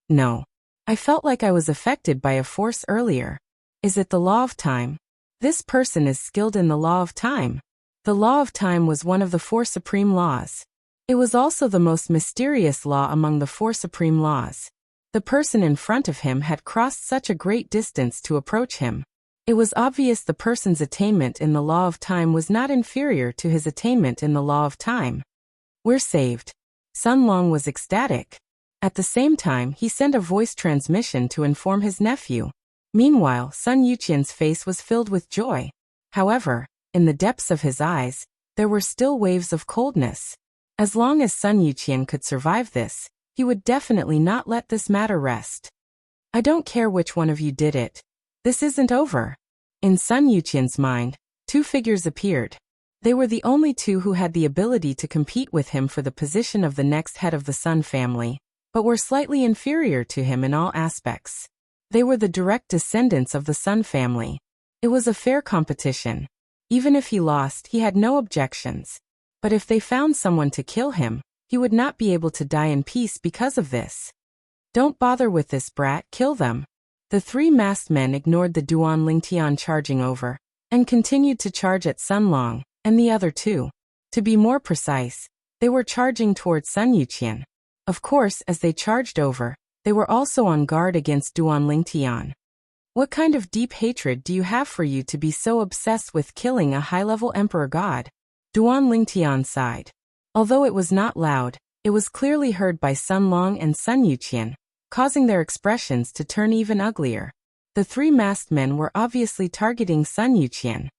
"No. I felt like I was affected by a force earlier. Is it the law of time? This person is skilled in the law of time." The law of time was one of the four supreme laws. It was also the most mysterious law among the four supreme laws. The person in front of him had crossed such a great distance to approach him. It was obvious the person's attainment in the law of time was not inferior to his attainment in the law of time. "We're saved." Sun Long was ecstatic. At the same time, he sent a voice transmission to inform his nephew. Meanwhile, Sun Yuqian's face was filled with joy. However, in the depths of his eyes, there were still waves of coldness. As long as Sun Yuqian could survive this, he would definitely not let this matter rest. "I don't care which one of you did it. This isn't over." In Sun Yuqian's mind, two figures appeared. They were the only two who had the ability to compete with him for the position of the next head of the Sun family, but were slightly inferior to him in all aspects. They were the direct descendants of the Sun family. It was a fair competition. Even if he lost, he had no objections. But if they found someone to kill him, he would not be able to die in peace because of this. "Don't bother with this brat, kill them." The three masked men ignored the Duan Lingtian charging over, and continued to charge at Sun Long, and the other two. To be more precise, they were charging towards Sun Yuqian. Of course, as they charged over, they were also on guard against Duan Lingtian. "What kind of deep hatred do you have for you to be so obsessed with killing a high-level emperor god?" Duan Lingtian sighed. Although it was not loud, it was clearly heard by Sun Long and Sun Yuqian, causing their expressions to turn even uglier. The three masked men were obviously targeting Sun Yuqian.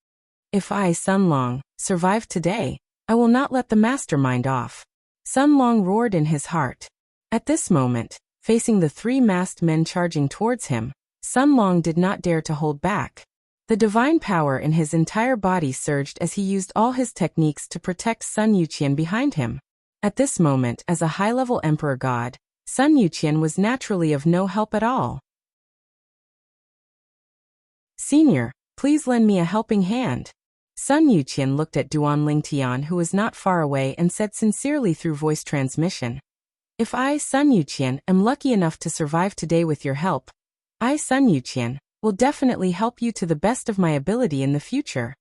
"If I, Sun Long, survive today, I will not let the mastermind off." Sun Long roared in his heart. At this moment, facing the three masked men charging towards him, Sun Long did not dare to hold back. The divine power in his entire body surged as he used all his techniques to protect Sun Yuqian behind him. At this moment, as a high-level emperor god, Sun Yuqian was naturally of no help at all. "Senior, please lend me a helping hand." Sun Yuqian looked at Duan Lingtian, who was not far away, and said sincerely through voice transmission, "If I, Sun Yuqian, am lucky enough to survive today with your help, I, Sun Yuqian, will definitely help you to the best of my ability in the future."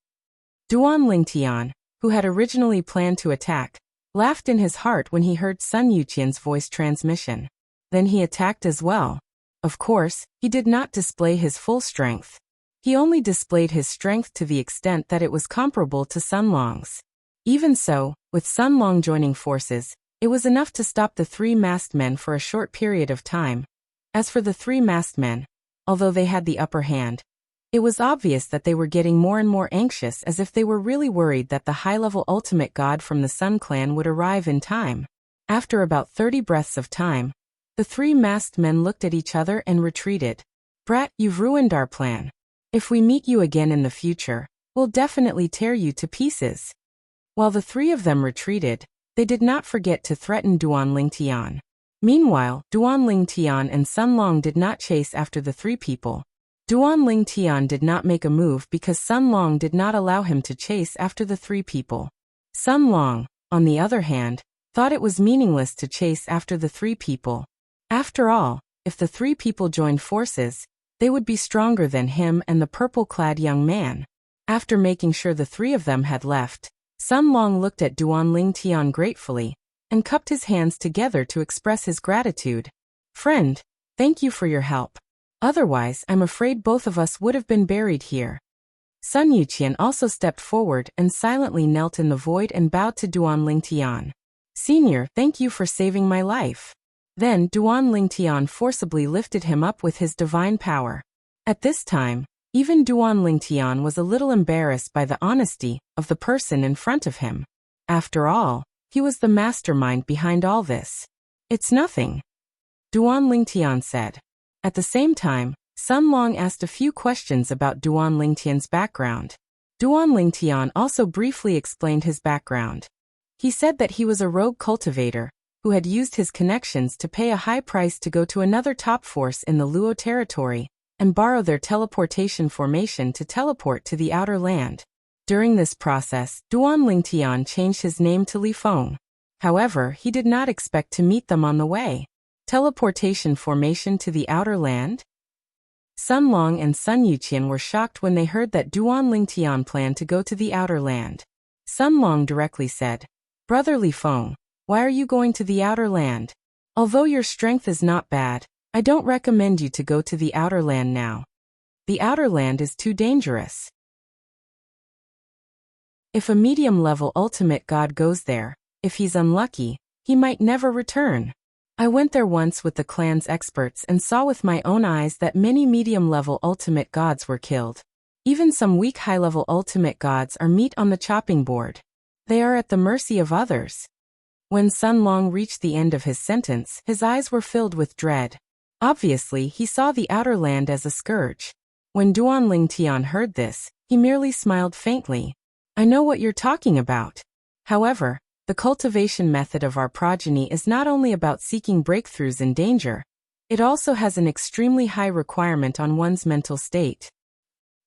Duan Lingtian, who had originally planned to attack, laughed in his heart when he heard Sun Yuqian's voice transmission. Then he attacked as well. Of course, he did not display his full strength. He only displayed his strength to the extent that it was comparable to Sun Long's. Even so, with Sun Long joining forces, it was enough to stop the three masked men for a short period of time. As for the three masked men, although they had the upper hand, it was obvious that they were getting more and more anxious, as if they were really worried that the high-level ultimate god from the Sun Clan would arrive in time. After about 30 breaths of time, The three masked men looked at each other and retreated. Brat, you've ruined our plan. If we meet you again in the future, we'll definitely tear you to pieces. While the three of them retreated, they did not forget to threaten Duan Lingtian. Meanwhile, Duan Lingtian and Sun Long did not chase after the three people. Duan Lingtian did not make a move because Sun Long did not allow him to chase after the three people. Sun Long, on the other hand, thought it was meaningless to chase after the three people. After all, if the three people joined forces, they would be stronger than him and the purple-clad young man. After making sure the three of them had left, Sun Long looked at Duan Lingtian gratefully, and cupped his hands together to express his gratitude. Friend, thank you for your help. Otherwise, I'm afraid both of us would have been buried here. Sun Yuqian also stepped forward and silently knelt in the void and bowed to Duan Lingtian. Senior, thank you for saving my life. Then Duan Lingtian forcibly lifted him up with his divine power. At this time, even Duan Lingtian was a little embarrassed by the honesty of the person in front of him. After all, he was the mastermind behind all this. It's nothing, Duan Lingtian said. At the same time, Sun Long asked a few questions about Duan Lingtian's background. Duan Lingtian also briefly explained his background. He said that he was a rogue cultivator, who had used his connections to pay a high price to go to another top force in the Luo territory, and borrow their teleportation formation to teleport to the outer land. During this process, Duan Lingtian changed his name to Li Feng. However, he did not expect to meet them on the way. Teleportation formation to the outer land? Sun Long and Sun Yuqian were shocked when they heard that Duan Lingtian planned to go to the outer land. Sun Long directly said, Brother Li Feng, why are you going to the outer land? Although your strength is not bad, I don't recommend you to go to the outer land now. The outer land is too dangerous. If a medium-level ultimate god goes there, if he's unlucky, he might never return. I went there once with the clan's experts and saw with my own eyes that many medium-level ultimate gods were killed. Even some weak high-level ultimate gods are meat on the chopping board. They are at the mercy of others. When Sun Long reached the end of his sentence, his eyes were filled with dread. Obviously, he saw the outer land as a scourge. When Duan Lingtian heard this, he merely smiled faintly. I know what you're talking about. However, the cultivation method of our progeny is not only about seeking breakthroughs in danger, it also has an extremely high requirement on one's mental state.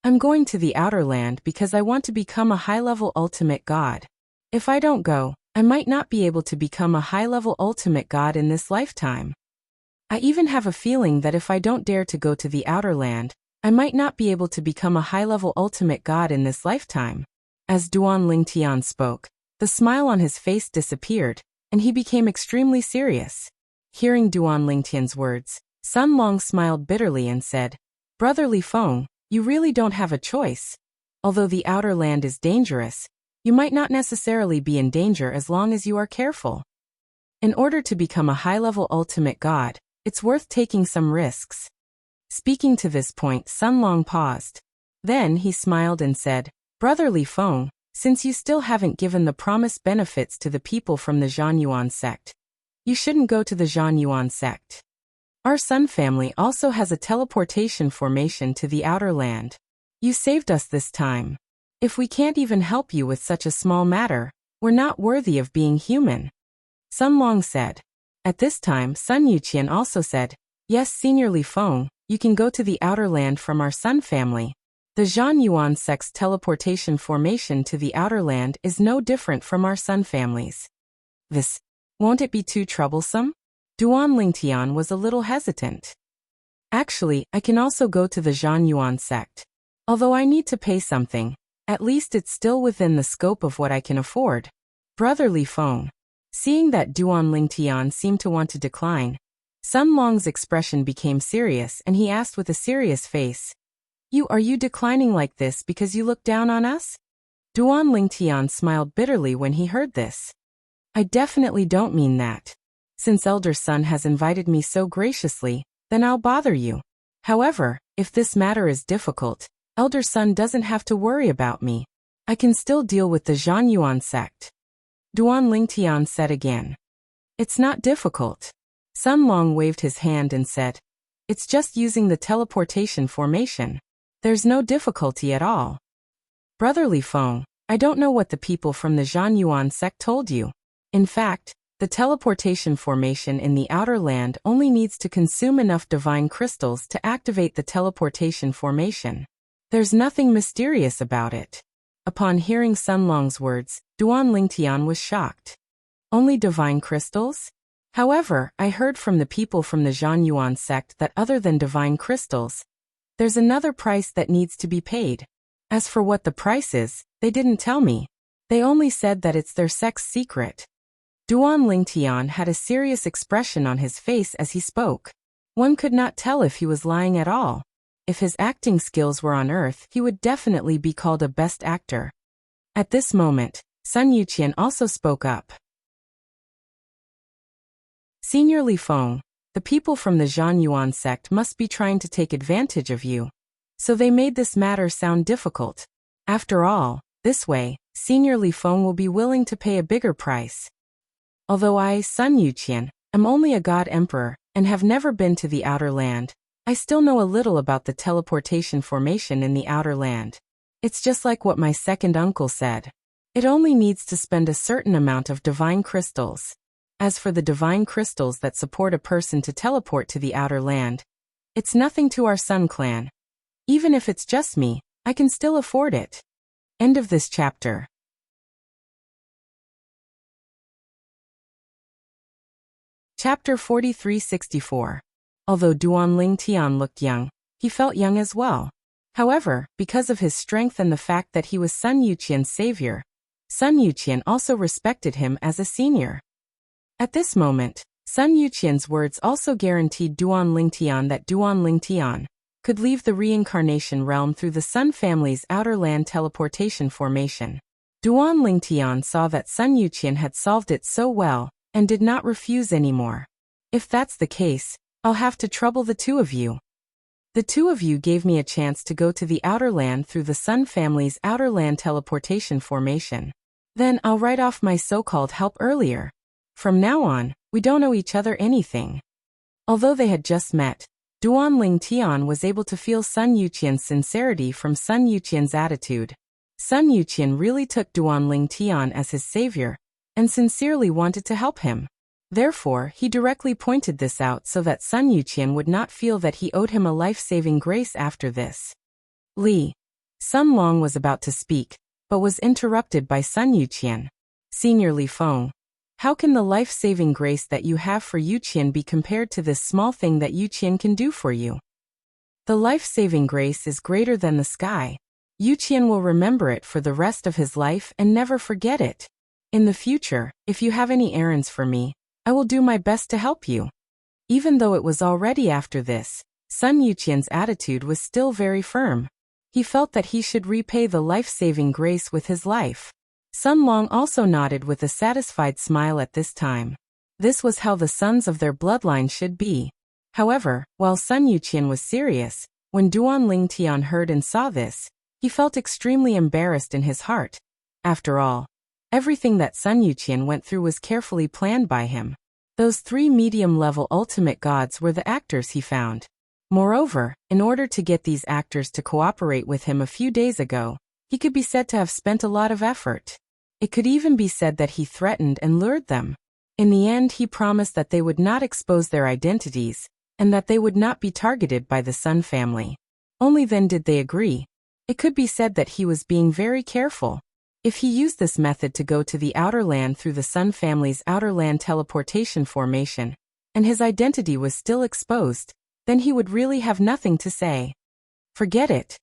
I'm going to the outer land because I want to become a high-level ultimate god. If I don't go, I might not be able to become a high-level ultimate god in this lifetime. I even have a feeling that if I don't dare to go to the outer land, I might not be able to become a high-level ultimate god in this lifetime. As Duan Lingtian spoke, the smile on his face disappeared, and he became extremely serious. Hearing Duan Lingtian's words, Sun Long smiled bitterly and said, Brother Li Feng, you really don't have a choice. Although the outer land is dangerous, you might not necessarily be in danger as long as you are careful. In order to become a high-level ultimate god, it's worth taking some risks. Speaking to this point, Sun Long paused. Then he smiled and said, Brother Li Feng, since you still haven't given the promised benefits to the people from the Zhanyuan sect, you shouldn't go to the Zhanyuan sect. Our Sun family also has a teleportation formation to the outer land. You saved us this time. If we can't even help you with such a small matter, we're not worthy of being human. Sun Long said. At this time, Sun Yuqian also said, Yes, Senior Li Feng, you can go to the outer land from our Sun family. The Zhanyuan sect's teleportation formation to the outer land is no different from our Sun families. Won't it be too troublesome? Duan Lingtian was a little hesitant. Actually, I can also go to the Zhanyuan sect. Although I need to pay something, at least it's still within the scope of what I can afford. Brother Li Feng. Seeing that Duan Lingtian seemed to want to decline, Sun Long's expression became serious and he asked with a serious face, Are you declining like this because you look down on us? Duan Lingtian smiled bitterly when he heard this. I definitely don't mean that. Since Elder Sun has invited me so graciously, then I'll bother you. However, if this matter is difficult, Elder Sun doesn't have to worry about me. I can still deal with the Zhanyuan sect. Duan Lingtian said again. It's not difficult. Sun Long waved his hand and said, "It's just using the teleportation formation. There's no difficulty at all." "Brother Li Feng, I don't know what the people from the Zhanyuan sect told you. In fact, the teleportation formation in the Outer Land only needs to consume enough divine crystals to activate the teleportation formation. There's nothing mysterious about it." Upon hearing Sun Long's words, Duan Lingtian was shocked. "Only divine crystals? However, I heard from the people from the Zhanyuan sect that other than divine crystals, there's another price that needs to be paid. As for what the price is, they didn't tell me. They only said that it's their sect's secret." Duan Lingtian had a serious expression on his face as he spoke. One could not tell if he was lying at all. If his acting skills were on Earth, he would definitely be called a best actor. At this moment, Sun Yuqian also spoke up. "Senior Li Feng, the people from the Zhanyuan sect must be trying to take advantage of you. So they made this matter sound difficult. After all, this way, Senior Li Feng will be willing to pay a bigger price. Although I, Sun Yuqian, am only a god emperor, and have never been to the Outer Land, I still know a little about the teleportation formation in the Outer Land. It's just like what my second uncle said. It only needs to spend a certain amount of divine crystals. As for the divine crystals that support a person to teleport to the Outer Land, it's nothing to our Sun clan. Even if it's just me, I can still afford it." End of this chapter. Chapter 4364. Although Duan Lingtian looked young, he felt young as well. However, because of his strength and the fact that he was Sun Yuqian's savior, Sun Yuqian also respected him as a senior. At this moment, Sun Yuqian's words also guaranteed Duan Lingtian that Duan Lingtian could leave the reincarnation realm through the Sun family's Outer Land teleportation formation. Duan Lingtian saw that Sun Yuqian had solved it so well, and did not refuse anymore. "If that's the case, I'll have to trouble the two of you. The two of you gave me a chance to go to the Outer Land through the Sun family's Outer Land teleportation formation. Then I'll write off my so-called help earlier. From now on, we don't owe each other anything." Although they had just met, Duan Lingtian was able to feel Sun Yuqian's sincerity from Sun Yuqian's attitude. Sun Yuqian really took Duan Lingtian as his savior, and sincerely wanted to help him. Therefore, he directly pointed this out so that Sun Yuqian would not feel that he owed him a life-saving grace after this. Sun Long was about to speak, but was interrupted by Sun Yuqian. "Senior Li Feng, how can the life-saving grace that you have for Yuqian be compared to this small thing that Yuqian can do for you? The life-saving grace is greater than the sky. Yuqian will remember it for the rest of his life and never forget it. In the future, if you have any errands for me, I will do my best to help you." Even though it was already after this, Sun Yuqian's attitude was still very firm. He felt that he should repay the life-saving grace with his life. Sun Long also nodded with a satisfied smile at this time. This was how the sons of their bloodline should be. However, while Sun Yuqian was serious, when Duan Lingtian heard and saw this, he felt extremely embarrassed in his heart. After all, everything that Sun Yuqian went through was carefully planned by him. Those 3 medium-level ultimate gods were the actors he found. Moreover, in order to get these actors to cooperate with him a few days ago, he could be said to have spent a lot of effort. It could even be said that he threatened and lured them. In the end, he promised that they would not expose their identities, and that they would not be targeted by the Sun family. Only then did they agree. It could be said that he was being very careful. If he used this method to go to the Outer Land through the Sun family's Outer Land teleportation formation, and his identity was still exposed, then he would really have nothing to say. Forget it.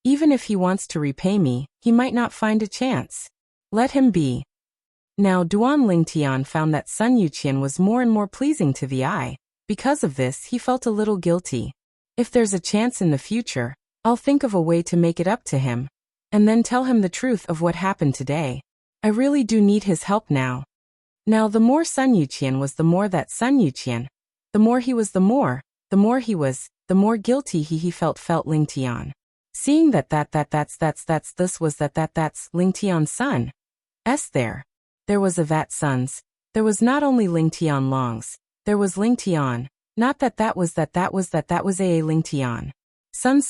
Even if he wants to repay me, he might not find a chance. Let him be. Now Duan Lingtian found that Sun Yuqian was more and more pleasing to the eye. Because of this, he felt a little guilty. If there's a chance in the future, I'll think of a way to make it up to him, and then tell him the truth of what happened today. I really do need his help now. Now the more Sun Yuqian was, the more that Sun Yuqian, the more he was, the more he was, the more guilty he felt Lingtian. Seeing that this was that's Lingtian's son. There was a that sons. There was not only Lingtian Long's, There was Ling Tian. Not that was a Ling Tian. Sun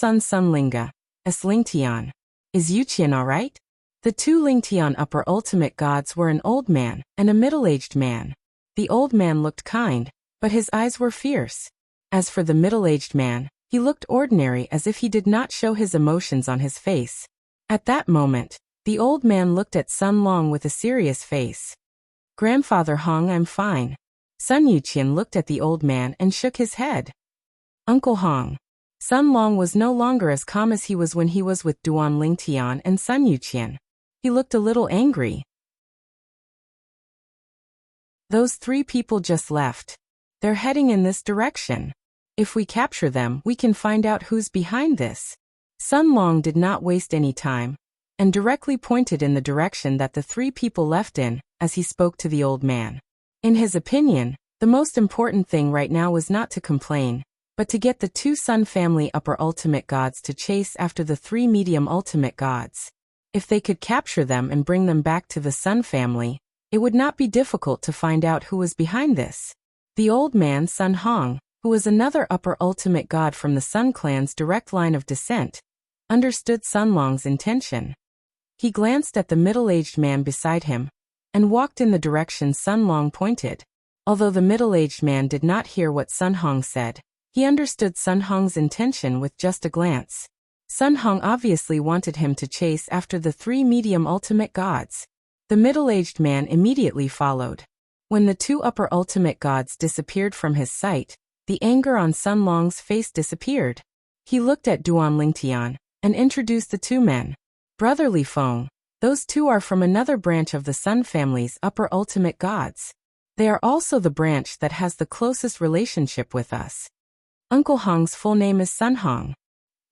Linga. S Ling Tian. Is Yuqian alright? The two Ling Tian upper ultimate gods were an old man and a middle-aged man. The old man looked kind, but his eyes were fierce. As for the middle-aged man, he looked ordinary, as if he did not show his emotions on his face. At that moment, the old man looked at Sun Long with a serious face. Grandfather Hong, I'm fine. Sun Yuqian looked at the old man and shook his head. Uncle Hong. Sun Long was no longer as calm as he was when he was with Duan Ling Tian and Sun Yuqian. He looked a little angry. Those three people just left. They're heading in this direction. If we capture them, we can find out who's behind this. Sun Long did not waste any time, and directly pointed in the direction that the three people left in, as he spoke to the old man. In his opinion, the most important thing right now was not to complain, but to get the two Sun family upper ultimate gods to chase after the three medium ultimate gods. If they could capture them and bring them back to the Sun family, it would not be difficult to find out who was behind this. The old man Sun Hong, who was another upper ultimate god from the Sun clan's direct line of descent, understood Sun Long's intention. He glanced at the middle-aged man beside him, and walked in the direction Sun Long pointed. Although the middle-aged man did not hear what Sun Hong said, he understood Sun Hong's intention with just a glance. Sun Hong obviously wanted him to chase after the three medium ultimate gods. The middle-aged man immediately followed. When the two upper ultimate gods disappeared from his sight, the anger on Sun Long's face disappeared. He looked at Duan Ling Tian and introduced the two men. Brotherly Feng, those two are from another branch of the Sun family's upper ultimate gods. They are also the branch that has the closest relationship with us. Uncle Hong's full name is Sun Hong.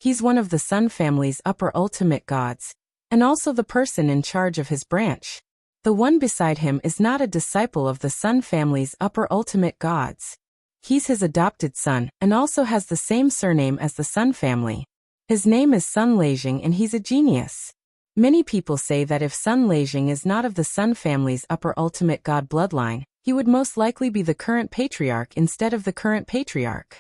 He's one of the Sun family's upper ultimate gods, and also the person in charge of his branch. The one beside him is not a disciple of the Sun family's upper ultimate gods. He's his adopted son and also has the same surname as the Sun family. His name is Sun Leijing and he's a genius. Many people say that if Sun Leijing is not of the Sun family's upper ultimate god bloodline, he would most likely be the current patriarch instead of the current patriarch.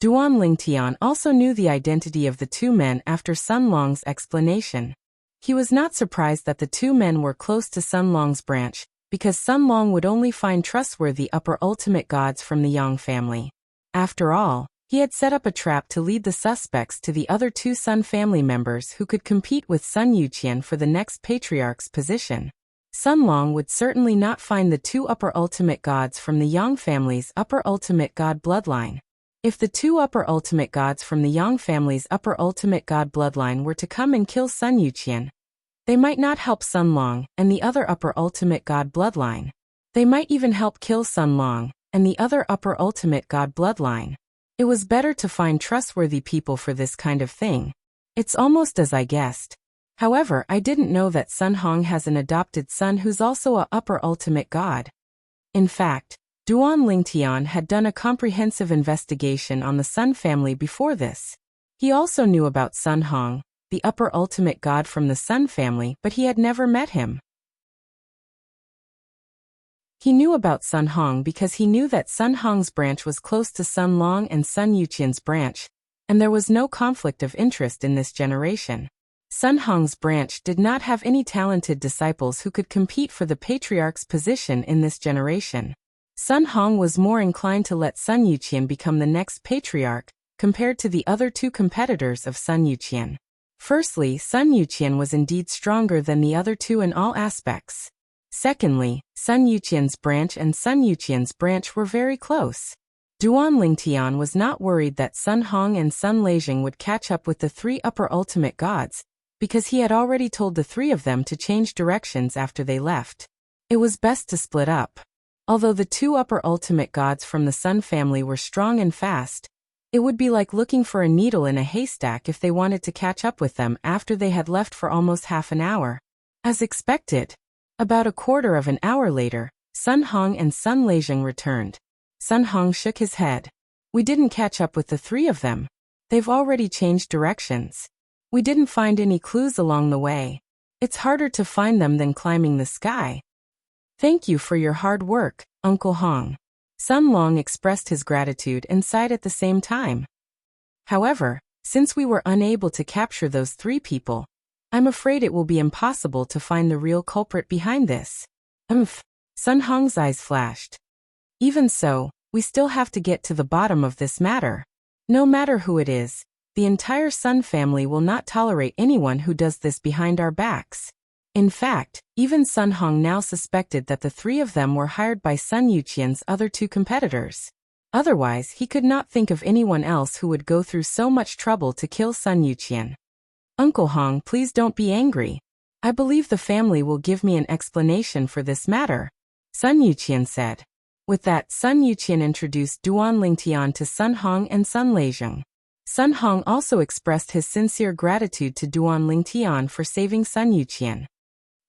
Duan Ling Tian also knew the identity of the two men after Sun Long's explanation. He was not surprised that the two men were close to Sun Long's branch, because Sun Long would only find trustworthy upper ultimate gods from the Yang family. After all, he had set up a trap to lead the suspects to the other two Sun family members who could compete with Sun Yuqian for the next patriarch's position. Sun Long would certainly not find the two upper ultimate gods from the Yang family's upper ultimate god bloodline. If the two upper ultimate gods from the Yang family's upper ultimate god bloodline were to come and kill Sun Yuqian, they might not help Sun Long and the other upper ultimate god bloodline. They might even help kill Sun Long and the other upper ultimate god bloodline. It was better to find trustworthy people for this kind of thing. It's almost as I guessed. However, I didn't know that Sun Hong has an adopted son who's also a upper ultimate god. In fact, Duan Ling Tian had done a comprehensive investigation on the Sun family before this. He also knew about Sun Hong, the upper ultimate god from the Sun family, but he had never met him. He knew about Sun Hong because he knew that Sun Hong's branch was close to Sun Long and Sun Yuqian's branch, and there was no conflict of interest in this generation. Sun Hong's branch did not have any talented disciples who could compete for the patriarch's position in this generation. Sun Hong was more inclined to let Sun Yuqian become the next patriarch, compared to the other two competitors of Sun Yuqian. Firstly, Sun Yuqian was indeed stronger than the other two in all aspects. Secondly, Sun Yuqian's branch and Sun Yuqian's branch were very close. Duan Ling Tian was not worried that Sun Hong and Sun Leijing would catch up with the three upper ultimate gods, because he had already told the three of them to change directions after they left. It was best to split up. Although the two upper ultimate gods from the Sun family were strong and fast, it would be like looking for a needle in a haystack if they wanted to catch up with them after they had left for almost half an hour. As expected, about a quarter of an hour later, Sun Hong and Sun Leijing returned. Sun Hong shook his head. We didn't catch up with the three of them. They've already changed directions. We didn't find any clues along the way. It's harder to find them than climbing the sky. Thank you for your hard work, Uncle Hong. Sun Long expressed his gratitude and sighed at the same time. However, since we were unable to capture those 3 people, I'm afraid it will be impossible to find the real culprit behind this. Sun Hong's eyes flashed. Even so, we still have to get to the bottom of this matter. No matter who it is, the entire Sun family will not tolerate anyone who does this behind our backs. In fact, even Sun Hong now suspected that the 3 of them were hired by Sun Yuqian's other 2 competitors. Otherwise, he could not think of anyone else who would go through so much trouble to kill Sun Yuqian. Uncle Hong, please don't be angry. I believe the family will give me an explanation for this matter, Sun Yuqian said. With that, Sun Yuqian introduced Duan Lingtian to Sun Hong and Sun Leizheng. Sun Hong also expressed his sincere gratitude to Duan Lingtian for saving Sun Yuqian.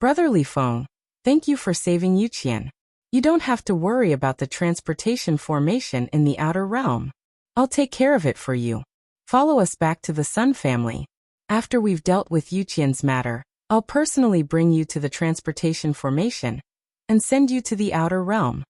Brother Li Feng, thank you for saving Yuqian. You don't have to worry about the transportation formation in the outer realm. I'll take care of it for you. Follow us back to the Sun family. After we've dealt with Yuqian's matter, I'll personally bring you to the transportation formation and send you to the outer realm.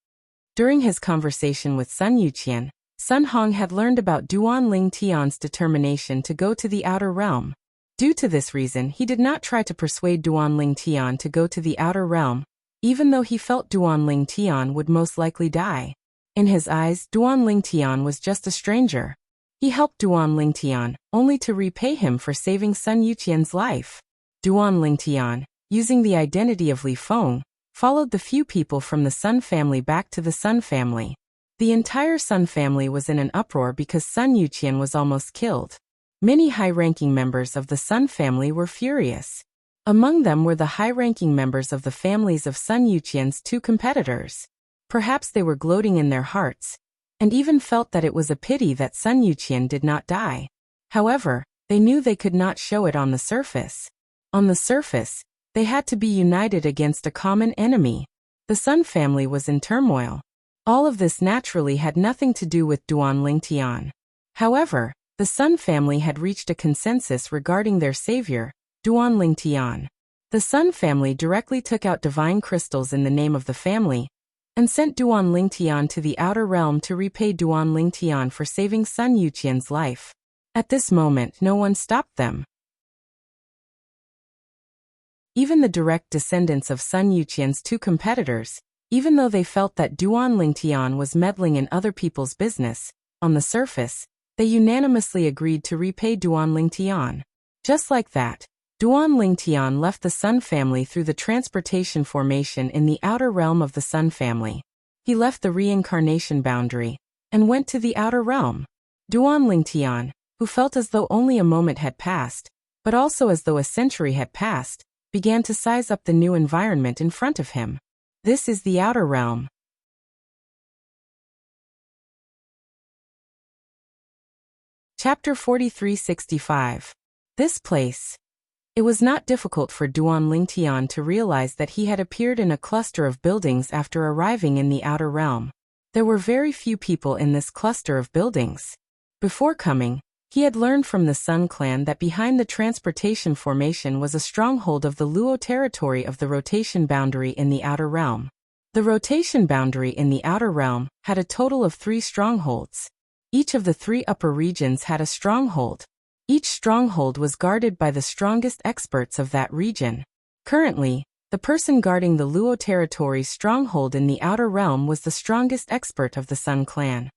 During his conversation with Sun Yuqian, Sun Hong had learned about Duan Lingtian's determination to go to the outer realm. Due to this reason, he did not try to persuade Duan Lingtian to go to the outer realm, even though he felt Duan Lingtian would most likely die. In his eyes, Duan Lingtian was just a stranger. He helped Duan Lingtian, only to repay him for saving Sun Yuqian's life. Duan Lingtian, using the identity of Li Feng, followed the few people from the Sun family back to the Sun family. The entire Sun family was in an uproar because Sun Yuqian was almost killed. Many high-ranking members of the Sun family were furious. Among them were the high-ranking members of the families of Sun Yuqian's 2 competitors. Perhaps they were gloating in their hearts, and even felt that it was a pity that Sun Yuqian did not die. However, they knew they could not show it on the surface. On the surface, they had to be united against a common enemy. The Sun family was in turmoil. All of this naturally had nothing to do with Duan Lingtian. However, the Sun family had reached a consensus regarding their savior, Duan Lingtian. The Sun family directly took out divine crystals in the name of the family and sent Duan Lingtian to the outer realm to repay Duan Lingtian for saving Sun Yuqian's life. At this moment, no one stopped them. Even the direct descendants of Sun Yuqian's 2 competitors, even though they felt that Duan Lingtian was meddling in other people's business, on the surface, they unanimously agreed to repay Duan Lingtian. Just like that, Duan Lingtian left the Sun family through the transportation formation in the outer realm of the Sun family. He left the reincarnation boundary and went to the outer realm. Duan Lingtian, who felt as though only a moment had passed, but also as though a century had passed, began to size up the new environment in front of him. This is the outer realm. Chapter 4365. This place. It was not difficult for Duan Lingtian to realize that he had appeared in a cluster of buildings after arriving in the outer realm. There were very few people in this cluster of buildings. Before coming, he had learned from the Sun clan that behind the transportation formation was a stronghold of the Luo territory of the rotation boundary in the outer realm. The rotation boundary in the outer realm had a total of 3 strongholds. Each of the 3 upper regions had a stronghold. Each stronghold was guarded by the strongest experts of that region. Currently, the person guarding the Luo territory's stronghold in the outer realm was the strongest expert of the Sun clan.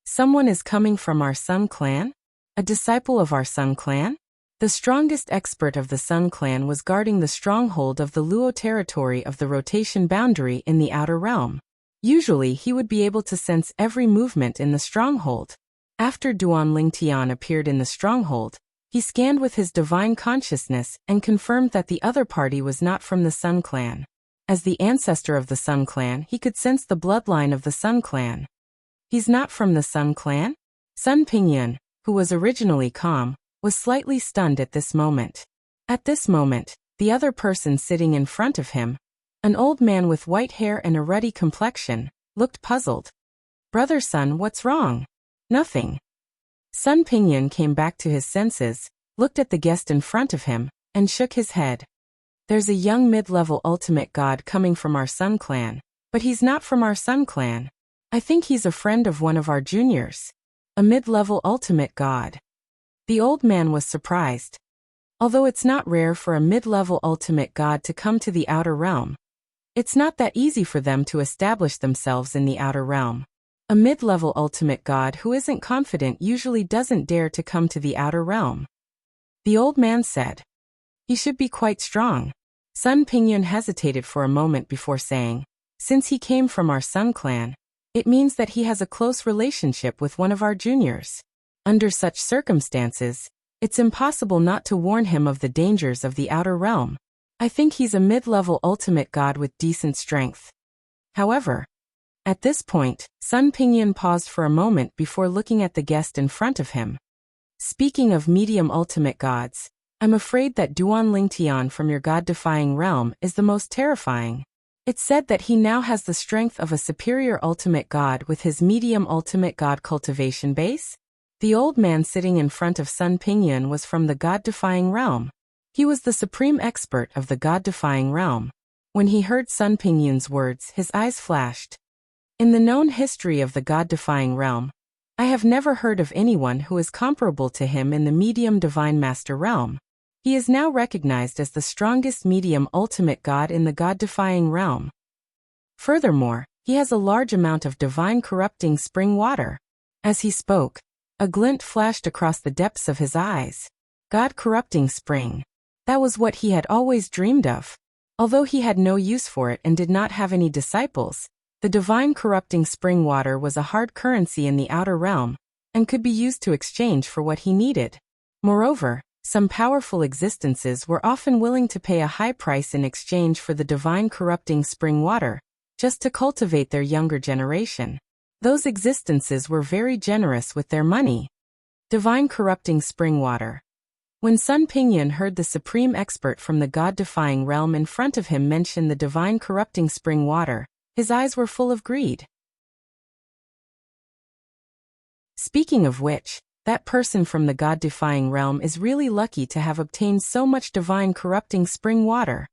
Someone is coming from our Sun clan? A disciple of our Sun clan? The strongest expert of the Sun clan was guarding the stronghold of the Luo territory of the rotation boundary in the outer realm. Usually he would be able to sense every movement in the stronghold. After Duan Lingtian appeared in the stronghold, he scanned with his divine consciousness and confirmed that the other party was not from the Sun clan. As the ancestor of the Sun clan, he could sense the bloodline of the Sun clan. He's not from the Sun clan? Sun Pingyun, who was originally calm, was slightly stunned at this moment. At this moment, the other person sitting in front of him, an old man with white hair and a ruddy complexion, looked puzzled. Brother Sun, what's wrong? Nothing. Sun Pingyun came back to his senses, looked at the guest in front of him, and shook his head. There's a young mid-level ultimate god coming from our Sun clan, but he's not from our Sun clan. I think he's a friend of one of our juniors. A mid-level ultimate god. The old man was surprised. Although it's not rare for a mid-level ultimate god to come to the outer realm, it's not that easy for them to establish themselves in the outer realm. A mid-level ultimate god who isn't confident usually doesn't dare to come to the outer realm. The old man said. He should be quite strong. Sun Pingyun hesitated for a moment before saying, since he came from our Sun clan, it means that he has a close relationship with one of our juniors. Under such circumstances, it's impossible not to warn him of the dangers of the outer realm. I think he's a mid-level ultimate god with decent strength. However, at this point, Sun Pingyun paused for a moment before looking at the guest in front of him. Speaking of medium ultimate gods, I'm afraid that Duan Lingtian from your god-defying realm is the most terrifying. It's said that he now has the strength of a superior ultimate god with his medium ultimate god cultivation base. The old man sitting in front of Sun Pingyun was from the god-defying realm. He was the supreme expert of the god-defying realm. When he heard Sun Pingyun's words, his eyes flashed. In the known history of the god-defying realm, I have never heard of anyone who is comparable to him in the medium divine master realm. He is now recognized as the strongest medium ultimate god in the god-defying realm. Furthermore, he has a large amount of divine corrupting spring water. As he spoke, a glint flashed across the depths of his eyes. God-corrupting spring. That was what he had always dreamed of. Although he had no use for it and did not have any disciples, the divine corrupting spring water was a hard currency in the outer realm, and could be used to exchange for what he needed. Moreover, some powerful existences were often willing to pay a high price in exchange for the divine corrupting spring water, just to cultivate their younger generation. Those existences were very generous with their money. Divine corrupting spring water. When Sun Pingyun heard the supreme expert from the god-defying realm in front of him mention the divine corrupting spring water, his eyes were full of greed. Speaking of which, that person from the god-defying realm is really lucky to have obtained so much divine corrupting spring water.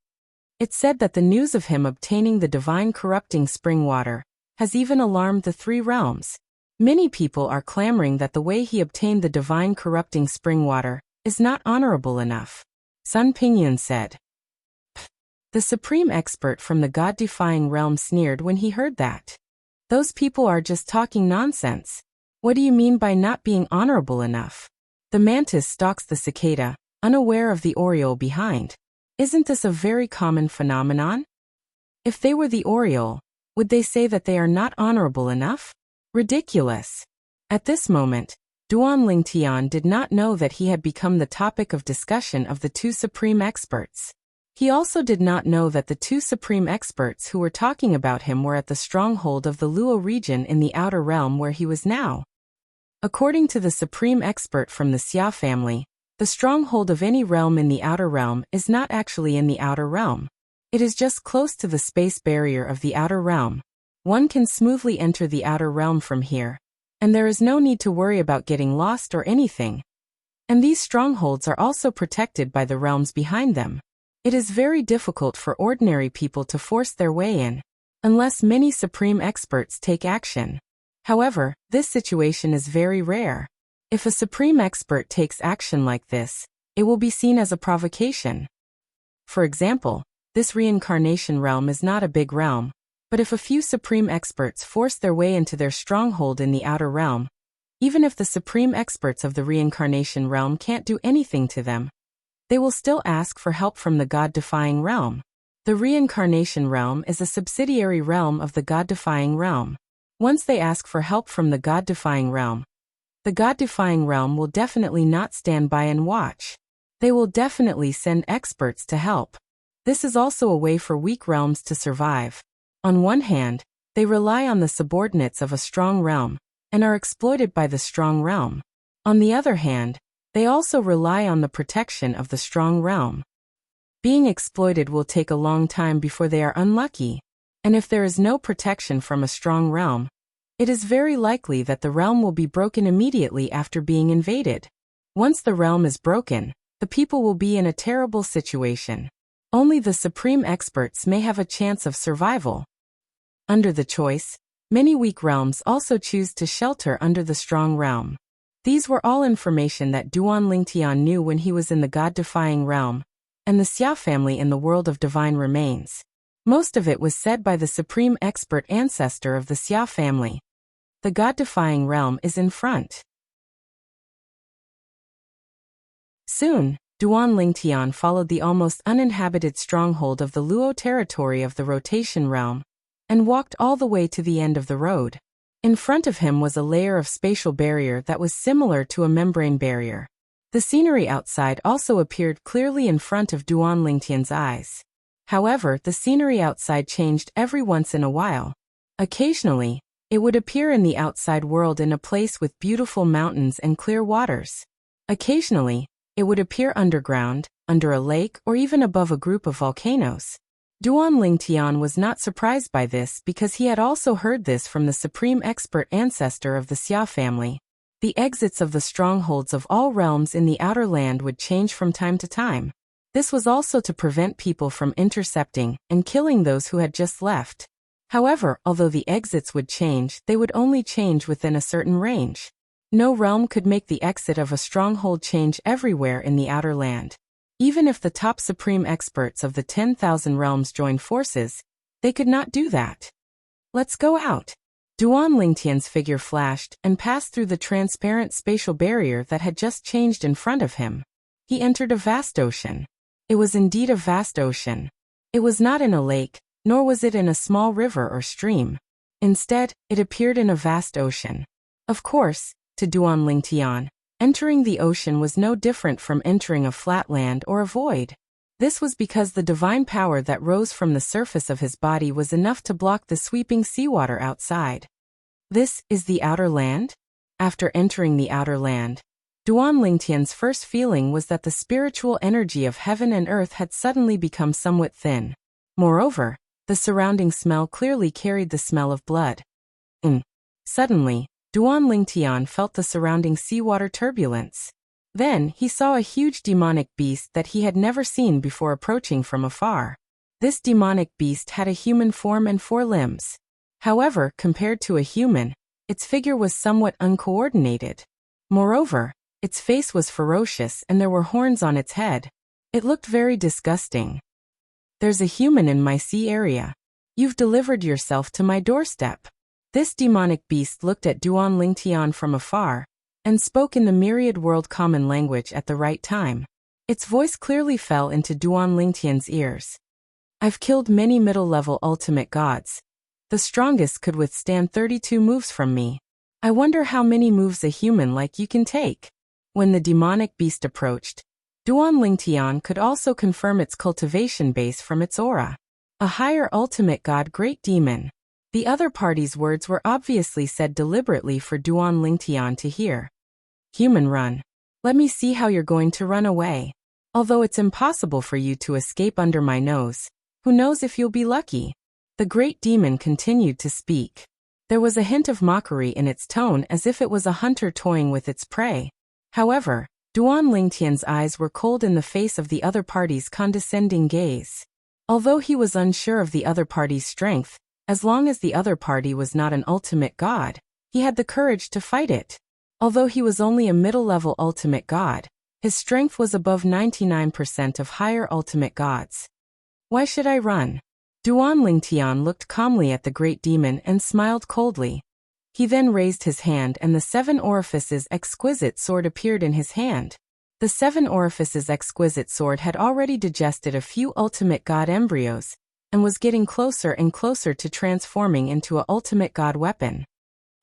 It's said that the news of him obtaining the divine corrupting spring water has even alarmed the three realms. Many people are clamoring that the way he obtained the divine corrupting spring water is not honorable enough. Sun Pingyun said. The supreme expert from the god-defying realm sneered when he heard that. Those people are just talking nonsense. What do you mean by not being honorable enough? The mantis stalks the cicada, unaware of the oriole behind. Isn't this a very common phenomenon? If they were the oriole, would they say that they are not honorable enough? Ridiculous. At this moment, Duan Lingtian did not know that he had become the topic of discussion of the two supreme experts. He also did not know that the two supreme experts who were talking about him were at the stronghold of the Luo region in the outer realm where he was now. According to the supreme expert from the Xia family, the stronghold of any realm in the outer realm is not actually in the outer realm. It is just close to the space barrier of the outer realm. One can smoothly enter the outer realm from here, and there is no need to worry about getting lost or anything. And these strongholds are also protected by the realms behind them. It is very difficult for ordinary people to force their way in, unless many supreme experts take action. However, this situation is very rare. If a supreme expert takes action like this, it will be seen as a provocation. For example, this reincarnation realm is not a big realm, but if a few supreme experts force their way into their stronghold in the outer realm, even if the supreme experts of the reincarnation realm can't do anything to them, they will still ask for help from the god-defying realm. The reincarnation realm is a subsidiary realm of the god-defying realm. Once they ask for help from the god-defying realm, the god-defying realm will definitely not stand by and watch. They will definitely send experts to help. This is also a way for weak realms to survive. On one hand, they rely on the subordinates of a strong realm, and are exploited by the strong realm. On the other hand, they also rely on the protection of the strong realm. Being exploited will take a long time before they are unlucky, and if there is no protection from a strong realm, it is very likely that the realm will be broken immediately after being invaded. Once the realm is broken, the people will be in a terrible situation. Only the supreme experts may have a chance of survival. Under the choice, Many weak realms also choose to shelter under the strong realm. These were all information that Duan Lingtian knew when he was in the God-defying realm, and the Xia family in the world of divine remains. Most of it was said by the supreme expert ancestor of the Xia family. The God-defying realm is in front. Soon, Duan Lingtian followed the almost uninhabited stronghold of the Luo territory of the rotation realm, and walked all the way to the end of the road. In front of him was a layer of spatial barrier that was similar to a membrane barrier. The scenery outside also appeared clearly in front of Duan Lingtian's eyes. However, the scenery outside changed every once in a while. Occasionally, it would appear in the outside world in a place with beautiful mountains and clear waters. Occasionally, it would appear underground, under a lake, or even above a group of volcanoes. Duan Lingtian was not surprised by this because he had also heard this from the supreme expert ancestor of the Xia family. The exits of the strongholds of all realms in the outer land would change from time to time. This was also to prevent people from intercepting and killing those who had just left. However, although the exits would change, they would only change within a certain range. No realm could make the exit of a stronghold change everywhere in the outer land. Even if the top supreme experts of the 10,000 realms joined forces, they could not do that. Let's go out. Duan Lingtian's figure flashed and passed through the transparent spatial barrier that had just changed in front of him. He entered a vast ocean. It was indeed a vast ocean. It was not in a lake, nor was it in a small river or stream. Instead, it appeared in a vast ocean. Of course, to Duan Lingtian, entering the ocean was no different from entering a flat land or a void. This was because the divine power that rose from the surface of his body was enough to block the sweeping seawater outside. This is the outer land? After entering the outer land, Duan Lingtian's first feeling was that the spiritual energy of heaven and earth had suddenly become somewhat thin. Moreover, the surrounding smell clearly carried the smell of blood. Suddenly, Duan Lingtian felt the surrounding seawater turbulence. Then he saw a huge demonic beast that he had never seen before approaching from afar. This demonic beast had a human form and 4 limbs. However, compared to a human, its figure was somewhat uncoordinated. Moreover, its face was ferocious and there were horns on its head. It looked very disgusting. There's a human in my sea area. You've delivered yourself to my doorstep. This demonic beast looked at Duan Lingtian from afar, and spoke in the myriad world common language at the right time. Its voice clearly fell into Duan Lingtian's ears. I've killed many middle-level ultimate gods. The strongest could withstand 32 moves from me. I wonder how many moves a human like you can take. When the demonic beast approached, Duan Lingtian could also confirm its cultivation base from its aura. A higher ultimate god great demon. The other party's words were obviously said deliberately for Duan Lingtian to hear. Human, run. Let me see how you're going to run away. Although it's impossible for you to escape under my nose, who knows if you'll be lucky? The great demon continued to speak. There was a hint of mockery in its tone as if it was a hunter toying with its prey. However, Duan Lingtian's eyes were cold in the face of the other party's condescending gaze. Although he was unsure of the other party's strength, as long as the other party was not an ultimate god, he had the courage to fight it. Although he was only a middle-level ultimate god, his strength was above 99% of higher ultimate gods. Why should I run? Duan Lingtian looked calmly at the great demon and smiled coldly. He then raised his hand and the 7 orifices exquisite sword appeared in his hand. The 7 orifices exquisite sword had already digested a few ultimate god embryos, and was getting closer and closer to transforming into a ultimate god weapon.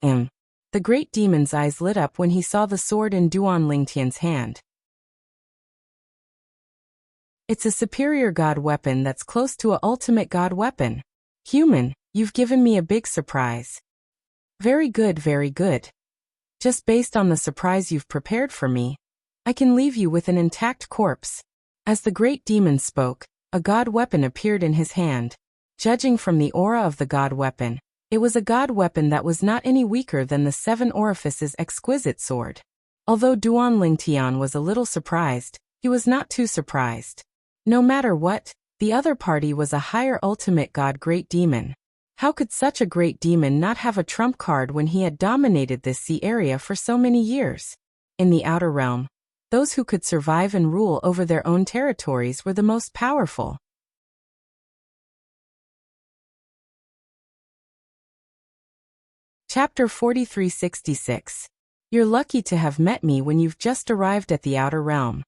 The great demon's eyes lit up when he saw the sword in Duan Lingtian's hand. It's a superior god weapon that's close to a ultimate god weapon. Human, you've given me a big surprise. Very good, very good. Just based on the surprise you've prepared for me, I can leave you with an intact corpse. As the great demon spoke, a god weapon appeared in his hand. Judging from the aura of the god weapon, it was a god weapon that was not any weaker than the 7 orifices exquisite sword. Although Duan Lingtian was a little surprised, he was not too surprised. No matter what, the other party was a higher ultimate god great demon. How could such a great demon not have a trump card when he had dominated this sea area for so many years? In the outer realm, those who could survive and rule over their own territories were the most powerful. Chapter 4366. You're lucky to have met me when you've just arrived at the outer realm.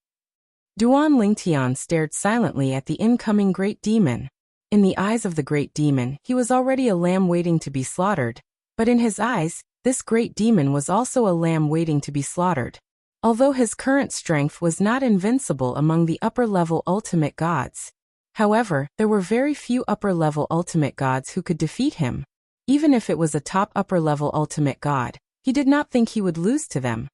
Duan Lingtian stared silently at the incoming great demon. In the eyes of the great demon, he was already a lamb waiting to be slaughtered, but in his eyes, this great demon was also a lamb waiting to be slaughtered. Although his current strength was not invincible among the upper-level ultimate gods. However, there were very few upper-level ultimate gods who could defeat him. Even if it was a top upper-level ultimate god, he did not think he would lose to them.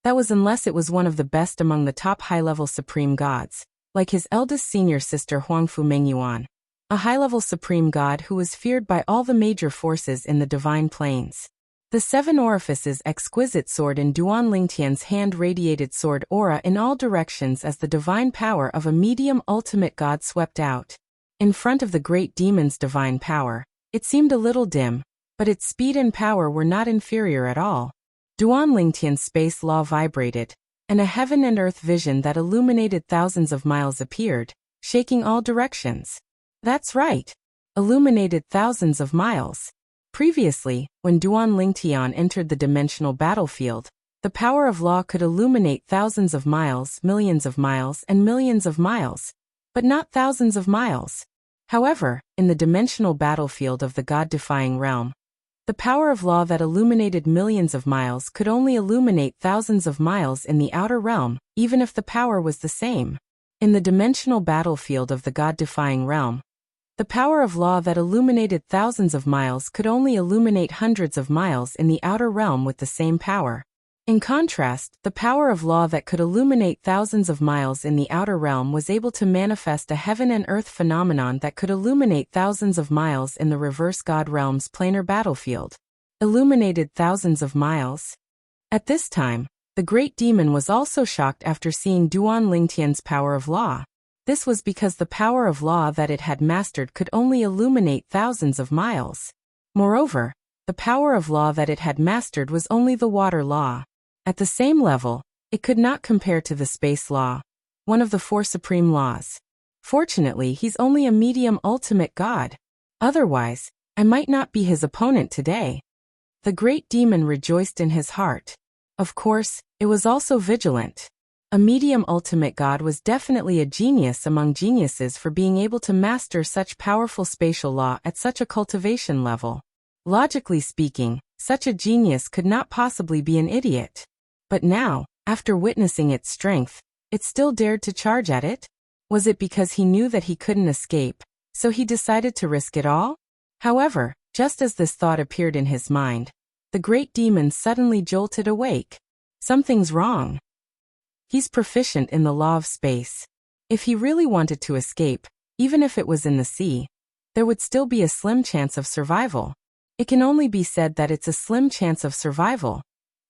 That was unless it was one of the best among the top high-level supreme gods, like his eldest senior sister Huangfu Mengyuan, a high-level supreme god who was feared by all the major forces in the divine planes. The seven orifices exquisite sword in Duan Lingtian's hand radiated sword aura in all directions as the divine power of a medium ultimate god swept out. In front of the great demon's divine power, it seemed a little dim, but its speed and power were not inferior at all. Duan Lingtian's space law vibrated, and a heaven and earth vision that illuminated thousands of miles appeared, shaking all directions. That's right. Illuminated thousands of miles. Previously, when Duan Lingtian entered the dimensional battlefield, the power of law could illuminate thousands of miles, millions of miles, and millions of miles, but not thousands of miles. However, in the dimensional battlefield of the God-defying realm, the power of law that illuminated millions of miles could only illuminate thousands of miles in the outer realm, even if the power was the same. In the dimensional battlefield of the God-defying realm, the power of law that illuminated thousands of miles could only illuminate hundreds of miles in the outer realm with the same power. In contrast, the power of law that could illuminate thousands of miles in the outer realm was able to manifest a heaven and earth phenomenon that could illuminate thousands of miles in the reverse God realm's planar battlefield. Illuminated thousands of miles. At this time, the great demon was also shocked after seeing Duan Lingtian's power of law. This was because the power of law that it had mastered could only illuminate thousands of miles. Moreover, the power of law that it had mastered was only the water law. At the same level, it could not compare to the space law, one of the four supreme laws. Fortunately, he's only a medium ultimate god. Otherwise, I might not be his opponent today. The great demon rejoiced in his heart. Of course, it was also vigilant. A medium ultimate god was definitely a genius among geniuses for being able to master such powerful spatial law at such a cultivation level. Logically speaking, such a genius could not possibly be an idiot. But now, after witnessing its strength, it still dared to charge at it? Was it because he knew that he couldn't escape, so he decided to risk it all? However, just as this thought appeared in his mind, the great demon suddenly jolted awake. Something's wrong. He's proficient in the law of space. If he really wanted to escape, even if it was in the sea, there would still be a slim chance of survival. It can only be said that it's a slim chance of survival.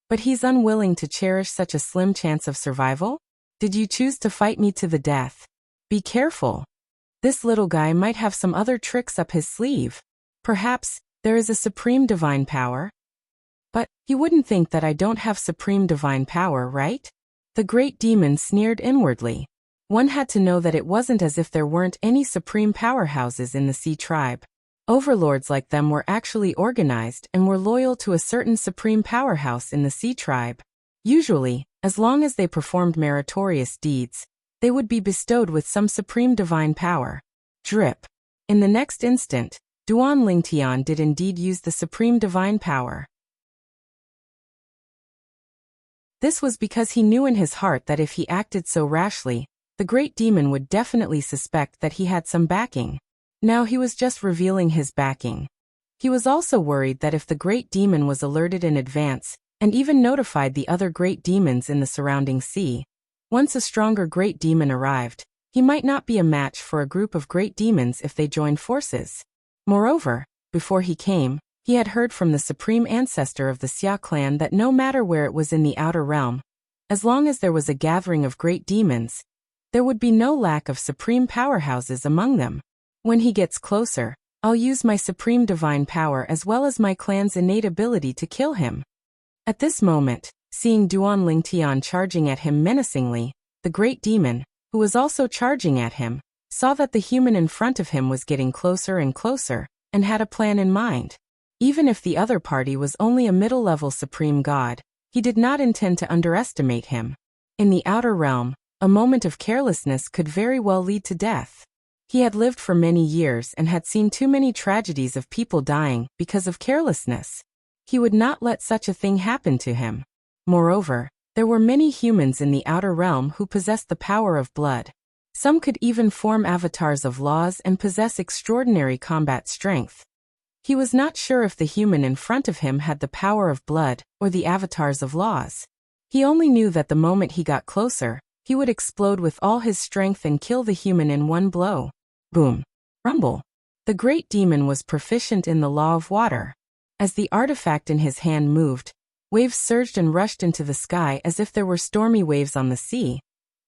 But he's unwilling to cherish such a slim chance of survival? Did you choose to fight me to the death? Be careful. This little guy might have some other tricks up his sleeve. Perhaps there is a supreme divine power. But you wouldn't think that I don't have supreme divine power, right? The great demon sneered inwardly. One had to know that it wasn't as if there weren't any supreme powerhouses in the Sea tribe. Overlords like them were actually organized and were loyal to a certain supreme powerhouse in the Sea tribe. Usually, as long as they performed meritorious deeds, they would be bestowed with some supreme divine power. Drip. In the next instant, Duan Lingtian did indeed use the supreme divine power. This was because he knew in his heart that if he acted so rashly, the great demon would definitely suspect that he had some backing. Now he was just revealing his backing. He was also worried that if the great demon was alerted in advance, and even notified the other great demons in the surrounding sea, once a stronger great demon arrived, he might not be a match for a group of great demons if they joined forces. Moreover, before he came, he had heard from the supreme ancestor of the Xia clan that no matter where it was in the outer realm, as long as there was a gathering of great demons, there would be no lack of supreme powerhouses among them. When he gets closer, I'll use my supreme divine power as well as my clan's innate ability to kill him. At this moment, seeing Duan Lingtian charging at him menacingly, the great demon, who was also charging at him, saw that the human in front of him was getting closer and closer, and had a plan in mind. Even if the other party was only a middle-level supreme god, he did not intend to underestimate him. In the outer realm, a moment of carelessness could very well lead to death. He had lived for many years and had seen too many tragedies of people dying because of carelessness. He would not let such a thing happen to him. Moreover, there were many humans in the outer realm who possessed the power of blood. Some could even form avatars of laws and possess extraordinary combat strength. He was not sure if the human in front of him had the power of blood or the avatars of laws. He only knew that the moment he got closer, he would explode with all his strength and kill the human in one blow. Boom. Rumble. The great demon was proficient in the law of water. As the artifact in his hand moved, waves surged and rushed into the sky as if there were stormy waves on the sea,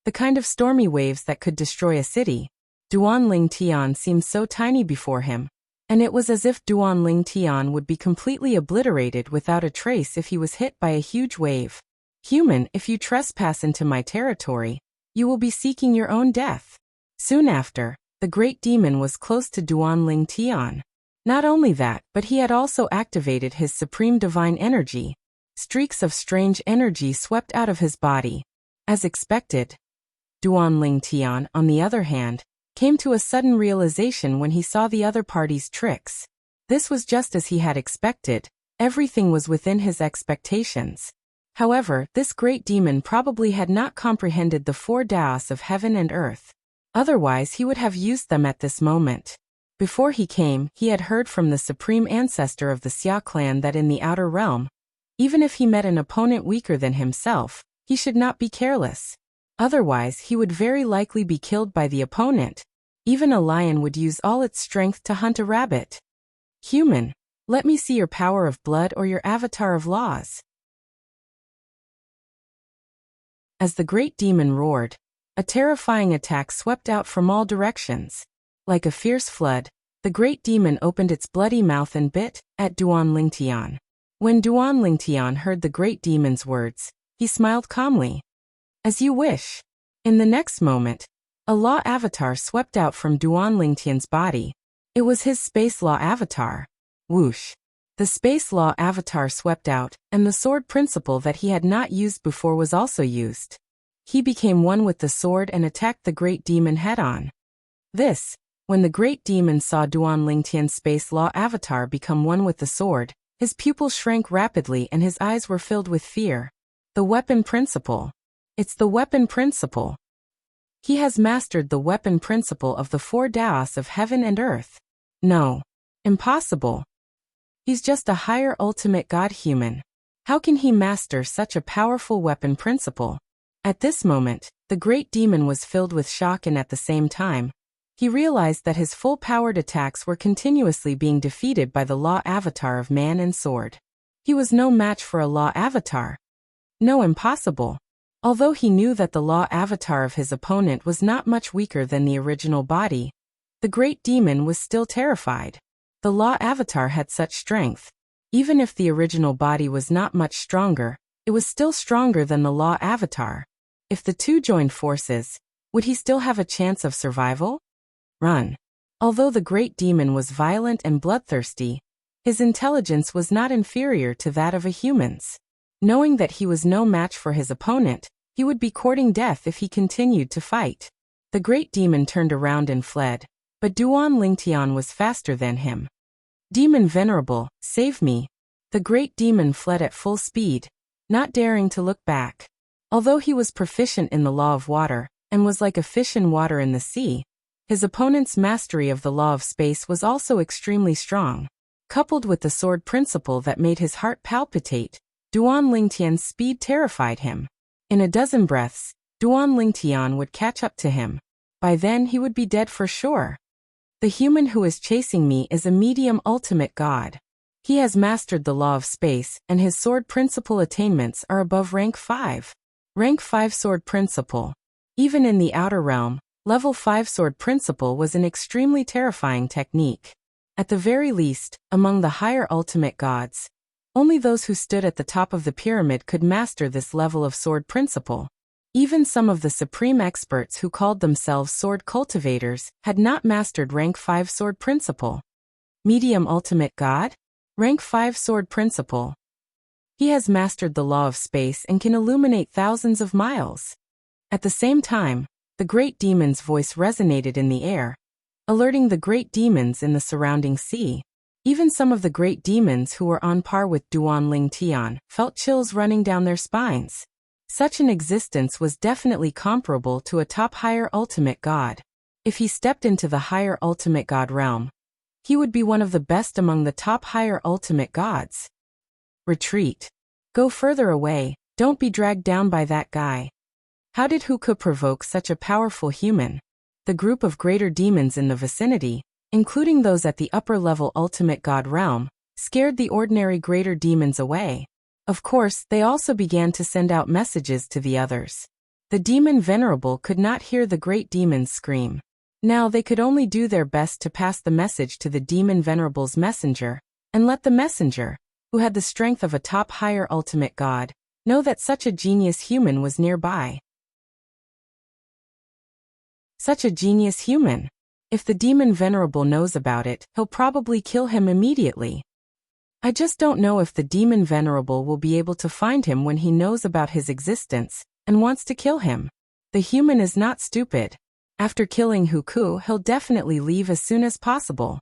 the kind of stormy waves that could destroy a city. Duan Lingtian seemed so tiny before him, and it was as if Duan Lingtian would be completely obliterated without a trace if he was hit by a huge wave. Human, if you trespass into my territory, you will be seeking your own death. Soon after, the great demon was close to Duan Lingtian. Not only that, but he had also activated his supreme divine energy. Streaks of strange energy swept out of his body. As expected, Duan Lingtian, on the other hand, came to a sudden realization when he saw the other party's tricks. This was just as he had expected. Everything was within his expectations. However, this great demon probably had not comprehended the four Daos of heaven and earth. Otherwise, he would have used them at this moment. Before he came, he had heard from the supreme ancestor of the Xia clan that in the outer realm, even if he met an opponent weaker than himself, he should not be careless. Otherwise, he would very likely be killed by the opponent. Even a lion would use all its strength to hunt a rabbit. Human, let me see your power of blood or your avatar of laws. As the great demon roared, a terrifying attack swept out from all directions. Like a fierce flood, the great demon opened its bloody mouth and bit at Duan Lingtian. When Duan Lingtian heard the great demon's words, he smiled calmly. As you wish. In the next moment, a law avatar swept out from Duan Lingtian's body. It was his space law avatar. Whoosh. The space law avatar swept out, and the sword principle that he had not used before was also used. He became one with the sword and attacked the great demon head-on. When the great demon saw Duan Lingtian's space law avatar become one with the sword, his pupils shrank rapidly and his eyes were filled with fear. The weapon principle. It's the weapon principle. He has mastered the weapon principle of the four Daos of heaven and earth. No. Impossible. He's just a higher ultimate god human. How can he master such a powerful weapon principle? At this moment, the great demon was filled with shock and at the same time, he realized that his full-powered attacks were continuously being defeated by the law avatar of man and sword. He was no match for a law avatar. No, impossible. Although he knew that the law avatar of his opponent was not much weaker than the original body, the great demon was still terrified. The law avatar had such strength. Even if the original body was not much stronger, it was still stronger than the law avatar. If the two joined forces, would he still have a chance of survival? Run. Although the great demon was violent and bloodthirsty, his intelligence was not inferior to that of a human's. Knowing that he was no match for his opponent, he would be courting death if he continued to fight. The great demon turned around and fled, but Duan Lingtian was faster than him. Demon Venerable, save me. The great demon fled at full speed, not daring to look back. Although he was proficient in the law of water, and was like a fish in water in the sea, his opponent's mastery of the law of space was also extremely strong. Coupled with the sword principle that made his heart palpitate, Duan Lingtian's speed terrified him. In a dozen breaths, Duan Lingtian would catch up to him. By then he would be dead for sure. The human who is chasing me is a medium ultimate god. He has mastered the law of space, and his sword principle attainments are above rank 5. Rank 5 sword principle. Even in the outer realm, level 5 sword principle was an extremely terrifying technique. At the very least, among the higher ultimate gods, only those who stood at the top of the pyramid could master this level of sword principle. Even some of the supreme experts who called themselves sword cultivators had not mastered rank 5 sword principle. Medium ultimate god? Rank 5 sword principle. He has mastered the law of space and can illuminate thousands of miles. At the same time, the great demon's voice resonated in the air, alerting the great demons in the surrounding sea. Even some of the great demons who were on par with Duan Ling Tian felt chills running down their spines. Such an existence was definitely comparable to a top higher ultimate god. If he stepped into the higher ultimate god realm, he would be one of the best among the top higher ultimate gods. Retreat. Go further away, don't be dragged down by that guy. How did Huka provoke such a powerful human? The group of greater demons in the vicinity, including those at the upper-level ultimate god realm, scared the ordinary greater demons away. Of course, they also began to send out messages to the others. The demon venerable could not hear the great demons scream. Now they could only do their best to pass the message to the demon venerable's messenger, and let the messenger, who had the strength of a top higher ultimate god, know that such a genius human was nearby. Such a genius human. If the demon venerable knows about it, he'll probably kill him immediately. I just don't know if the demon venerable will be able to find him when he knows about his existence and wants to kill him. The human is not stupid. After killing Huku, he'll definitely leave as soon as possible.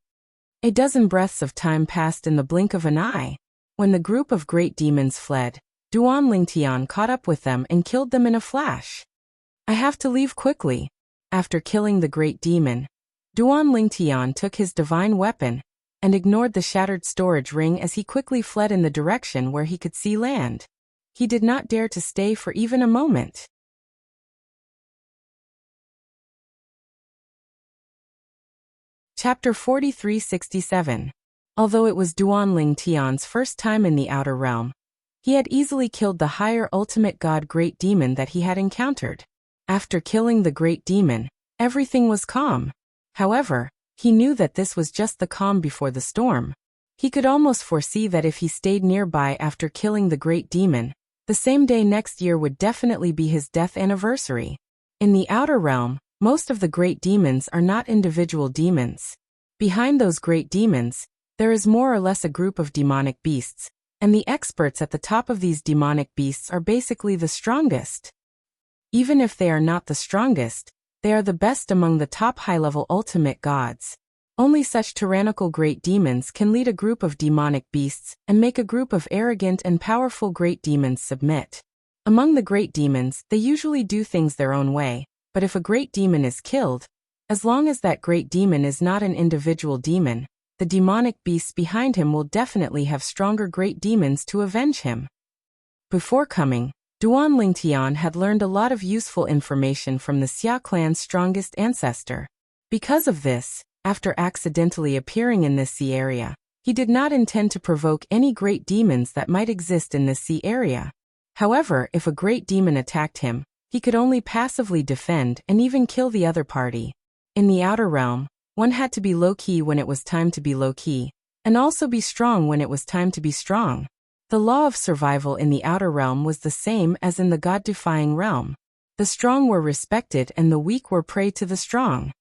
A dozen breaths of time passed in the blink of an eye. When the group of great demons fled, Duan Lingtian caught up with them and killed them in a flash. I have to leave quickly. After killing the great demon, Duan Lingtian took his divine weapon and ignored the shattered storage ring as he quickly fled in the direction where he could see land. He did not dare to stay for even a moment. Chapter 4367. Although it was Duan Lingtian's first time in the outer realm, he had easily killed the higher ultimate god great demon that he had encountered. After killing the great demon, everything was calm. However, he knew that this was just the calm before the storm. He could almost foresee that if he stayed nearby after killing the great demon, the same day next year would definitely be his death anniversary. In the outer realm, most of the great demons are not individual demons. Behind those great demons, there is more or less a group of demonic beasts, and the experts at the top of these demonic beasts are basically the strongest. Even if they are not the strongest, they are the best among the top high-level ultimate gods. Only such tyrannical great demons can lead a group of demonic beasts and make a group of arrogant and powerful great demons submit. Among the great demons, they usually do things their own way, but if a great demon is killed, as long as that great demon is not an individual demon, the demonic beasts behind him will definitely have stronger great demons to avenge him. Before coming, Duan Lingtian had learned a lot of useful information from the Xia clan's strongest ancestor. Because of this, after accidentally appearing in this sea area, he did not intend to provoke any great demons that might exist in this sea area. However, if a great demon attacked him, he could only passively defend and even kill the other party. In the outer realm, one had to be low-key when it was time to be low-key, and also be strong when it was time to be strong. The law of survival in the outer realm was the same as in the god-defying realm. The strong were respected and the weak were prey to the strong.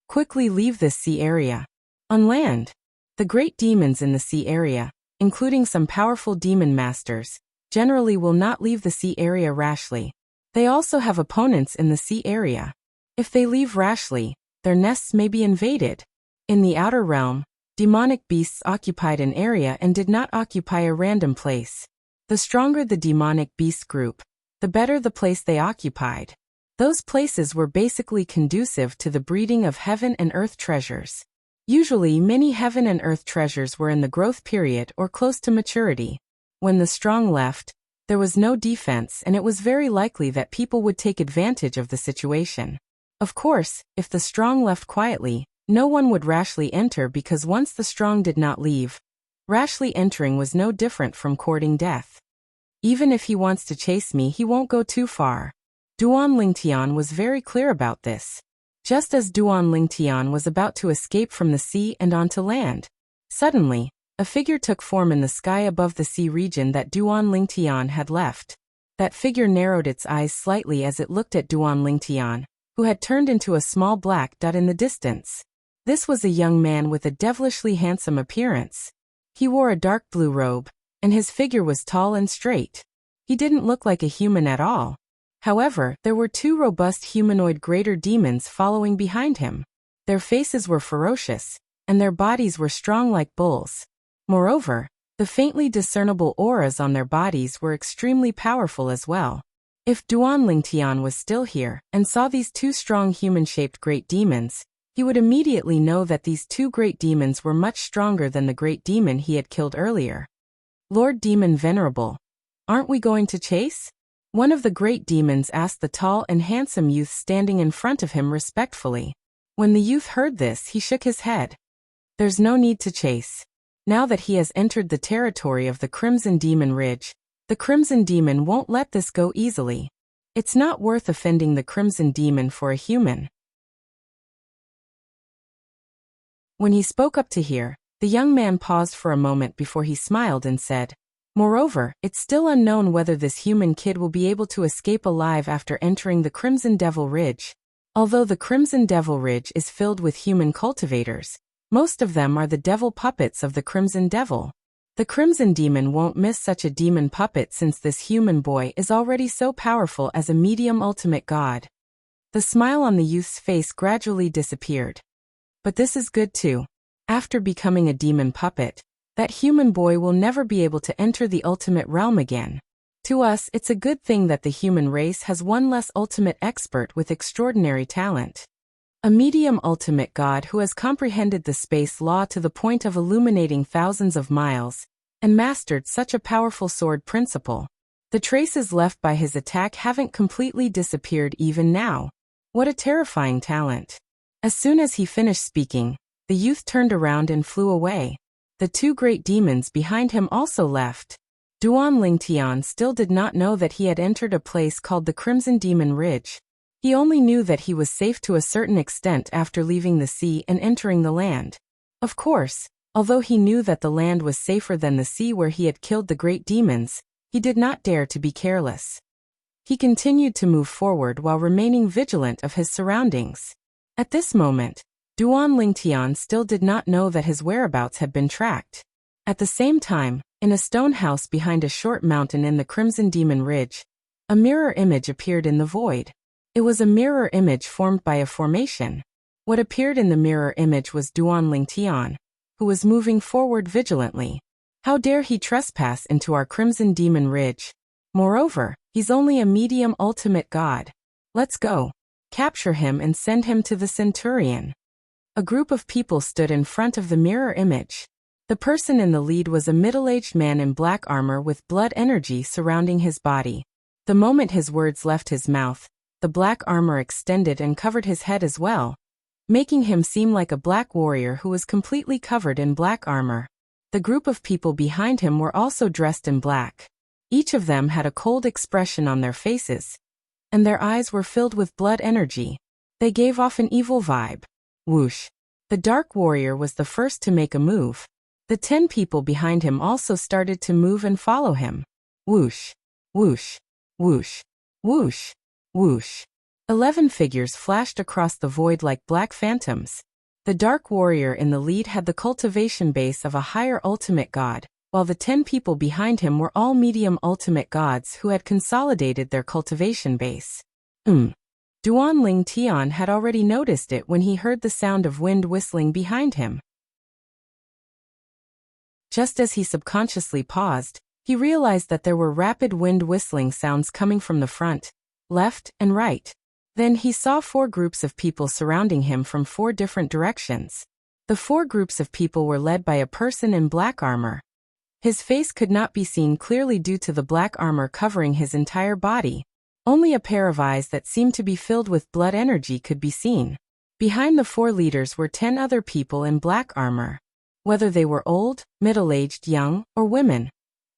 Quickly leave this sea area. On land, the great demons in the sea area, including some powerful demon masters, generally will not leave the sea area rashly. They also have opponents in the sea area. If they leave rashly, their nests may be invaded. In the outer realm, demonic beasts occupied an area and did not occupy a random place. The stronger the demonic beast group, the better the place they occupied. Those places were basically conducive to the breeding of heaven and earth treasures. Usually, many heaven and earth treasures were in the growth period or close to maturity. When the strong left, there was no defense and it was very likely that people would take advantage of the situation. Of course, if the strong left quietly, no one would rashly enter because once the strong did not leave, rashly entering was no different from courting death. Even if he wants to chase me, he won't go too far. Duan Lingtian was very clear about this. Just as Duan Lingtian was about to escape from the sea and onto land, Suddenly, a figure took form in the sky above the sea region that Duan Lingtian had left. That figure narrowed its eyes slightly as it looked at Duan Lingtian, who had turned into a small black dot in the distance. This was a young man with a devilishly handsome appearance. He wore a dark blue robe, and his figure was tall and straight. He didn't look like a human at all. However, there were two robust humanoid greater demons following behind him. Their faces were ferocious, and their bodies were strong like bulls. Moreover, the faintly discernible auras on their bodies were extremely powerful as well. If Duan Lingtian was still here and saw these two strong human-shaped great demons, he would immediately know that these two great demons were much stronger than the great demon he had killed earlier. Lord Demon Venerable, aren't we going to chase? One of the great demons asked the tall and handsome youth standing in front of him respectfully. When the youth heard this, he shook his head. There's no need to chase. Now that he has entered the territory of the Crimson Demon Ridge, the Crimson Demon won't let this go easily. It's not worth offending the Crimson Demon for a human. When he spoke up to hear, the young man paused for a moment before he smiled and said, Moreover, it's still unknown whether this human kid will be able to escape alive after entering the Crimson Devil Ridge. Although the Crimson Devil Ridge is filled with human cultivators, most of them are the devil puppets of the Crimson Devil. The Crimson Demon won't miss such a demon puppet since this human boy is already so powerful as a medium ultimate god. The smile on the youth's face gradually disappeared. But this is good too. After becoming a demon puppet, that human boy will never be able to enter the ultimate realm again. To us, it's a good thing that the human race has one less ultimate expert with extraordinary talent. A medium ultimate god who has comprehended the space law to the point of illuminating thousands of miles, and mastered such a powerful sword principle. The traces left by his attack haven't completely disappeared even now. What a terrifying talent. As soon as he finished speaking, the youth turned around and flew away. The two great demons behind him also left. Duan Lingtian still did not know that he had entered a place called the Crimson Demon Ridge. He only knew that he was safe to a certain extent after leaving the sea and entering the land. Of course, although he knew that the land was safer than the sea where he had killed the great demons, he did not dare to be careless. He continued to move forward while remaining vigilant of his surroundings. At this moment, Duan Lingtian still did not know that his whereabouts had been tracked. At the same time, in a stone house behind a short mountain in the Crimson Demon Ridge, a mirror image appeared in the void. It was a mirror image formed by a formation. What appeared in the mirror image was Duan Lingtian, who was moving forward vigilantly. How dare he trespass into our Crimson Demon Ridge? Moreover, he's only a medium ultimate god. Let's go. Capture him and send him to the Centurion. A group of people stood in front of the mirror image. The person in the lead was a middle-aged man in black armor with blood energy surrounding his body. The moment his words left his mouth, the black armor extended and covered his head as well, making him seem like a black warrior who was completely covered in black armor. The group of people behind him were also dressed in black. Each of them had a cold expression on their faces, and their eyes were filled with blood energy. They gave off an evil vibe. Whoosh. The dark warrior was the first to make a move. The 10 people behind him also started to move and follow him. Whoosh. Whoosh. Whoosh. Whoosh. Whoosh. 11 figures flashed across the void like black phantoms. The dark warrior in the lead had the cultivation base of a higher ultimate god, while the 10 people behind him were all medium ultimate gods who had consolidated their cultivation base. Duan Lingtian had already noticed it when he heard the sound of wind whistling behind him. Just as he subconsciously paused, he realized that there were rapid wind whistling sounds coming from the front, left, and right. Then he saw 4 groups of people surrounding him from 4 different directions. The 4 groups of people were led by a person in black armor. His face could not be seen clearly due to the black armor covering his entire body. Only a pair of eyes that seemed to be filled with blood energy could be seen. Behind the 4 leaders were 10 other people in black armor. Whether they were old, middle-aged, young, or women,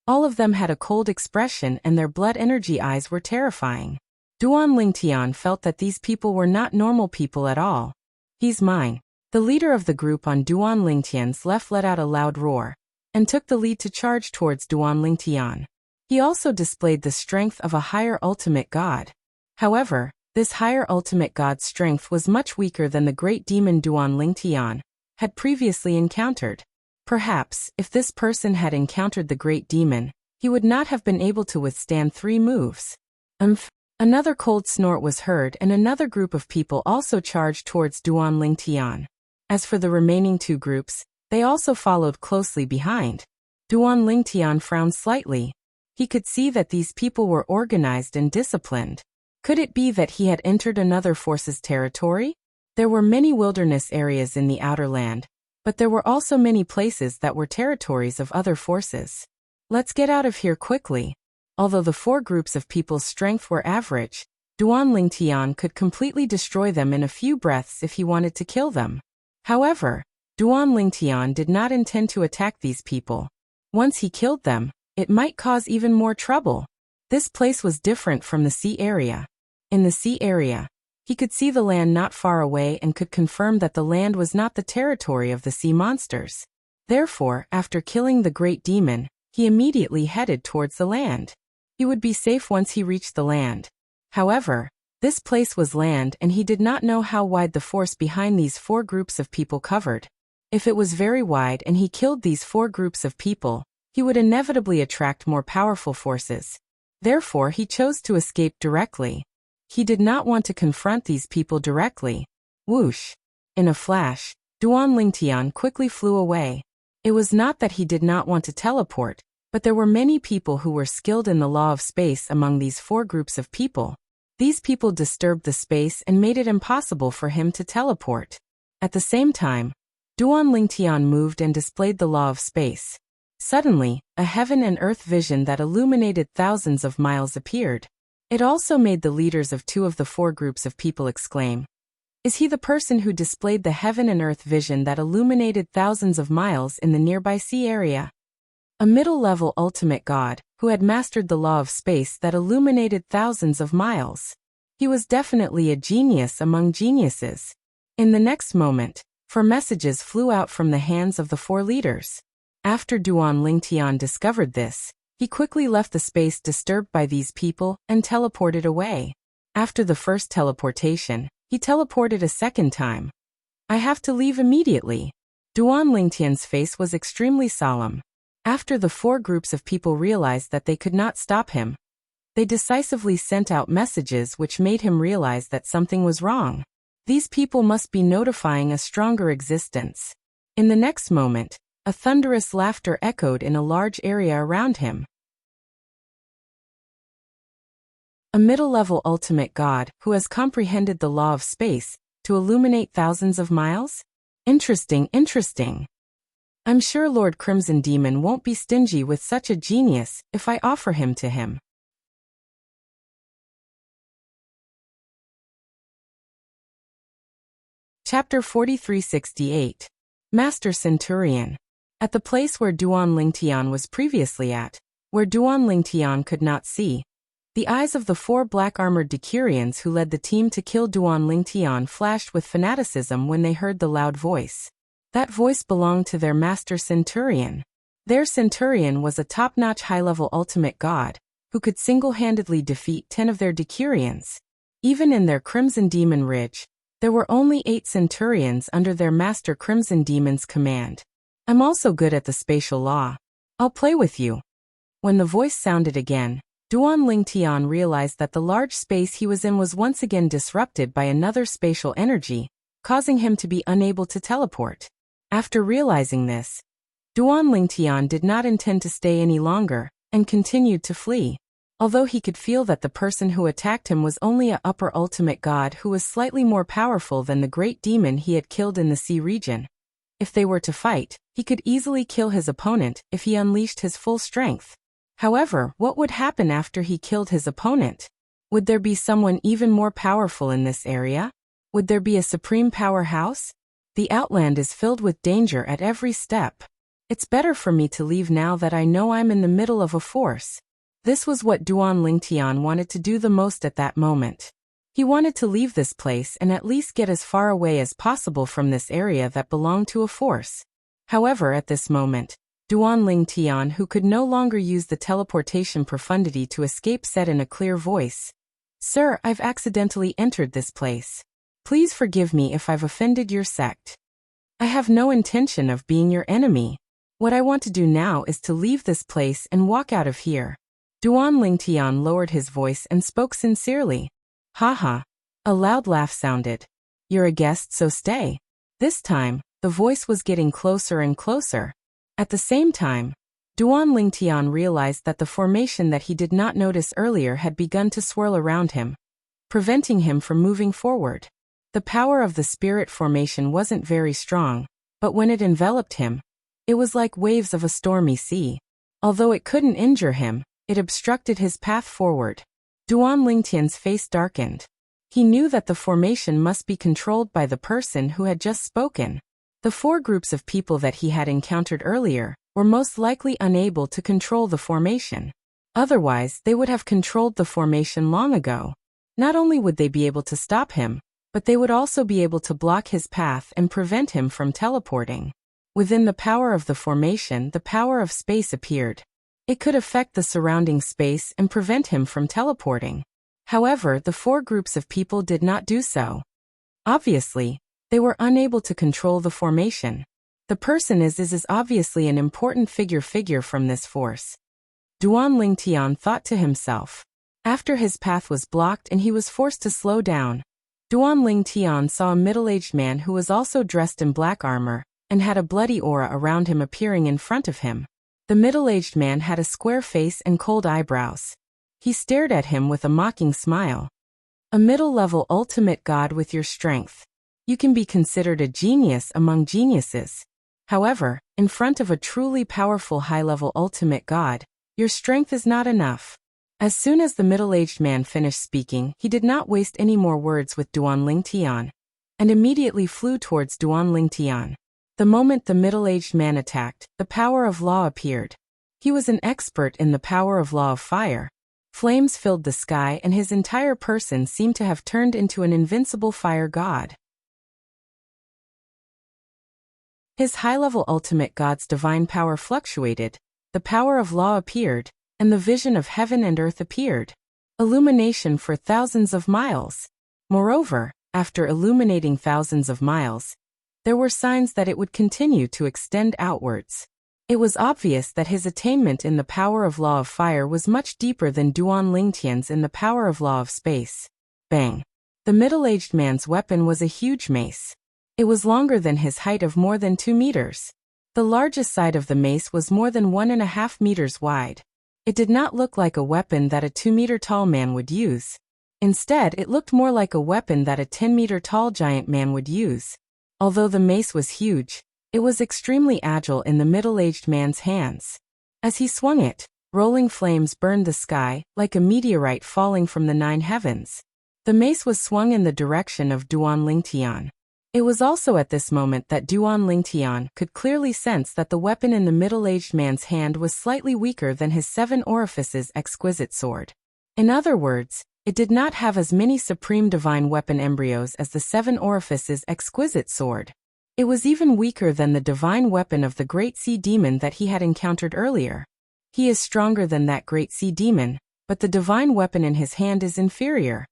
all of them had a cold expression and their blood energy eyes were terrifying. Duan Lingtian felt that these people were not normal people at all. He's mine. The leader of the group on Duan Lingtian's left let out a loud roar and took the lead to charge towards Duan Lingtian. He also displayed the strength of a higher ultimate god. However, this higher ultimate god's strength was much weaker than the great demon Duan Lingtian had previously encountered. Perhaps, if this person had encountered the great demon, he would not have been able to withstand 3 moves. Another cold snort was heard and another group of people also charged towards Duan Lingtian. As for the remaining 2 groups, they also followed closely behind. Duan Lingtian frowned slightly. He could see that these people were organized and disciplined. Could it be that he had entered another force's territory? There were many wilderness areas in the outer land, but there were also many places that were territories of other forces. Let's get out of here quickly. Although the 4 groups of people's strength were average, Duan Lingtian could completely destroy them in a few breaths if he wanted to kill them. However, Duan Lingtian did not intend to attack these people. Once he killed them, it might cause even more trouble. This place was different from the sea area. In the sea area, he could see the land not far away and could confirm that the land was not the territory of the sea monsters. Therefore, after killing the great demon, he immediately headed towards the land. He would be safe once he reached the land. However, this place was land and he did not know how wide the force behind these 4 groups of people covered. If it was very wide and he killed these 4 groups of people, he would inevitably attract more powerful forces. Therefore, he chose to escape directly. He did not want to confront these people directly. Whoosh! In a flash, Duan Lingtian quickly flew away. It was not that he did not want to teleport, but there were many people who were skilled in the law of space among these 4 groups of people. These people disturbed the space and made it impossible for him to teleport. At the same time, Duan Lingtian moved and displayed the law of space. Suddenly, a heaven and earth vision that illuminated thousands of miles appeared. It also made the leaders of 2 of the 4 groups of people exclaim, "Is he the person who displayed the heaven and earth vision that illuminated thousands of miles in the nearby sea area?" A middle-level ultimate god, who had mastered the law of space that illuminated thousands of miles. He was definitely a genius among geniuses. In the next moment, 4 messages flew out from the hands of the 4 leaders. After Duan Lingtian discovered this, he quickly left the space disturbed by these people and teleported away. After the first teleportation, he teleported a second time. "I have to leave immediately." Duan Lingtian's face was extremely solemn. After the 4 groups of people realized that they could not stop him, they decisively sent out messages which made him realize that something was wrong. These people must be notifying a stronger existence. In the next moment, a thunderous laughter echoed in a large area around him. A middle-level ultimate god who has comprehended the law of space to illuminate thousands of miles? Interesting. I'm sure Lord Crimson Demon won't be stingy with such a genius if I offer him to him. Chapter 4368. Master Centurion. At the place where Duan Lingtian was previously at, where Duan Lingtian could not see, the eyes of the 4 black-armored Decurions who led the team to kill Duan Lingtian flashed with fanaticism when they heard the loud voice. That voice belonged to their master Centurion. Their Centurion was a top-notch high-level ultimate god, who could single-handedly defeat 10 of their Decurions. Even in their Crimson Demon Ridge, there were only 8 Centurions under their master Crimson Demon's command. I'm also good at the spatial law. I'll play with you. When the voice sounded again, Duan Lingtian realized that the large space he was in was once again disrupted by another spatial energy, causing him to be unable to teleport. After realizing this, Duan Lingtian did not intend to stay any longer, and continued to flee. Although he could feel that the person who attacked him was only a upper ultimate god who was slightly more powerful than the great demon he had killed in the sea region. If they were to fight, he could easily kill his opponent if he unleashed his full strength. However, what would happen after he killed his opponent? Would there be someone even more powerful in this area? Would there be a supreme powerhouse? The Outland is filled with danger at every step. It's better for me to leave now that I know I'm in the middle of a force. This was what Duan Lingtian wanted to do the most at that moment. He wanted to leave this place and at least get as far away as possible from this area that belonged to a force. However, at this moment, Duan Ling Tian, who could no longer use the teleportation profundity to escape, said in a clear voice, "Sir, I've accidentally entered this place. Please forgive me if I've offended your sect. I have no intention of being your enemy. What I want to do now is to leave this place and walk out of here." Duan Ling Tian lowered his voice and spoke sincerely. "Haha." A loud laugh sounded. "You're a guest, so stay." This time, the voice was getting closer and closer. At the same time, Duan Ling Tian realized that the formation that he did not notice earlier had begun to swirl around him, preventing him from moving forward. The power of the spirit formation wasn't very strong, but when it enveloped him, it was like waves of a stormy sea. Although it couldn't injure him, it obstructed his path forward. Duan Lingtian's face darkened. He knew that the formation must be controlled by the person who had just spoken. The 4 groups of people that he had encountered earlier were most likely unable to control the formation. Otherwise, they would have controlled the formation long ago. Not only would they be able to stop him, but they would also be able to block his path and prevent him from teleporting. Within the power of the formation, the power of space appeared. It could affect the surrounding space and prevent him from teleporting. However, the 4 groups of people did not do so. Obviously, they were unable to control the formation. The person is obviously an important figure from this force. Duan Ling Tian thought to himself. After his path was blocked and he was forced to slow down, Duan Ling Tian saw a middle-aged man who was also dressed in black armor and had a bloody aura around him appearing in front of him. The middle-aged man had a square face and cold eyebrows. He stared at him with a mocking smile. "A middle-level ultimate god with your strength. You can be considered a genius among geniuses. However, in front of a truly powerful high-level ultimate god, your strength is not enough." As soon as the middle-aged man finished speaking, he did not waste any more words with Duan Ling Tian, and immediately flew towards Duan Ling Tian. The moment the middle-aged man attacked, the power of law appeared. He was an expert in the power of law of fire. Flames filled the sky and his entire person seemed to have turned into an invincible fire god. His high-level ultimate god's divine power fluctuated, the power of law appeared, and the vision of heaven and earth appeared. Illumination for thousands of miles. Moreover, after illuminating thousands of miles, there were signs that it would continue to extend outwards. It was obvious that his attainment in the power of law of fire was much deeper than Duan Lingtian's in the power of law of space. Bang! The middle-aged man's weapon was a huge mace. It was longer than his height of more than 2 meters. The largest side of the mace was more than 1.5 meters wide. It did not look like a weapon that a 2-meter-tall man would use. Instead, it looked more like a weapon that a 10-meter-tall giant man would use. Although the mace was huge, it was extremely agile in the middle-aged man's hands. As he swung it, rolling flames burned the sky, like a meteorite falling from the 9 heavens. The mace was swung in the direction of Duan Lingtian. It was also at this moment that Duan Lingtian could clearly sense that the weapon in the middle-aged man's hand was slightly weaker than his 7 orifices exquisite sword. In other words, it did not have as many supreme divine weapon embryos as the 7 orifices exquisite sword. It was even weaker than the divine weapon of the great sea demon that he had encountered earlier. He is stronger than that great sea demon, but the divine weapon in his hand is inferior.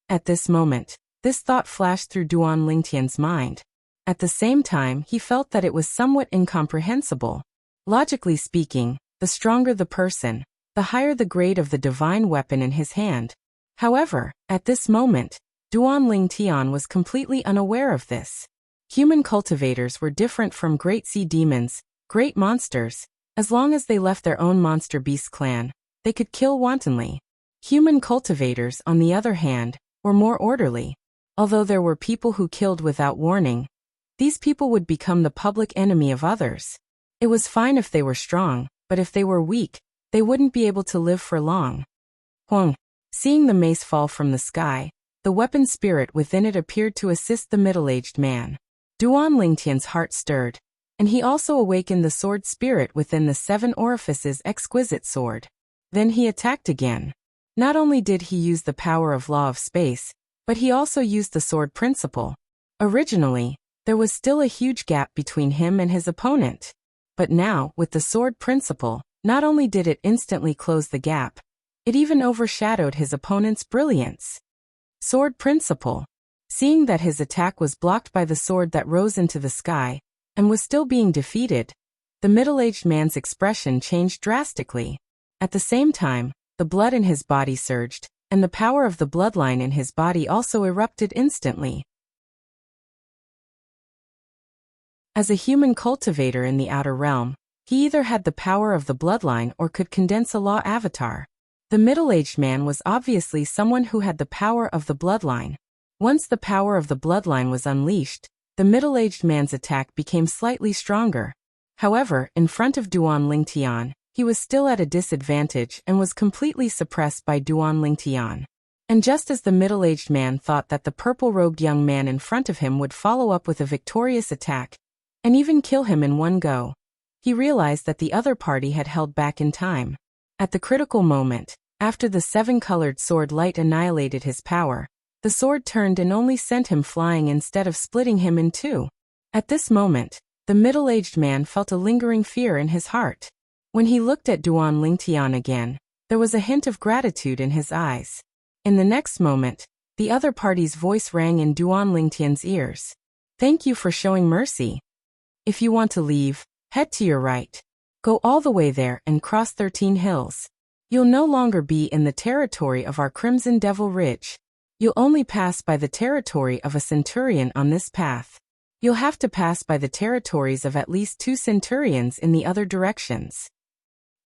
At this moment, this thought flashed through Duan Lingtian's mind. At the same time, he felt that it was somewhat incomprehensible. Logically speaking, the stronger the person, the higher the grade of the divine weapon in his hand. However, at this moment, Duan Lingtian was completely unaware of this. Human cultivators were different from great sea demons, great monsters. As long as they left their own monster beast clan, they could kill wantonly. Human cultivators, on the other hand, were more orderly. Although there were people who killed without warning, these people would become the public enemy of others. It was fine if they were strong, but if they were weak, they wouldn't be able to live for long. Huang. Seeing the mace fall from the sky, the weapon spirit within it appeared to assist the middle-aged man. Duan Lingtian's heart stirred, and he also awakened the sword spirit within the 7 orifices exquisite sword. Then he attacked again. Not only did he use the power of law of space, But he also used the sword principle. Originally, there was still a huge gap between him and his opponent. But now, with the sword principle, not only did it instantly close the gap, it even overshadowed his opponent's brilliance. Sword principle. Seeing that his attack was blocked by the sword that rose into the sky, and was still being defeated, the middle-aged man's expression changed drastically. At the same time, the blood in his body surged, and the power of the bloodline in his body also erupted instantly. As a human cultivator in the outer realm, he either had the power of the bloodline or could condense a law avatar. The middle-aged man was obviously someone who had the power of the bloodline. Once the power of the bloodline was unleashed, the middle-aged man's attack became slightly stronger. However, in front of Duan Lingtian, he was still at a disadvantage and was completely suppressed by Duan Lingtian. And just as the middle-aged man thought that the purple-robed young man in front of him would follow up with a victorious attack, and even kill him in one go, he realized that the other party had held back in time. At the critical moment, after the seven-colored sword light annihilated his power, the sword turned and only sent him flying instead of splitting him in two. At this moment, the middle-aged man felt a lingering fear in his heart. When he looked at Duan Lingtian again, there was a hint of gratitude in his eyes. In the next moment, the other party's voice rang in Duan Lingtian's ears. "Thank you for showing mercy. If you want to leave, head to your right. Go all the way there and cross 13 hills. You'll no longer be in the territory of our Crimson Devil Ridge. You'll only pass by the territory of a centurion on this path. You'll have to pass by the territories of at least 2 centurions in the other directions.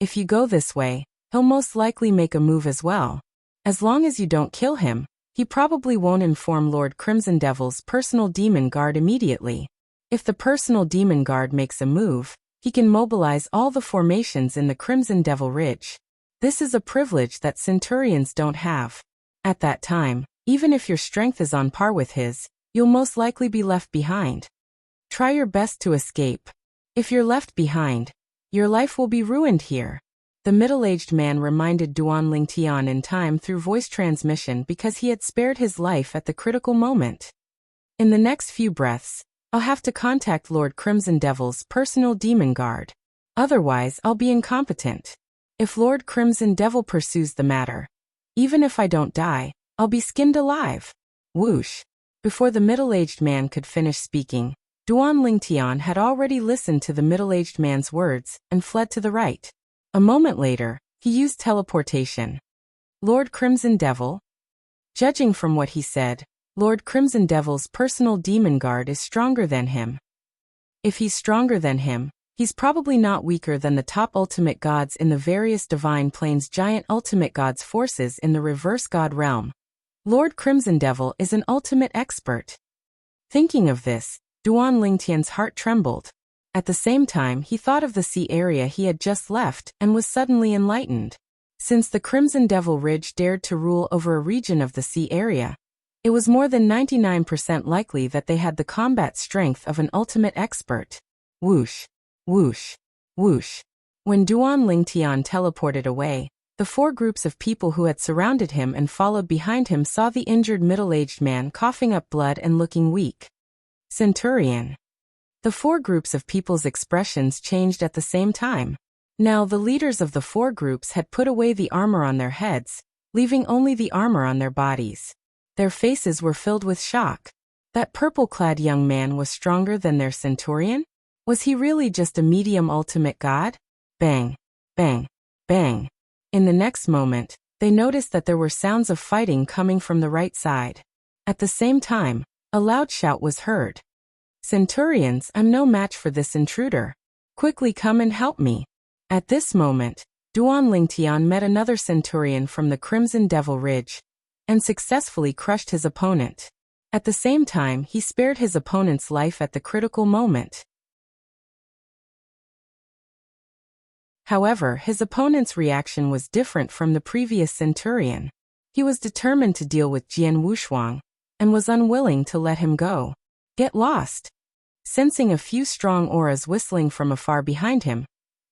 If you go this way, he'll most likely make a move as well. As long as you don't kill him, he probably won't inform Lord Crimson Devil's personal demon guard immediately. If the personal demon guard makes a move, he can mobilize all the formations in the Crimson Devil Ridge. This is a privilege that centurions don't have. At that time, even if your strength is on par with his, you'll most likely be left behind. Try your best to escape. If you're left behind, your life will be ruined here." The middle-aged man reminded Duan Lingtian in time through voice transmission because he had spared his life at the critical moment. "In the next few breaths, I'll have to contact Lord Crimson Devil's personal demon guard. Otherwise, I'll be incompetent. If Lord Crimson Devil pursues the matter, even if I don't die, I'll be skinned alive." Whoosh! Before the middle-aged man could finish speaking, Duan Lingtian had already listened to the middle-aged man's words and fled to the right. A moment later, he used teleportation. "Lord Crimson Devil?" Judging from what he said, Lord Crimson Devil's personal demon guard is stronger than him. If he's stronger than him, he's probably not weaker than the top ultimate gods in the various divine planes, giant ultimate gods forces in the reverse god realm. Lord Crimson Devil is an ultimate expert. Thinking of this, Duan Lingtian's heart trembled. At the same time, he thought of the sea area he had just left and was suddenly enlightened. Since the Crimson Devil Ridge dared to rule over a region of the sea area, it was more than 99% likely that they had the combat strength of an ultimate expert. Whoosh, whoosh, whoosh. When Duan Lingtian teleported away, the 4 groups of people who had surrounded him and followed behind him saw the injured middle-aged man coughing up blood and looking weak. Centurion. The 4 groups of people's expressions changed at the same time. Now the leaders of the 4 groups had put away the armor on their heads, leaving only the armor on their bodies. Their faces were filled with shock. That purple-clad young man was stronger than their centurion? Was he really just a medium ultimate god? Bang, bang, bang. In the next moment, they noticed that there were sounds of fighting coming from the right side. At the same time, a loud shout was heard. "Centurions, I'm no match for this intruder. Quickly come and help me." At this moment, Duan Lingtian met another centurion from the Crimson Devil Ridge, and successfully crushed his opponent. At the same time, he spared his opponent's life at the critical moment. However, his opponent's reaction was different from the previous centurion. He was determined to deal with Jian Wushuang, and was unwilling to let him go. Get lost. Sensing a few strong auras whistling from afar behind him,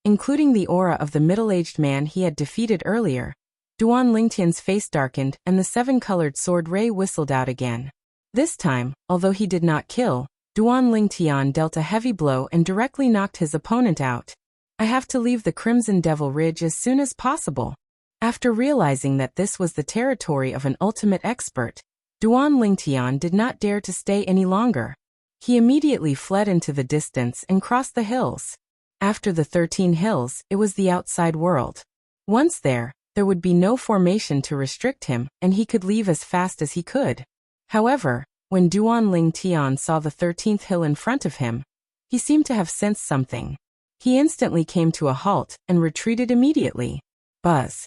including the aura of the middle-aged man he had defeated earlier, Duan Lingtian's face darkened and the seven-colored sword ray whistled out again. This time, although he did not kill, Duan Lingtian dealt a heavy blow and directly knocked his opponent out. I have to leave the Crimson Devil Ridge as soon as possible. After realizing that this was the territory of an ultimate expert, Duan Lingtian did not dare to stay any longer. He immediately fled into the distance and crossed the hills. After the 13 hills, it was the outside world. Once there would be no formation to restrict him, and he could leave as fast as he could. However, when Duan Lingtian saw the 13th hill in front of him, he seemed to have sensed something. He instantly came to a halt and retreated immediately. Buzz.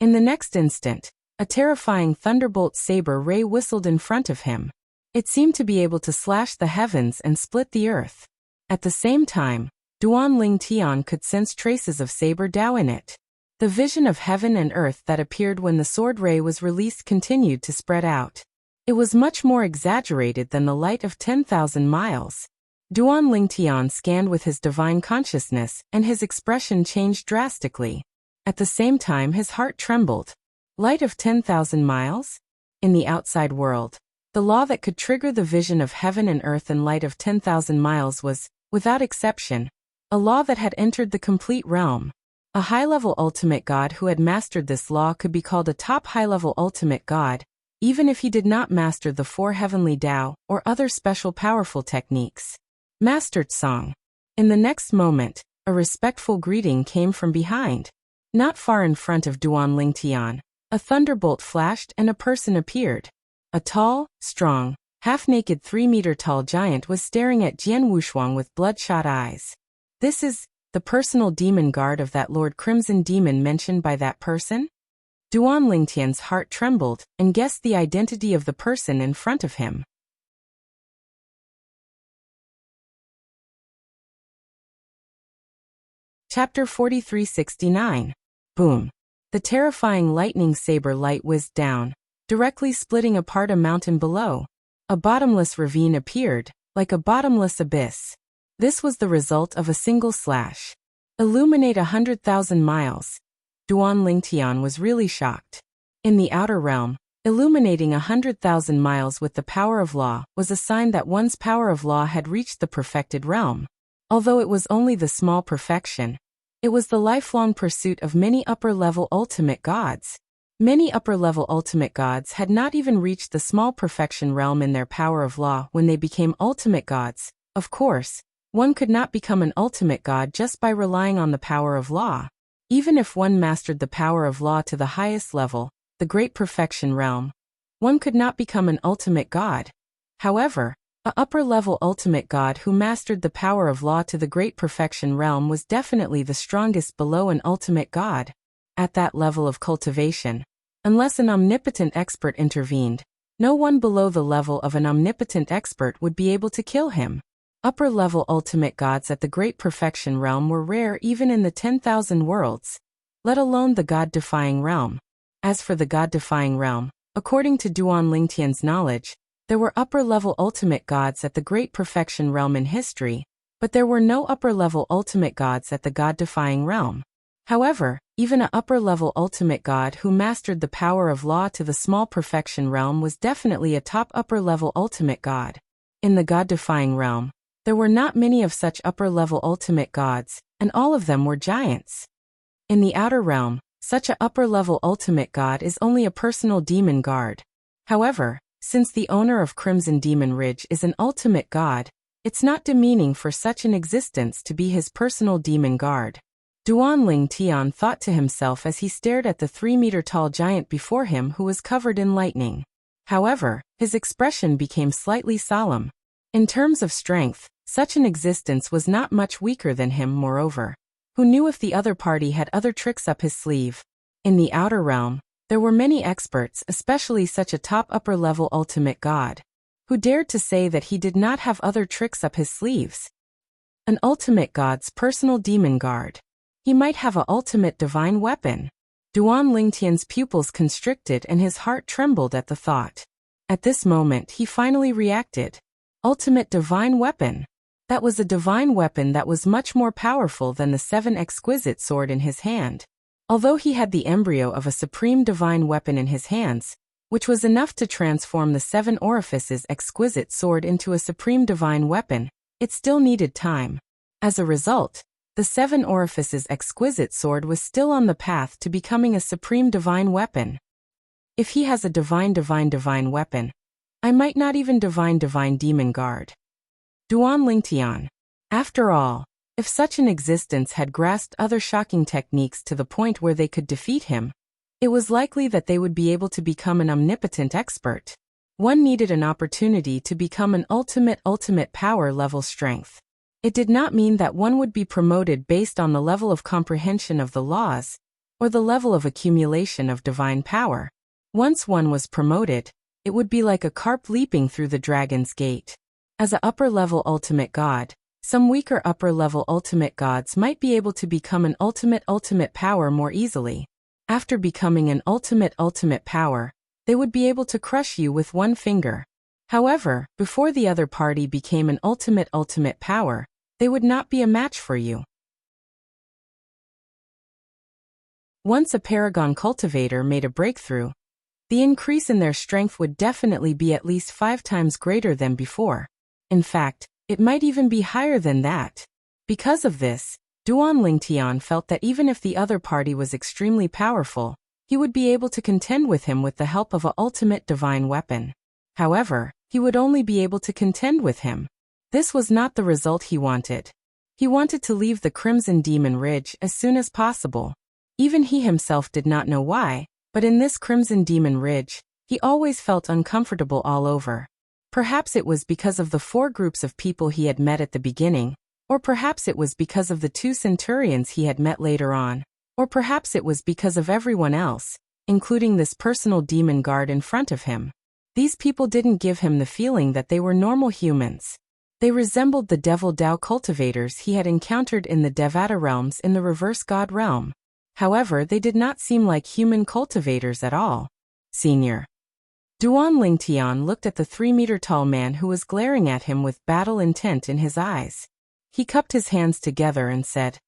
In the next instant, a terrifying thunderbolt saber ray whistled in front of him. It seemed to be able to slash the heavens and split the earth. At the same time, Duan Lingtian could sense traces of saber Dao in it. The vision of heaven and earth that appeared when the sword ray was released continued to spread out. It was much more exaggerated than the light of 10,000 miles. Duan Lingtian scanned with his divine consciousness, and his expression changed drastically. At the same time, his heart trembled. Light of 10,000 miles? In the outside world, the law that could trigger the vision of heaven and earth and light of 10,000 miles was, without exception, a law that had entered the complete realm. A high-level ultimate god who had mastered this law could be called a top high-level ultimate god, even if he did not master the 4 heavenly Dao or other special powerful techniques. Mastered Song. In the next moment, a respectful greeting came from behind. Not far in front of Duan Lingtian, a thunderbolt flashed and a person appeared. A tall, strong, half-naked 3-meter-tall giant was staring at Jian Wushuang with bloodshot eyes. This is the personal demon guard of that Lord Crimson Demon mentioned by that person? Duan Lingtian's heart trembled and guessed the identity of the person in front of him. Chapter 4369. Boom. The terrifying lightning saber light whizzed down, directly splitting apart a mountain below. A bottomless ravine appeared, like a bottomless abyss. This was the result of a single slash. Illuminate 100,000 miles. Duan Lingtian was really shocked. In the outer realm, illuminating 100,000 miles with the power of law was a sign that one's power of law had reached the perfected realm. Although it was only the small perfection, it was the lifelong pursuit of many upper-level ultimate gods. Many upper-level ultimate gods had not even reached the small perfection realm in their power of law when they became ultimate gods. Of course, one could not become an ultimate god just by relying on the power of law. Even if one mastered the power of law to the highest level, the great perfection realm, one could not become an ultimate god. However, a upper-level ultimate god who mastered the power of law to the great perfection realm was definitely the strongest below an ultimate god. At that level of cultivation, unless an omnipotent expert intervened, no one below the level of an omnipotent expert would be able to kill him. Upper-level ultimate gods at the great perfection realm were rare even in the 10,000 worlds, let alone the god-defying realm. As for the god-defying realm, according to Duan Lingtian's knowledge, there were upper-level ultimate gods at the great perfection realm in history, but there were no upper-level ultimate gods at the god-defying realm. However, even an upper-level ultimate god who mastered the power of law to the small perfection realm was definitely a top upper-level ultimate god. In the god-defying realm, there were not many of such upper-level ultimate gods, and all of them were giants. In the outer realm, such a upper-level ultimate god is only a personal demon guard. However, since the owner of Crimson Demon Ridge is an ultimate god, it's not demeaning for such an existence to be his personal demon guard. Duan Lingtian thought to himself as he stared at the 3-meter-tall giant before him who was covered in lightning. However, his expression became slightly solemn. In terms of strength, such an existence was not much weaker than him. Moreover, who knew if the other party had other tricks up his sleeve? In the outer realm, there were many experts, especially such a top upper-level ultimate god, who dared to say that he did not have other tricks up his sleeves. An ultimate god's personal demon guard. He might have an ultimate divine weapon. Duan Lingtian's pupils constricted and his heart trembled at the thought. At this moment he finally reacted. Ultimate divine weapon. That was a divine weapon that was much more powerful than the 7 exquisite sword in his hand. Although he had the embryo of a supreme divine weapon in his hands, which was enough to transform the 7 orifices exquisite sword into a supreme divine weapon, it still needed time. As a result, the 7 orifices exquisite sword was still on the path to becoming a supreme divine weapon. If he has a divine weapon, I might not even divine demon guard. Duan Lingtian. After all, if such an existence had grasped other shocking techniques to the point where they could defeat him, it was likely that they would be able to become an omnipotent expert. One needed an opportunity to become an ultimate power level strength. It did not mean that one would be promoted based on the level of comprehension of the laws, or the level of accumulation of divine power. Once one was promoted, it would be like a carp leaping through the dragon's gate. As an upper-level ultimate god, some weaker upper-level ultimate gods might be able to become an ultimate power more easily. After becoming an ultimate power, they would be able to crush you with one finger. However, before the other party became an ultimate power, they would not be a match for you. Once a paragon cultivator made a breakthrough, the increase in their strength would definitely be at least 5 times greater than before. In fact, it might even be higher than that. Because of this, Duan Lingtian felt that even if the other party was extremely powerful, he would be able to contend with him with the help of an ultimate divine weapon. However, he would only be able to contend with him. This was not the result he wanted. He wanted to leave the Crimson Demon Ridge as soon as possible. Even he himself did not know why, but in this Crimson Demon Ridge, he always felt uncomfortable all over. Perhaps it was because of the 4 groups of people he had met at the beginning, or perhaps it was because of the 2 centurions he had met later on, or perhaps it was because of everyone else, including this personal demon guard in front of him. These people didn't give him the feeling that they were normal humans. They resembled the Devil Dao cultivators he had encountered in the Devata realms in the reverse god realm. However, they did not seem like human cultivators at all. Senior. Duan Lingtian looked at the 3-meter-tall man who was glaring at him with battle intent in his eyes. He cupped his hands together and said,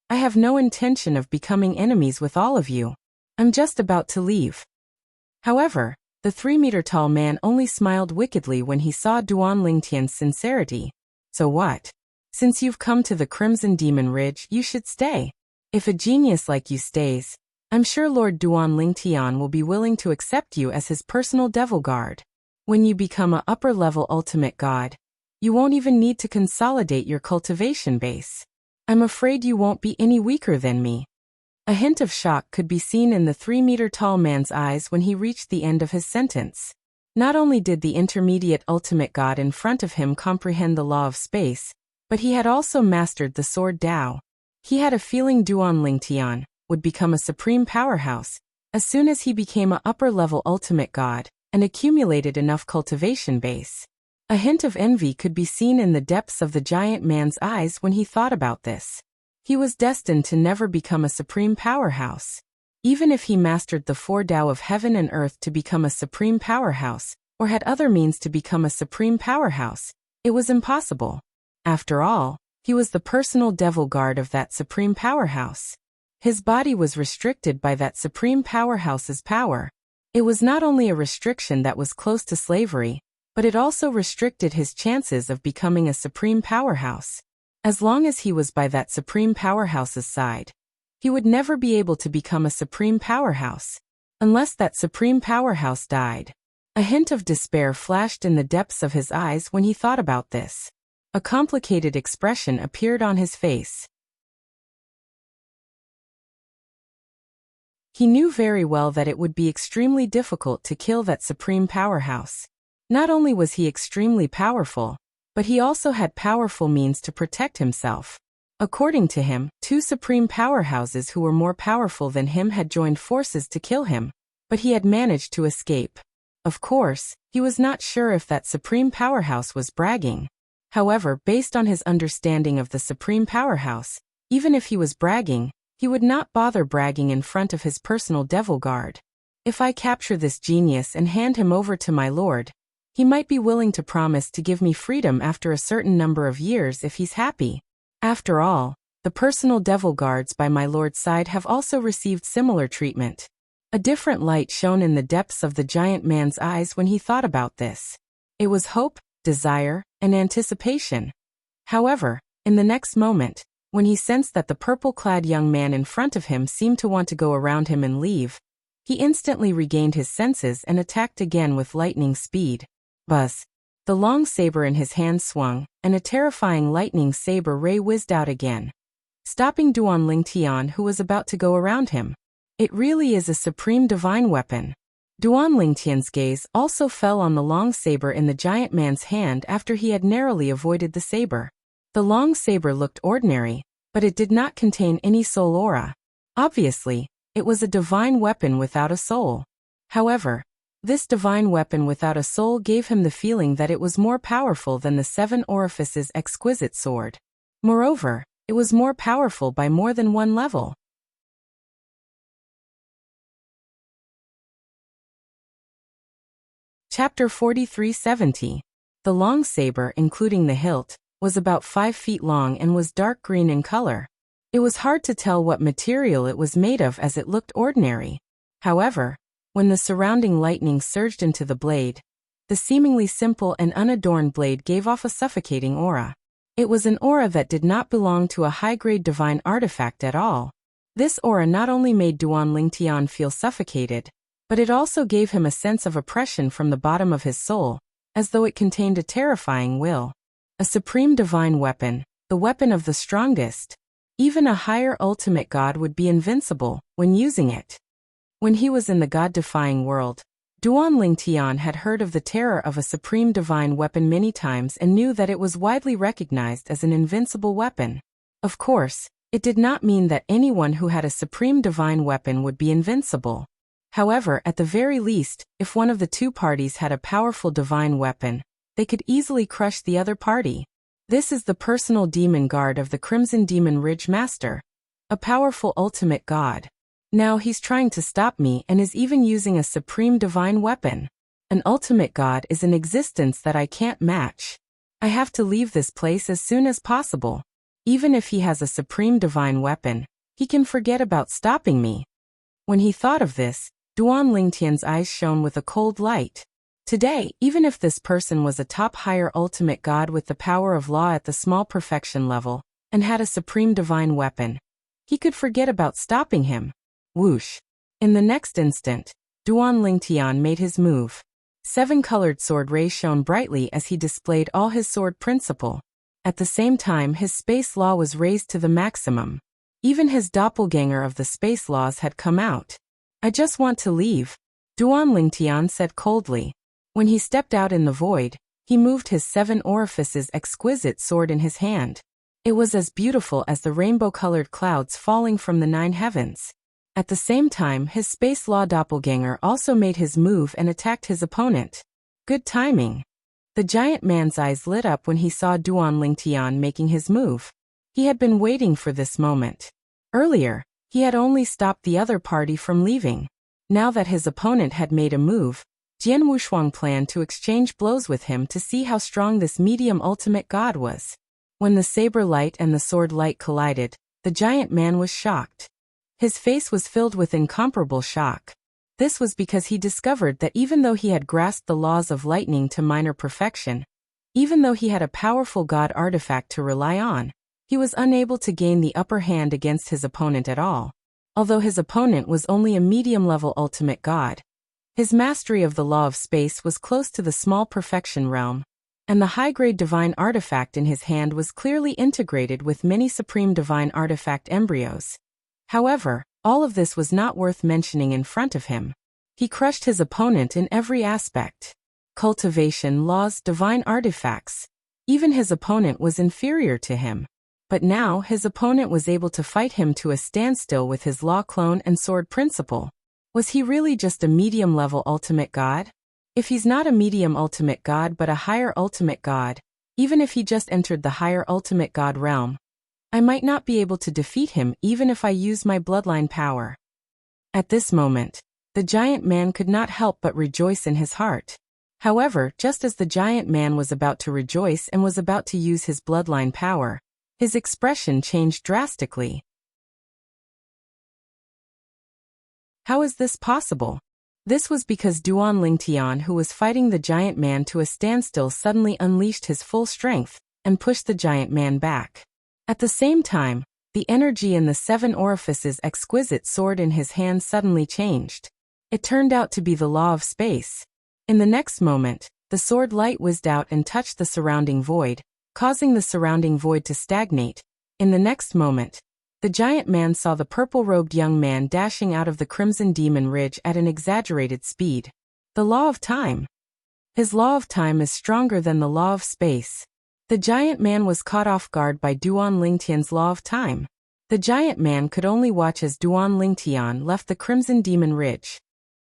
"I have no intention of becoming enemies with all of you. I'm just about to leave." However, the 3-meter-tall man only smiled wickedly when he saw Duan Lingtian's sincerity. "So what? Since you've come to the Crimson Demon Ridge, you should stay. If a genius like you stays, I'm sure Lord Duan Lingtian will be willing to accept you as his personal devil guard. When you become a upper-level ultimate god, you won't even need to consolidate your cultivation base. I'm afraid you won't be any weaker than me." A hint of shock could be seen in the 3-meter-tall man's eyes when he reached the end of his sentence. Not only did the intermediate ultimate god in front of him comprehend the law of space, but he had also mastered the sword Dao. He had a feeling Duan Lingtian would become a supreme powerhouse as soon as he became an upper-level ultimate god and accumulated enough cultivation base. A hint of envy could be seen in the depths of the giant man's eyes when he thought about this. He was destined to never become a supreme powerhouse. Even if he mastered the 4 Tao of heaven and earth to become a supreme powerhouse, or had other means to become a supreme powerhouse, it was impossible. After all, he was the personal devil guard of that supreme powerhouse. His body was restricted by that supreme powerhouse's power. It was not only a restriction that was close to slavery, but it also restricted his chances of becoming a supreme powerhouse. As long as he was by that supreme powerhouse's side, he would never be able to become a supreme powerhouse, unless that supreme powerhouse died. A hint of despair flashed in the depths of his eyes when he thought about this. A complicated expression appeared on his face. He knew very well that it would be extremely difficult to kill that supreme powerhouse. Not only was he extremely powerful, but he also had powerful means to protect himself. According to him, 2 supreme powerhouses who were more powerful than him had joined forces to kill him, but he had managed to escape. Of course, he was not sure if that supreme powerhouse was bragging. However, based on his understanding of the supreme powerhouse, even if he was bragging, he would not bother bragging in front of his personal devil guard. If I capture this genius and hand him over to my lord, he might be willing to promise to give me freedom after a certain number of years if he's happy. After all, The personal devil guards by my lord's side have also received similar treatment. A different light shone in the depths of the giant man's eyes when he thought about this. It was hope, desire, and anticipation. However, in the next moment, when he sensed that the purple-clad young man in front of him seemed to want to go around him and leave, he instantly regained his senses and attacked again with lightning speed. Buzz! The long saber in his hand swung, and a terrifying lightning saber ray whizzed out again, stopping Duan Lingtian, who was about to go around him. It really is a supreme divine weapon. Duan Lingtian's gaze also fell on the long saber in the giant man's hand after he had narrowly avoided the saber. The long saber looked ordinary, but it did not contain any soul aura. Obviously, it was a divine weapon without a soul. However, this divine weapon without a soul gave him the feeling that it was more powerful than the Seven Orifices' exquisite sword. Moreover, it was more powerful by more than one level. Chapter 4370. The long saber, including the hilt, was about 5 feet long and was dark green in color. It was hard to tell what material it was made of as it looked ordinary. However, when the surrounding lightning surged into the blade, the seemingly simple and unadorned blade gave off a suffocating aura. It was an aura that did not belong to a high-grade divine artifact at all. This aura not only made Duan Lingtian feel suffocated, but it also gave him a sense of oppression from the bottom of his soul, as though it contained a terrifying will. A supreme divine weapon, the weapon of the strongest. Even a higher ultimate god would be invincible when using it. When he was in the god-defying world, Duan Lingtian had heard of the terror of a supreme divine weapon many times and knew that it was widely recognized as an invincible weapon. Of course, it did not mean that anyone who had a supreme divine weapon would be invincible. However, at the very least, if one of the two parties had a powerful divine weapon, they could easily crush the other party. This is the personal demon guard of the Crimson Demon Ridge Master. A powerful ultimate god. Now he's trying to stop me and is even using a supreme divine weapon. An ultimate god is an existence that I can't match. I have to leave this place as soon as possible. Even if he has a supreme divine weapon, he can forget about stopping me. When he thought of this, Duan Lingtian's eyes shone with a cold light. Today, even if this person was a top higher ultimate god with the power of law at the small perfection level, and had a supreme divine weapon, he could forget about stopping him. Whoosh! In the next instant, Duan Lingtian made his move. 7-colored sword rays shone brightly as he displayed all his sword principle. At the same time, his space law was raised to the maximum. Even his doppelganger of the space laws had come out. I just want to leave, Duan Lingtian said coldly. When he stepped out in the void, he moved his 7 Orifices' exquisite sword in his hand. It was as beautiful as the rainbow-colored clouds falling from the 9 heavens. At the same time, his space law doppelganger also made his move and attacked his opponent. Good timing. The giant man's eyes lit up when he saw Duan Lingtian making his move. He had been waiting for this moment. Earlier, he had only stopped the other party from leaving. Now that his opponent had made a move, Jian Wushuang planned to exchange blows with him to see how strong this medium ultimate god was. When the saber light and the sword light collided, the giant man was shocked. His face was filled with incomparable shock. This was because he discovered that even though he had grasped the laws of lightning to minor perfection, even though he had a powerful god artifact to rely on, he was unable to gain the upper hand against his opponent at all. Although his opponent was only a medium-level ultimate god, his mastery of the law of space was close to the small perfection realm, and the high-grade divine artifact in his hand was clearly integrated with many supreme divine artifact embryos. However, all of this was not worth mentioning in front of him. He crushed his opponent in every aspect. Cultivation, laws, divine artifacts. Even his opponent was inferior to him. But now his opponent was able to fight him to a standstill with his law clone and sword principle. Was he really just a medium-level ultimate god? If he's not a medium ultimate god but a higher ultimate god, even if he just entered the higher ultimate god realm, I might not be able to defeat him even if I use my bloodline power. At this moment, the giant man could not help but rejoice in his heart. However, just as the giant man was about to rejoice and was about to use his bloodline power, His expression changed drastically. How is this possible? This was because Duan Lingtian, who was fighting the giant man to a standstill, suddenly unleashed his full strength and pushed the giant man back. At the same time, the energy in the 7 orifices exquisite sword in his hand suddenly changed. It turned out to be the law of space. In the next moment, the sword light whizzed out and touched the surrounding void, causing the surrounding void to stagnate. In the next moment, the giant man saw the purple-robed young man dashing out of the Crimson Demon Ridge at an exaggerated speed. The law of time. His law of time is stronger than the law of space. The giant man was caught off guard by Duan Lingtian's law of time. The giant man could only watch as Duan Lingtian left the Crimson Demon Ridge.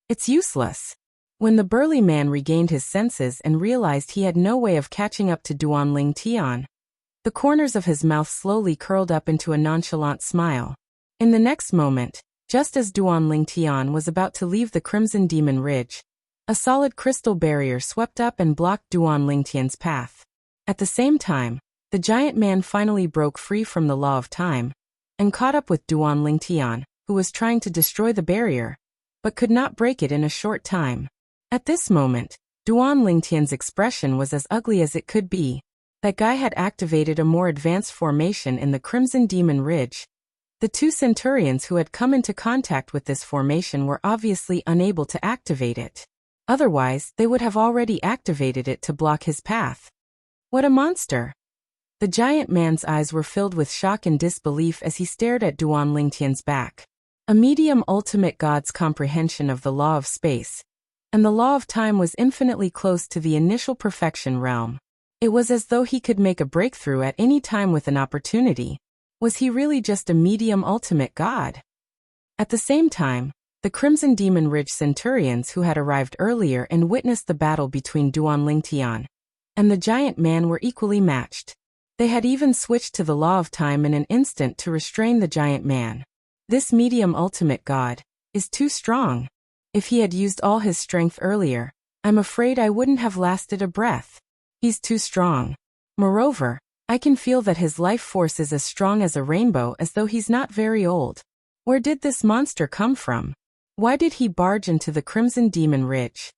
It's useless. When the burly man regained his senses and realized he had no way of catching up to Duan Lingtian, the corners of his mouth slowly curled up into a nonchalant smile. In the next moment, just as Duan Lingtian was about to leave the Crimson Demon Ridge, a solid crystal barrier swept up and blocked Duan Lingtian's path. At the same time, the giant man finally broke free from the law of time and caught up with Duan Lingtian, who was trying to destroy the barrier, but could not break it in a short time. At this moment, Duan Lingtian's expression was as ugly as it could be. That guy had activated a more advanced formation in the Crimson Demon Ridge. The 2 centurions who had come into contact with this formation were obviously unable to activate it. Otherwise, they would have already activated it to block his path. What a monster! The giant man's eyes were filled with shock and disbelief as he stared at Duan Lingtian's back. A medium ultimate god's comprehension of the law of space, and the law of time was infinitely close to the initial perfection realm. It was as though he could make a breakthrough at any time with an opportunity. Was he really just a medium ultimate god? At the same time, the Crimson Demon Ridge centurions who had arrived earlier and witnessed the battle between Duan Lingtian and the giant man were equally matched. They had even switched to the law of time in an instant to restrain the giant man. This medium ultimate god is too strong. If he had used all his strength earlier, I'm afraid I wouldn't have lasted a breath. He's too strong. Moreover, I can feel that his life force is as strong as a rainbow, as though he's not very old. Where did this monster come from? Why did he barge into the Crimson Demon Ridge?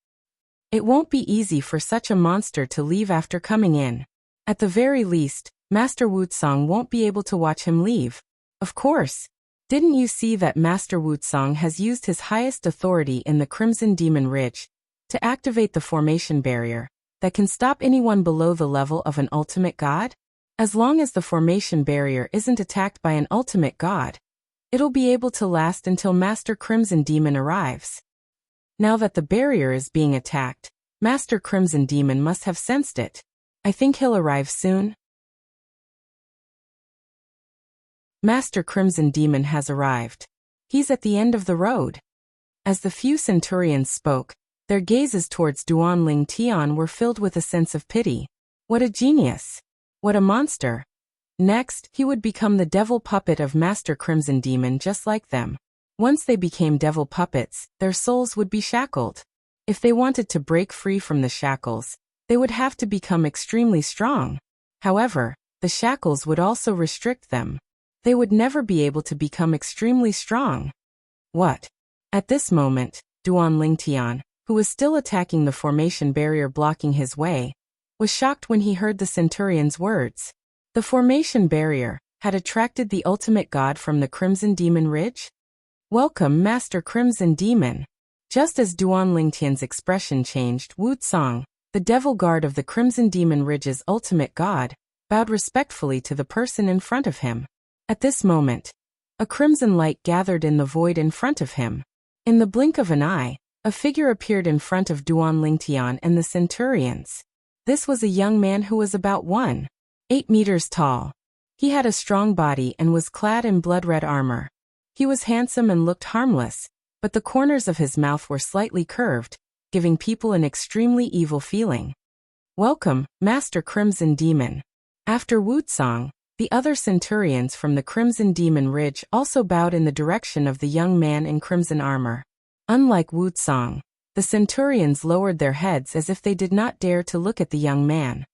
It won't be easy for such a monster to leave after coming in. At the very least, Master Wuxia won't be able to watch him leave. Of course. Didn't you see that Master Wuxia has used his highest authority in the Crimson Demon Ridge to activate the formation barrier that can stop anyone below the level of an ultimate god? As long as the formation barrier isn't attacked by an ultimate god, it'll be able to last until Master Crimson Demon arrives. Now that the barrier is being attacked, Master Crimson Demon must have sensed it. I think he'll arrive soon. Master Crimson Demon has arrived. He's at the end of the road. As the few centurions spoke, their gazes towards Duan Lingtian were filled with a sense of pity. What a genius! What a monster! Next, he would become the devil puppet of Master Crimson Demon just like them. Once they became devil puppets, their souls would be shackled. If they wanted to break free from the shackles, they would have to become extremely strong. However, the shackles would also restrict them. They would never be able to become extremely strong. What? At this moment, Duan Lingtian, who was still attacking the formation barrier blocking his way, was shocked when he heard the centurion's words. The formation barrier had attracted the ultimate god from the Crimson Demon Ridge? Welcome, Master Crimson Demon. Just as Duan Lingtian's expression changed, Wuxia, the devil guard of the Crimson Demon Ridge's ultimate god, bowed respectfully to the person in front of him. At this moment, a crimson light gathered in the void in front of him. In the blink of an eye, a figure appeared in front of Duan Lingtian and the centurions. This was a young man who was about 1.8 meters tall. He had a strong body and was clad in blood-red armor. He was handsome and looked harmless, but the corners of his mouth were slightly curved, giving people an extremely evil feeling. Welcome, Master Crimson Demon. After Wuxia, the other centurions from the Crimson Demon Ridge also bowed in the direction of the young man in crimson armor. Unlike Wuxia, the centurions lowered their heads as if they did not dare to look at the young man.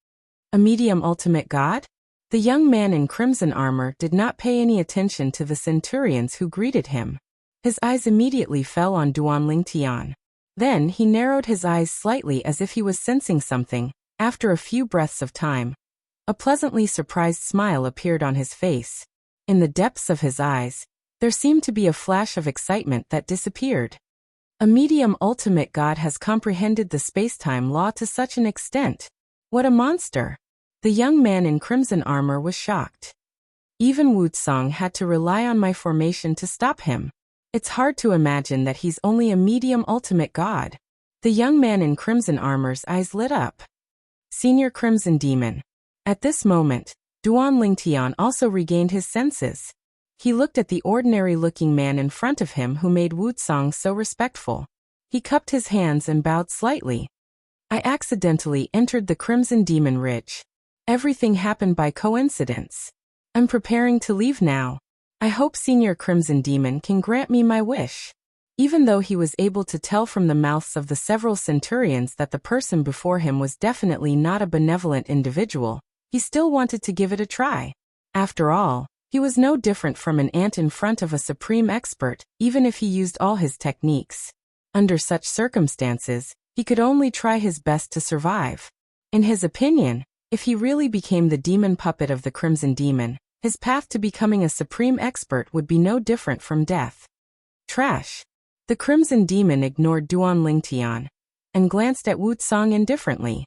A medium ultimate god? The young man in crimson armor did not pay any attention to the centurions who greeted him. His eyes immediately fell on Duan Lingtian. Then he narrowed his eyes slightly as if he was sensing something. After a few breaths of time, a pleasantly surprised smile appeared on his face. In the depths of his eyes, there seemed to be a flash of excitement that disappeared. A medium ultimate god has comprehended the space-time law to such an extent. What a monster! The young man in crimson armor was shocked. Even Wuxia had to rely on my formation to stop him. It's hard to imagine that he's only a medium ultimate god. The young man in crimson armor's eyes lit up. Senior Crimson Demon. At this moment, Duan Lingtian also regained his senses. He looked at the ordinary-looking man in front of him who made Wuxia so respectful. He cupped his hands and bowed slightly. I accidentally entered the Crimson Demon Ridge. Everything happened by coincidence. I'm preparing to leave now. I hope Senior Crimson Demon can grant me my wish. Even though he was able to tell from the mouths of the several centurions that the person before him was definitely not a benevolent individual, he still wanted to give it a try. After all, he was no different from an ant in front of a supreme expert, even if he used all his techniques. Under such circumstances, he could only try his best to survive. In his opinion, if he really became the demon puppet of the Crimson Demon, his path to becoming a supreme expert would be no different from death. Trash. The Crimson Demon ignored Duan Lingtian and glanced at Wuxia indifferently.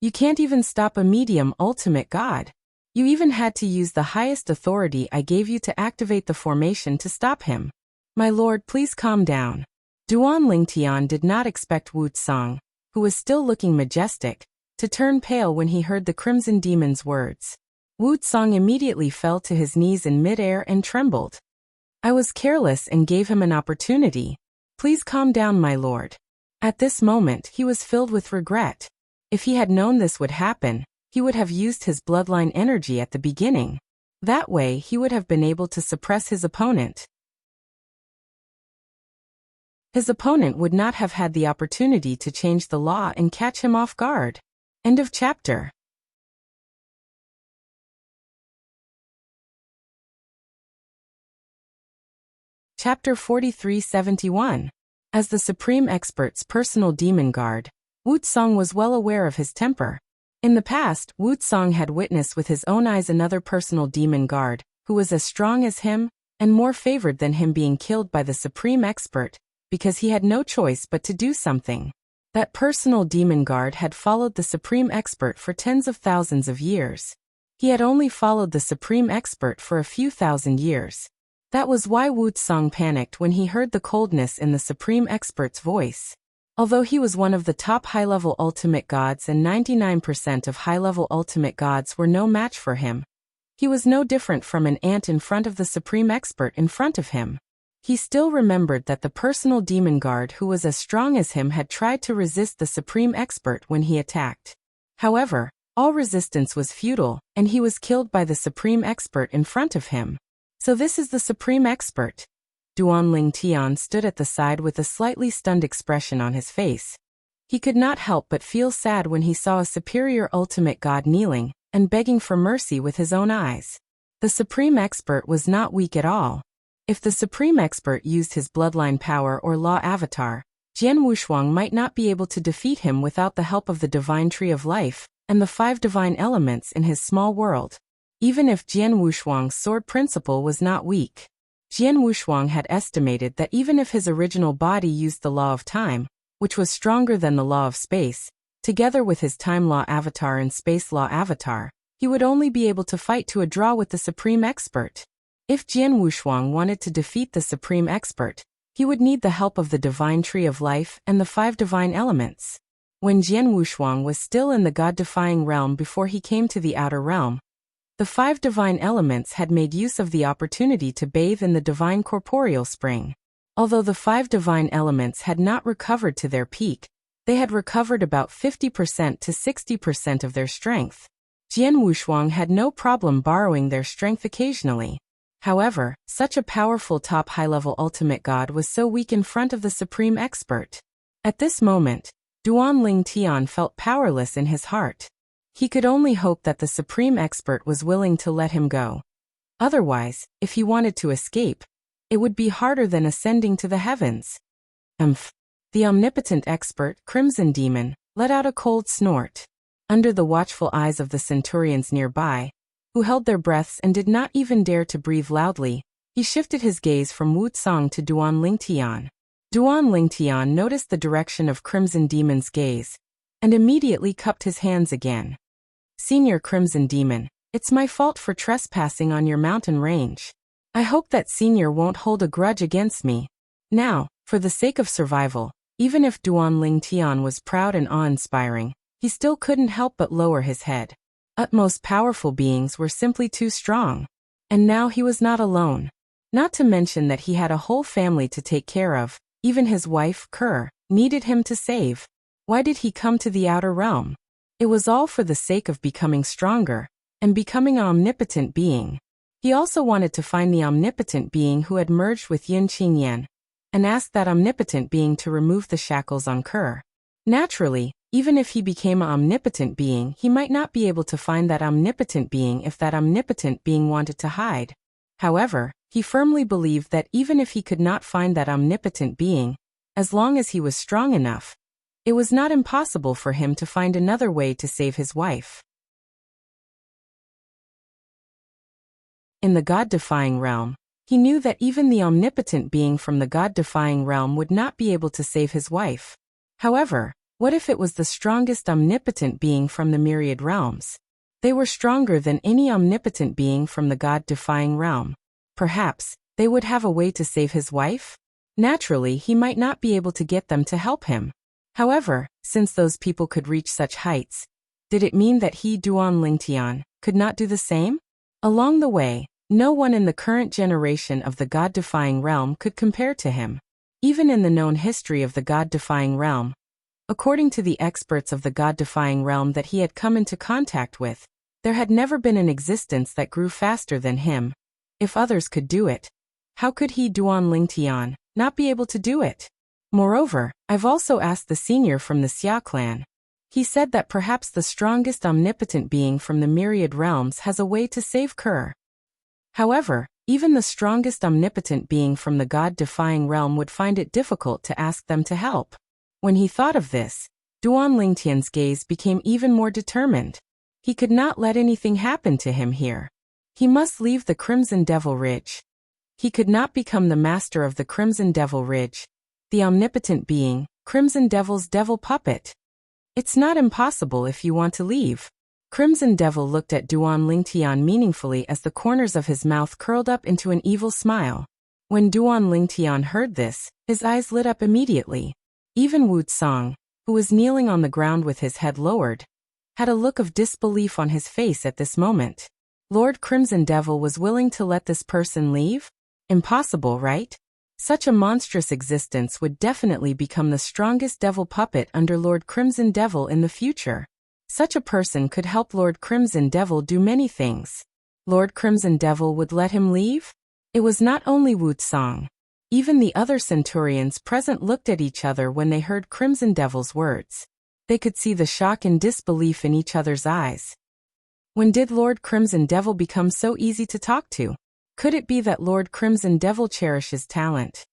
You can't even stop a medium ultimate god. You even had to use the highest authority I gave you to activate the formation to stop him. My lord, please calm down. Duan Lingtian did not expect Wuxia, who was still looking majestic, to turn pale when he heard the Crimson Demon's words. Wuxia immediately fell to his knees in midair and trembled. I was careless and gave him an opportunity. Please calm down, my lord. At this moment, he was filled with regret. If he had known this would happen, he would have used his bloodline energy at the beginning. That way, he would have been able to suppress his opponent. His opponent would not have had the opportunity to change the law and catch him off guard. End of chapter. Chapter 4371. As the Supreme Expert's personal demon guard, Wuxia was well aware of his temper. In the past, Wuxia had witnessed with his own eyes another personal demon guard, who was as strong as him, and more favored than him being killed by the Supreme Expert, because he had no choice but to do something. That personal demon guard had followed the Supreme Expert for tens of thousands of years. He had only followed the Supreme Expert for a few thousand years. That was why Wuxia panicked when he heard the coldness in the Supreme Expert's voice. Although he was one of the top high-level ultimate gods and 99% of high-level ultimate gods were no match for him, he was no different from an ant in front of the Supreme Expert in front of him. He still remembered that the personal demon guard who was as strong as him had tried to resist the Supreme Expert when he attacked. However, all resistance was futile, and he was killed by the Supreme Expert in front of him. So this is the Supreme Expert. Duan Lingtian stood at the side with a slightly stunned expression on his face. He could not help but feel sad when he saw a superior ultimate god kneeling and begging for mercy with his own eyes. The Supreme Expert was not weak at all. If the Supreme Expert used his bloodline power or law avatar, Jian Wuxia might not be able to defeat him without the help of the Divine Tree of Life and the 5 divine elements in his small world. Even if Jian Wuxia's sword principle was not weak, Jian Wuxia had estimated that even if his original body used the law of time, which was stronger than the law of space, together with his time law avatar and space law avatar, he would only be able to fight to a draw with the Supreme Expert. If Jian Wuxia wanted to defeat the Supreme Expert, he would need the help of the Divine Tree of Life and the 5 divine elements. When Jian Wuxia was still in the god-defying realm before he came to the outer realm, the 5 divine elements had made use of the opportunity to bathe in the divine corporeal spring. Although the 5 divine elements had not recovered to their peak, they had recovered about 50% to 60% of their strength. Jian Wuxia had no problem borrowing their strength occasionally. However, such a powerful top high-level ultimate god was so weak in front of the Supreme Expert. At this moment, Duan Lingtian felt powerless in his heart. He could only hope that the supreme expert was willing to let him go. Otherwise, if he wanted to escape, it would be harder than ascending to the heavens. The omnipotent expert, Crimson Demon, let out a cold snort. Under the watchful eyes of the centurions nearby, who held their breaths and did not even dare to breathe loudly, he shifted his gaze from Wuxia to Duan Lingtian. Duan Lingtian noticed the direction of Crimson Demon's gaze, and immediately cupped his hands again. Senior Crimson Demon, it's my fault for trespassing on your mountain range. I hope that Senior won't hold a grudge against me. Now, for the sake of survival, even if Duan Lingtian was proud and awe-inspiring, he still couldn't help but lower his head. Utmost powerful beings were simply too strong. And now he was not alone. Not to mention that he had a whole family to take care of. Even his wife, Kerr, needed him to save. Why did he come to the outer realm? It was all for the sake of becoming stronger, and becoming an omnipotent being. He also wanted to find the omnipotent being who had merged with Yin Qingyan, and asked that omnipotent being to remove the shackles on Kerr. Naturally, even if he became an omnipotent being, he might not be able to find that omnipotent being if that omnipotent being wanted to hide. However, he firmly believed that even if he could not find that omnipotent being, as long as he was strong enough, it was not impossible for him to find another way to save his wife. In the God-defying realm, he knew that even the omnipotent being from the God-defying realm would not be able to save his wife. However, what if it was the strongest omnipotent being from the myriad realms? They were stronger than any omnipotent being from the God-defying realm. Perhaps, they would have a way to save his wife? Naturally, he might not be able to get them to help him. However, since those people could reach such heights, did it mean that he, Duan Lingtian, could not do the same? Along the way, no one in the current generation of the God-defying realm could compare to him. Even in the known history of the God-defying realm, according to the experts of the God-defying realm that he had come into contact with, there had never been an existence that grew faster than him. If others could do it, how could he, Duan Lingtian, not be able to do it? Moreover, I've also asked the senior from the Xia clan. He said that perhaps the strongest omnipotent being from the myriad realms has a way to save Kerr. However, even the strongest omnipotent being from the God-defying realm would find it difficult to ask them to help. When he thought of this, Duan Lingtian's gaze became even more determined. He could not let anything happen to him here. He must leave the Crimson Devil Ridge. He could not become the master of the Crimson Devil Ridge, the omnipotent being, Crimson Devil's devil puppet. It's not impossible if you want to leave. Crimson Devil looked at Duan Lingtian meaningfully as the corners of his mouth curled up into an evil smile. When Duan Lingtian heard this, his eyes lit up immediately. Even Wuxia, who was kneeling on the ground with his head lowered, had a look of disbelief on his face at this moment. Lord Crimson Devil was willing to let this person leave? Impossible, right? Such a monstrous existence would definitely become the strongest devil puppet under Lord Crimson Devil in the future. Such a person could help Lord Crimson Devil do many things. Lord Crimson Devil would let him leave? It was not only Wuxia. Even the other centurions present looked at each other when they heard Crimson Devil's words. They could see the shock and disbelief in each other's eyes. When did Lord Crimson Devil become so easy to talk to? Could it be that Lord Crimson Devil cherishes talent?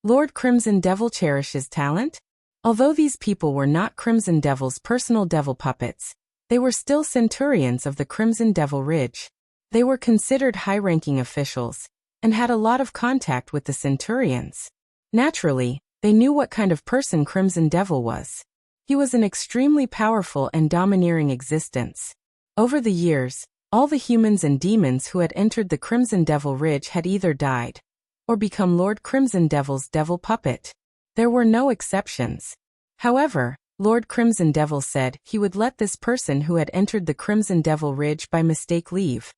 Lord Crimson Devil cherishes talent? Although these people were not Crimson Devil's personal devil puppets, they were still centurions of the Crimson Devil Ridge. They were considered high-ranking officials, and had a lot of contact with the centurions. Naturally, they knew what kind of person Crimson Devil was. He was an extremely powerful and domineering existence. Over the years, all the humans and demons who had entered the Crimson Devil Ridge had either died, or become Lord Crimson Devil's devil puppet. There were no exceptions. However, Lord Crimson Devil said he would let this person who had entered the Crimson Devil Ridge by mistake leave.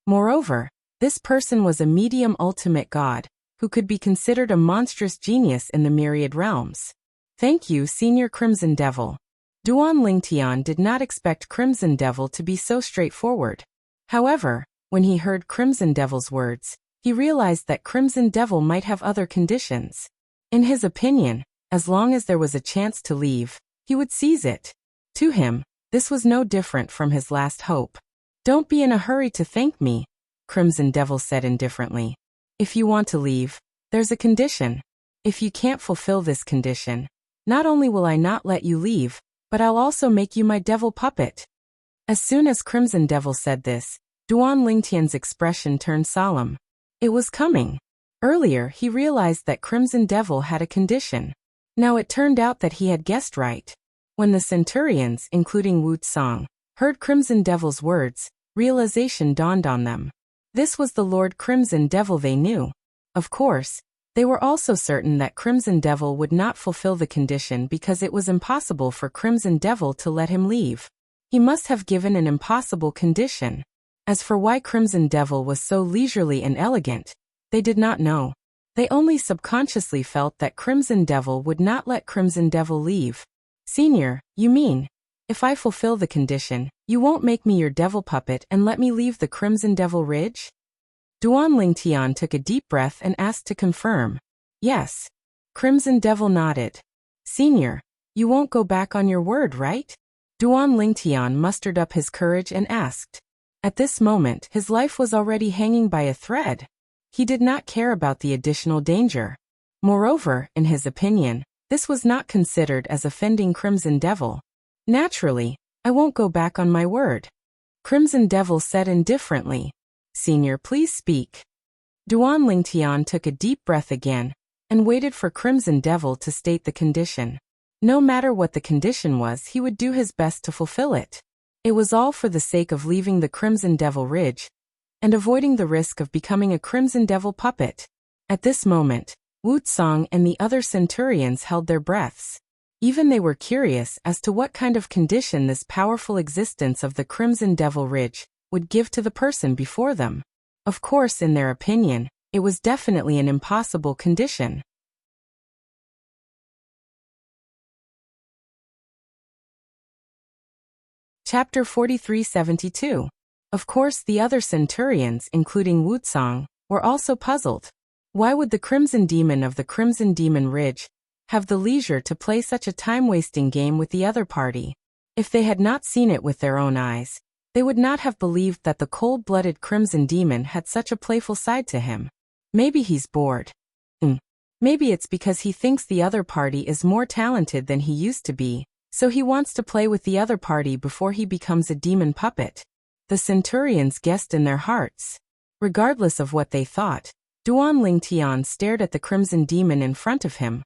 Moreover, this person was a medium ultimate god, who could be considered a monstrous genius in the myriad realms. Thank you, Senior Crimson Devil. Duan Lingtian did not expect Crimson Devil to be so straightforward. However, when he heard Crimson Devil's words, he realized that Crimson Devil might have other conditions. In his opinion, As long as there was a chance to leave, he would seize it. To him, this was no different from his last hope. "Don't be in a hurry to thank me," Crimson Devil said indifferently. "If you want to leave, there's a condition. If you can't fulfill this condition, not only will I not let you leave, but I'll also make you my devil puppet." As soon as Crimson Devil said this, Duan Lingtian's expression turned solemn. It was coming. Earlier, he realized that Crimson Devil had a condition. Now it turned out that he had guessed right. When the centurions, including Wuxia, heard Crimson Devil's words, realization dawned on them. This was the Lord Crimson Devil they knew. Of course, they were also certain that Crimson Devil would not fulfill the condition because it was impossible for Crimson Devil to let him leave. He must have given an impossible condition. As for why Crimson Devil was so leisurely and elegant, they did not know. They only subconsciously felt that Crimson Devil would not let Crimson Devil leave. "Senior, you mean, if I fulfill the condition, you won't make me your devil puppet and let me leave the Crimson Devil Ridge?" Duan Lingtian took a deep breath and asked to confirm. "Yes." Crimson Devil nodded. "Senior, you won't go back on your word, right?" Duan Lingtian mustered up his courage and asked. At this moment, his life was already hanging by a thread. He did not care about the additional danger. Moreover, in his opinion, this was not considered as offending Crimson Devil. "Naturally, I won't go back on my word." Crimson Devil said indifferently. "Senior, please speak." Duan Lingtian took a deep breath again, and waited for Crimson Devil to state the condition. No matter what the condition was, he would do his best to fulfill it. It was all for the sake of leaving the Crimson Devil Ridge, and avoiding the risk of becoming a Crimson Devil puppet. At this moment, Wuxia and the other centurions held their breaths. Even they were curious as to what kind of condition this powerful existence of the Crimson Devil Ridge would give to the person before them. Of course, in their opinion, it was definitely an impossible condition. Chapter 4372. Of course, the other centurions, including Wuxia, were also puzzled. Why would the Crimson Demon of the Crimson Demon Ridge have the leisure to play such a time-wasting game with the other party? If they had not seen it with their own eyes, they would not have believed that the cold-blooded Crimson Demon had such a playful side to him. Maybe he's bored. Maybe it's because he thinks the other party is more talented than he used to be, so he wants to play with the other party before he becomes a demon puppet. The centurions guessed in their hearts. Regardless of what they thought, Duan Lingtian stared at the Crimson Demon in front of him,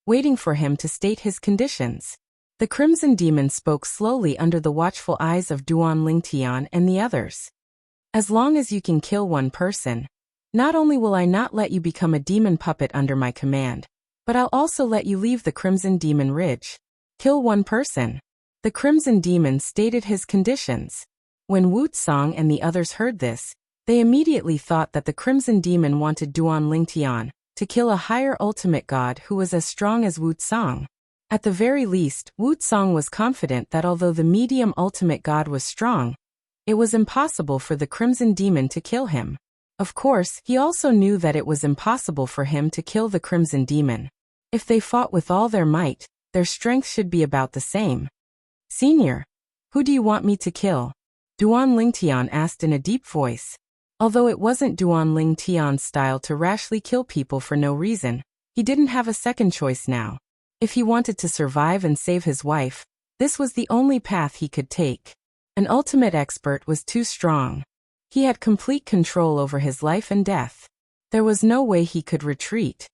waiting for him to state his conditions. The Crimson Demon spoke slowly under the watchful eyes of Duan Lingtian and the others. "As long as you can kill one person, not only will I not let you become a demon puppet under my command, but I'll also let you leave the Crimson Demon Ridge. Kill one person." The Crimson Demon stated his conditions. When Wuxia and the others heard this, they immediately thought that the Crimson Demon wanted Duan Lingtian to kill a higher ultimate god who was as strong as Wuxia. At the very least, Wuxia was confident that although the medium ultimate god was strong, it was impossible for the Crimson Demon to kill him. Of course, he also knew that it was impossible for him to kill the Crimson Demon. If they fought with all their might, their strength should be about the same. "Senior, who do you want me to kill?" Duan Lingtian asked in a deep voice. Although it wasn't Duan Lingtian's style to rashly kill people for no reason, he didn't have a second choice now. If he wanted to survive and save his wife, this was the only path he could take. An ultimate expert was too strong. He had complete control over his life and death. There was no way he could retreat.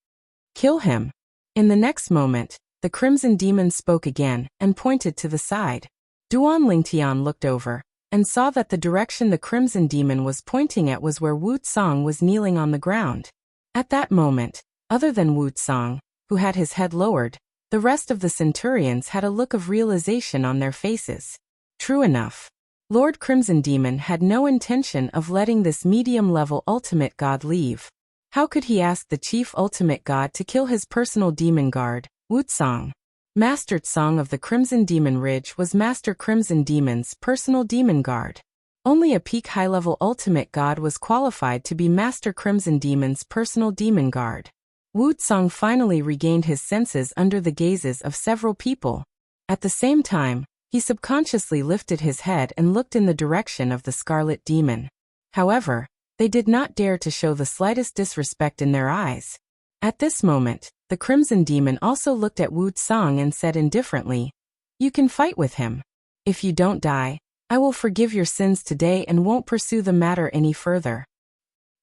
"Kill him." In the next moment, the Crimson Demon spoke again and pointed to the side. Duan Lingtian looked over and saw that the direction the Crimson Demon was pointing at was where Wuxia was kneeling on the ground. At that moment, other than Wuxia, who had his head lowered, the rest of the centurions had a look of realization on their faces. True enough. Lord Crimson Demon had no intention of letting this medium-level ultimate god leave. How could he ask the chief ultimate god to kill his personal demon guard, Wuxia? Master Tsang of the Crimson Demon Ridge was Master Crimson Demon's personal demon guard. Only a peak high-level ultimate god was qualified to be Master Crimson Demon's personal demon guard. Wuxia finally regained his senses under the gazes of several people. At the same time, he subconsciously lifted his head and looked in the direction of the Scarlet Demon. However, they did not dare to show the slightest disrespect in their eyes. At this moment, the Crimson Demon also looked at Wuxia and said indifferently, "You can fight with him. If you don't die, I will forgive your sins today and won't pursue the matter any further.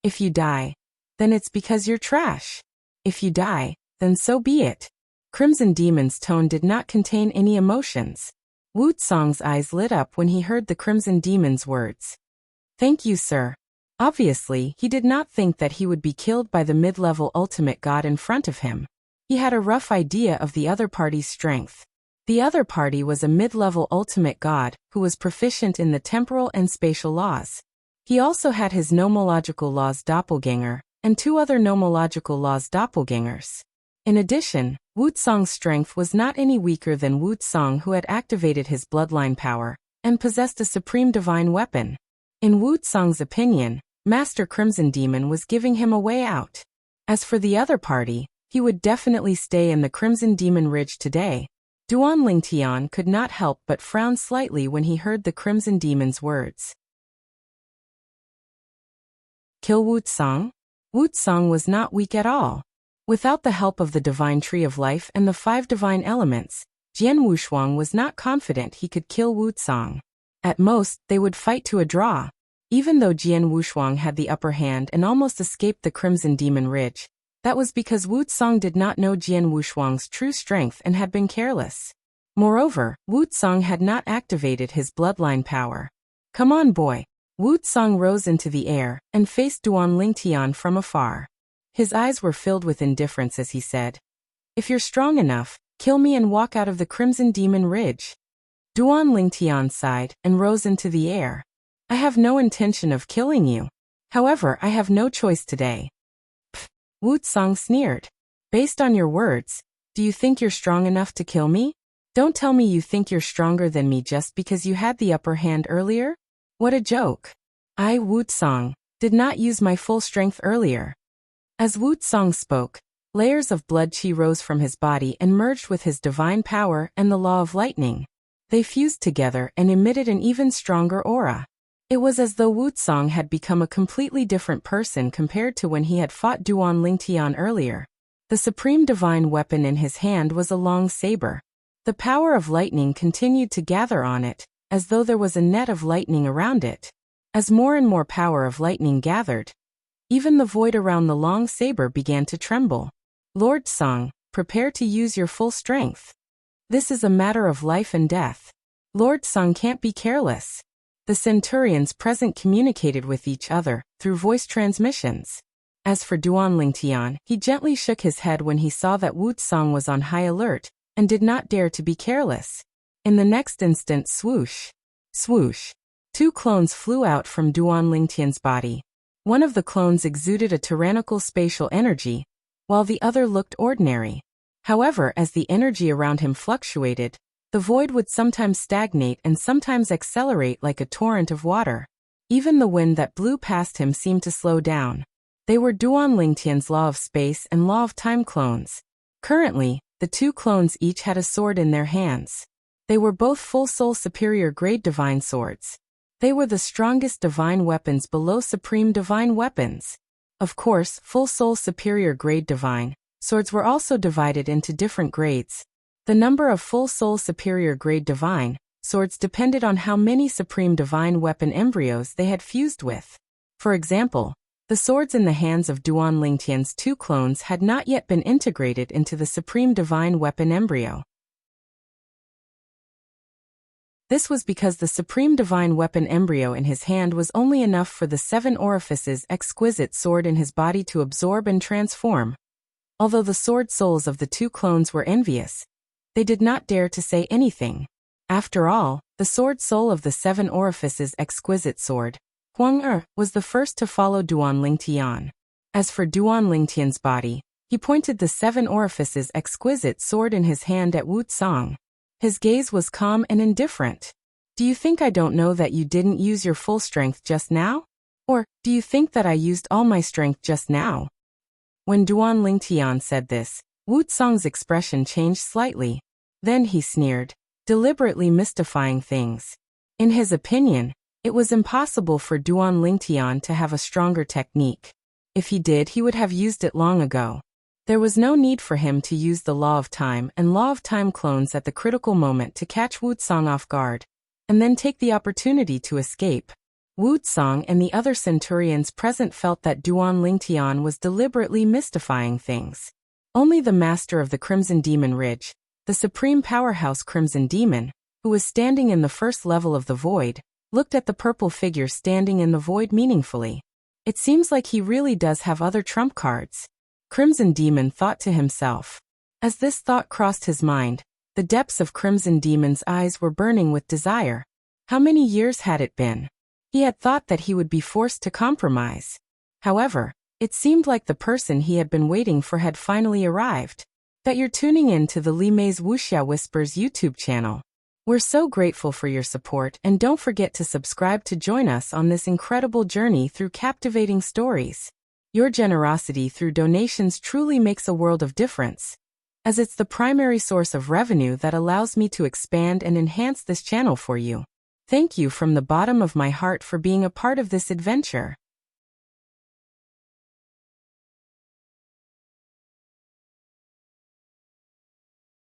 If you die, then it's because you're trash. If you die, then so be it." Crimson Demon's tone did not contain any emotions. Wuxia's eyes lit up when he heard the Crimson Demon's words. "Thank you, sir." Obviously, he did not think that he would be killed by the mid-level ultimate god in front of him. He had a rough idea of the other party's strength. The other party was a mid-level ultimate god who was proficient in the temporal and spatial laws. He also had his nomological laws doppelganger, and 2 other nomological laws doppelgangers. In addition, Wuxia's strength was not any weaker than Wuxia, who had activated his bloodline power and possessed a supreme divine weapon. In Wuxia's opinion, Master Crimson Demon was giving him a way out. As for the other party, he would definitely stay in the Crimson Demon Ridge today. Duan Lingtian could not help but frown slightly when he heard the Crimson Demon's words. Kill Wuxia? Wuxia was not weak at all. Without the help of the Divine Tree of Life and the 5 Divine Elements, Jian Wushuang was not confident he could kill Wuxia. At most, they would fight to a draw. Even though Jian Wushuang had the upper hand and almost escaped the Crimson Demon Ridge, that was because Wuxia did not know Jian Wushuang's true strength and had been careless. Moreover, Wuxia had not activated his bloodline power. "Come on, boy." Wuxia rose into the air and faced Duan Lingtian from afar. His eyes were filled with indifference as he said, "If you're strong enough, kill me and walk out of the Crimson Demon Ridge." Duan Lingtian sighed and rose into the air. "I have no intention of killing you. However, I have no choice today." Pfft, Wuxia sneered. "Based on your words, do you think you're strong enough to kill me? Don't tell me you think you're stronger than me just because you had the upper hand earlier? What a joke. I, Wuxia, did not use my full strength earlier." As Wuxia spoke, layers of blood chi rose from his body and merged with his divine power and the law of lightning. They fused together and emitted an even stronger aura. It was as though Wuxia had become a completely different person compared to when he had fought Duan Lingtian earlier. The supreme divine weapon in his hand was a long saber. The power of lightning continued to gather on it, as though there was a net of lightning around it. As more and more power of lightning gathered, even the void around the long saber began to tremble. "Lord Song, prepare to use your full strength. This is a matter of life and death. Lord Song can't be careless." The centurions present communicated with each other through voice transmissions. As for Duan Lingtian, he gently shook his head when he saw that Wuxia was on high alert and did not dare to be careless. In the next instant, swoosh, swoosh, 2 clones flew out from Duan Lingtian's body. One of the clones exuded a tyrannical spatial energy, while the other looked ordinary. However, as the energy around him fluctuated, the void would sometimes stagnate and sometimes accelerate like a torrent of water. Even the wind that blew past him seemed to slow down. They were Duan Lingtian's law of space and law of time clones. Currently, the 2 clones each had a sword in their hands. They were both full soul superior grade divine swords. They were the strongest divine weapons below supreme divine weapons. Of course, full soul superior grade divine swords were also divided into different grades. The number of full soul superior grade divine swords depended on how many supreme divine weapon embryos they had fused with. For example, the swords in the hands of Duan Lingtian's 2 clones had not yet been integrated into the supreme divine weapon embryo. This was because the supreme divine weapon embryo in his hand was only enough for the 7 orifices exquisite sword in his body to absorb and transform. Although the sword souls of the 2 clones were envious, they did not dare to say anything. After all, the sword soul of the 7 orifices exquisite sword, Huang was the first to follow Duan Lingtian. As for Duan Lingtian's body, he pointed the 7 orifices exquisite sword in his hand at Wuxia. His gaze was calm and indifferent. "Do you think I don't know that you didn't use your full strength just now? Or, do you think that I used all my strength just now?" When Duan Lingtian said this, Wu Tsang's expression changed slightly. Then he sneered, deliberately mystifying things. In his opinion, it was impossible for Duan Lingtian to have a stronger technique. If he did, he would have used it long ago. There was no need for him to use the law of time and law of time clones at the critical moment to catch Wu Tsang off guard, and then take the opportunity to escape. Wu Tsang and the other centurions present felt that Duan Lingtian was deliberately mystifying things. Only the master of the Crimson Demon Ridge, the supreme powerhouse Crimson Demon, who was standing in the first level of the void, looked at the purple figure standing in the void meaningfully. It seems like he really does have other trump cards. Crimson Demon thought to himself. As this thought crossed his mind, the depths of Crimson Demon's eyes were burning with desire. How many years had it been? He had thought that he would be forced to compromise. However, it seemed like the person he had been waiting for had finally arrived. That you're tuning in to the Li Mei's Wuxia Whispers YouTube channel. We're so grateful for your support, and don't forget to subscribe to join us on this incredible journey through captivating stories. Your generosity through donations truly makes a world of difference, as it's the primary source of revenue that allows me to expand and enhance this channel for you. Thank you from the bottom of my heart for being a part of this adventure.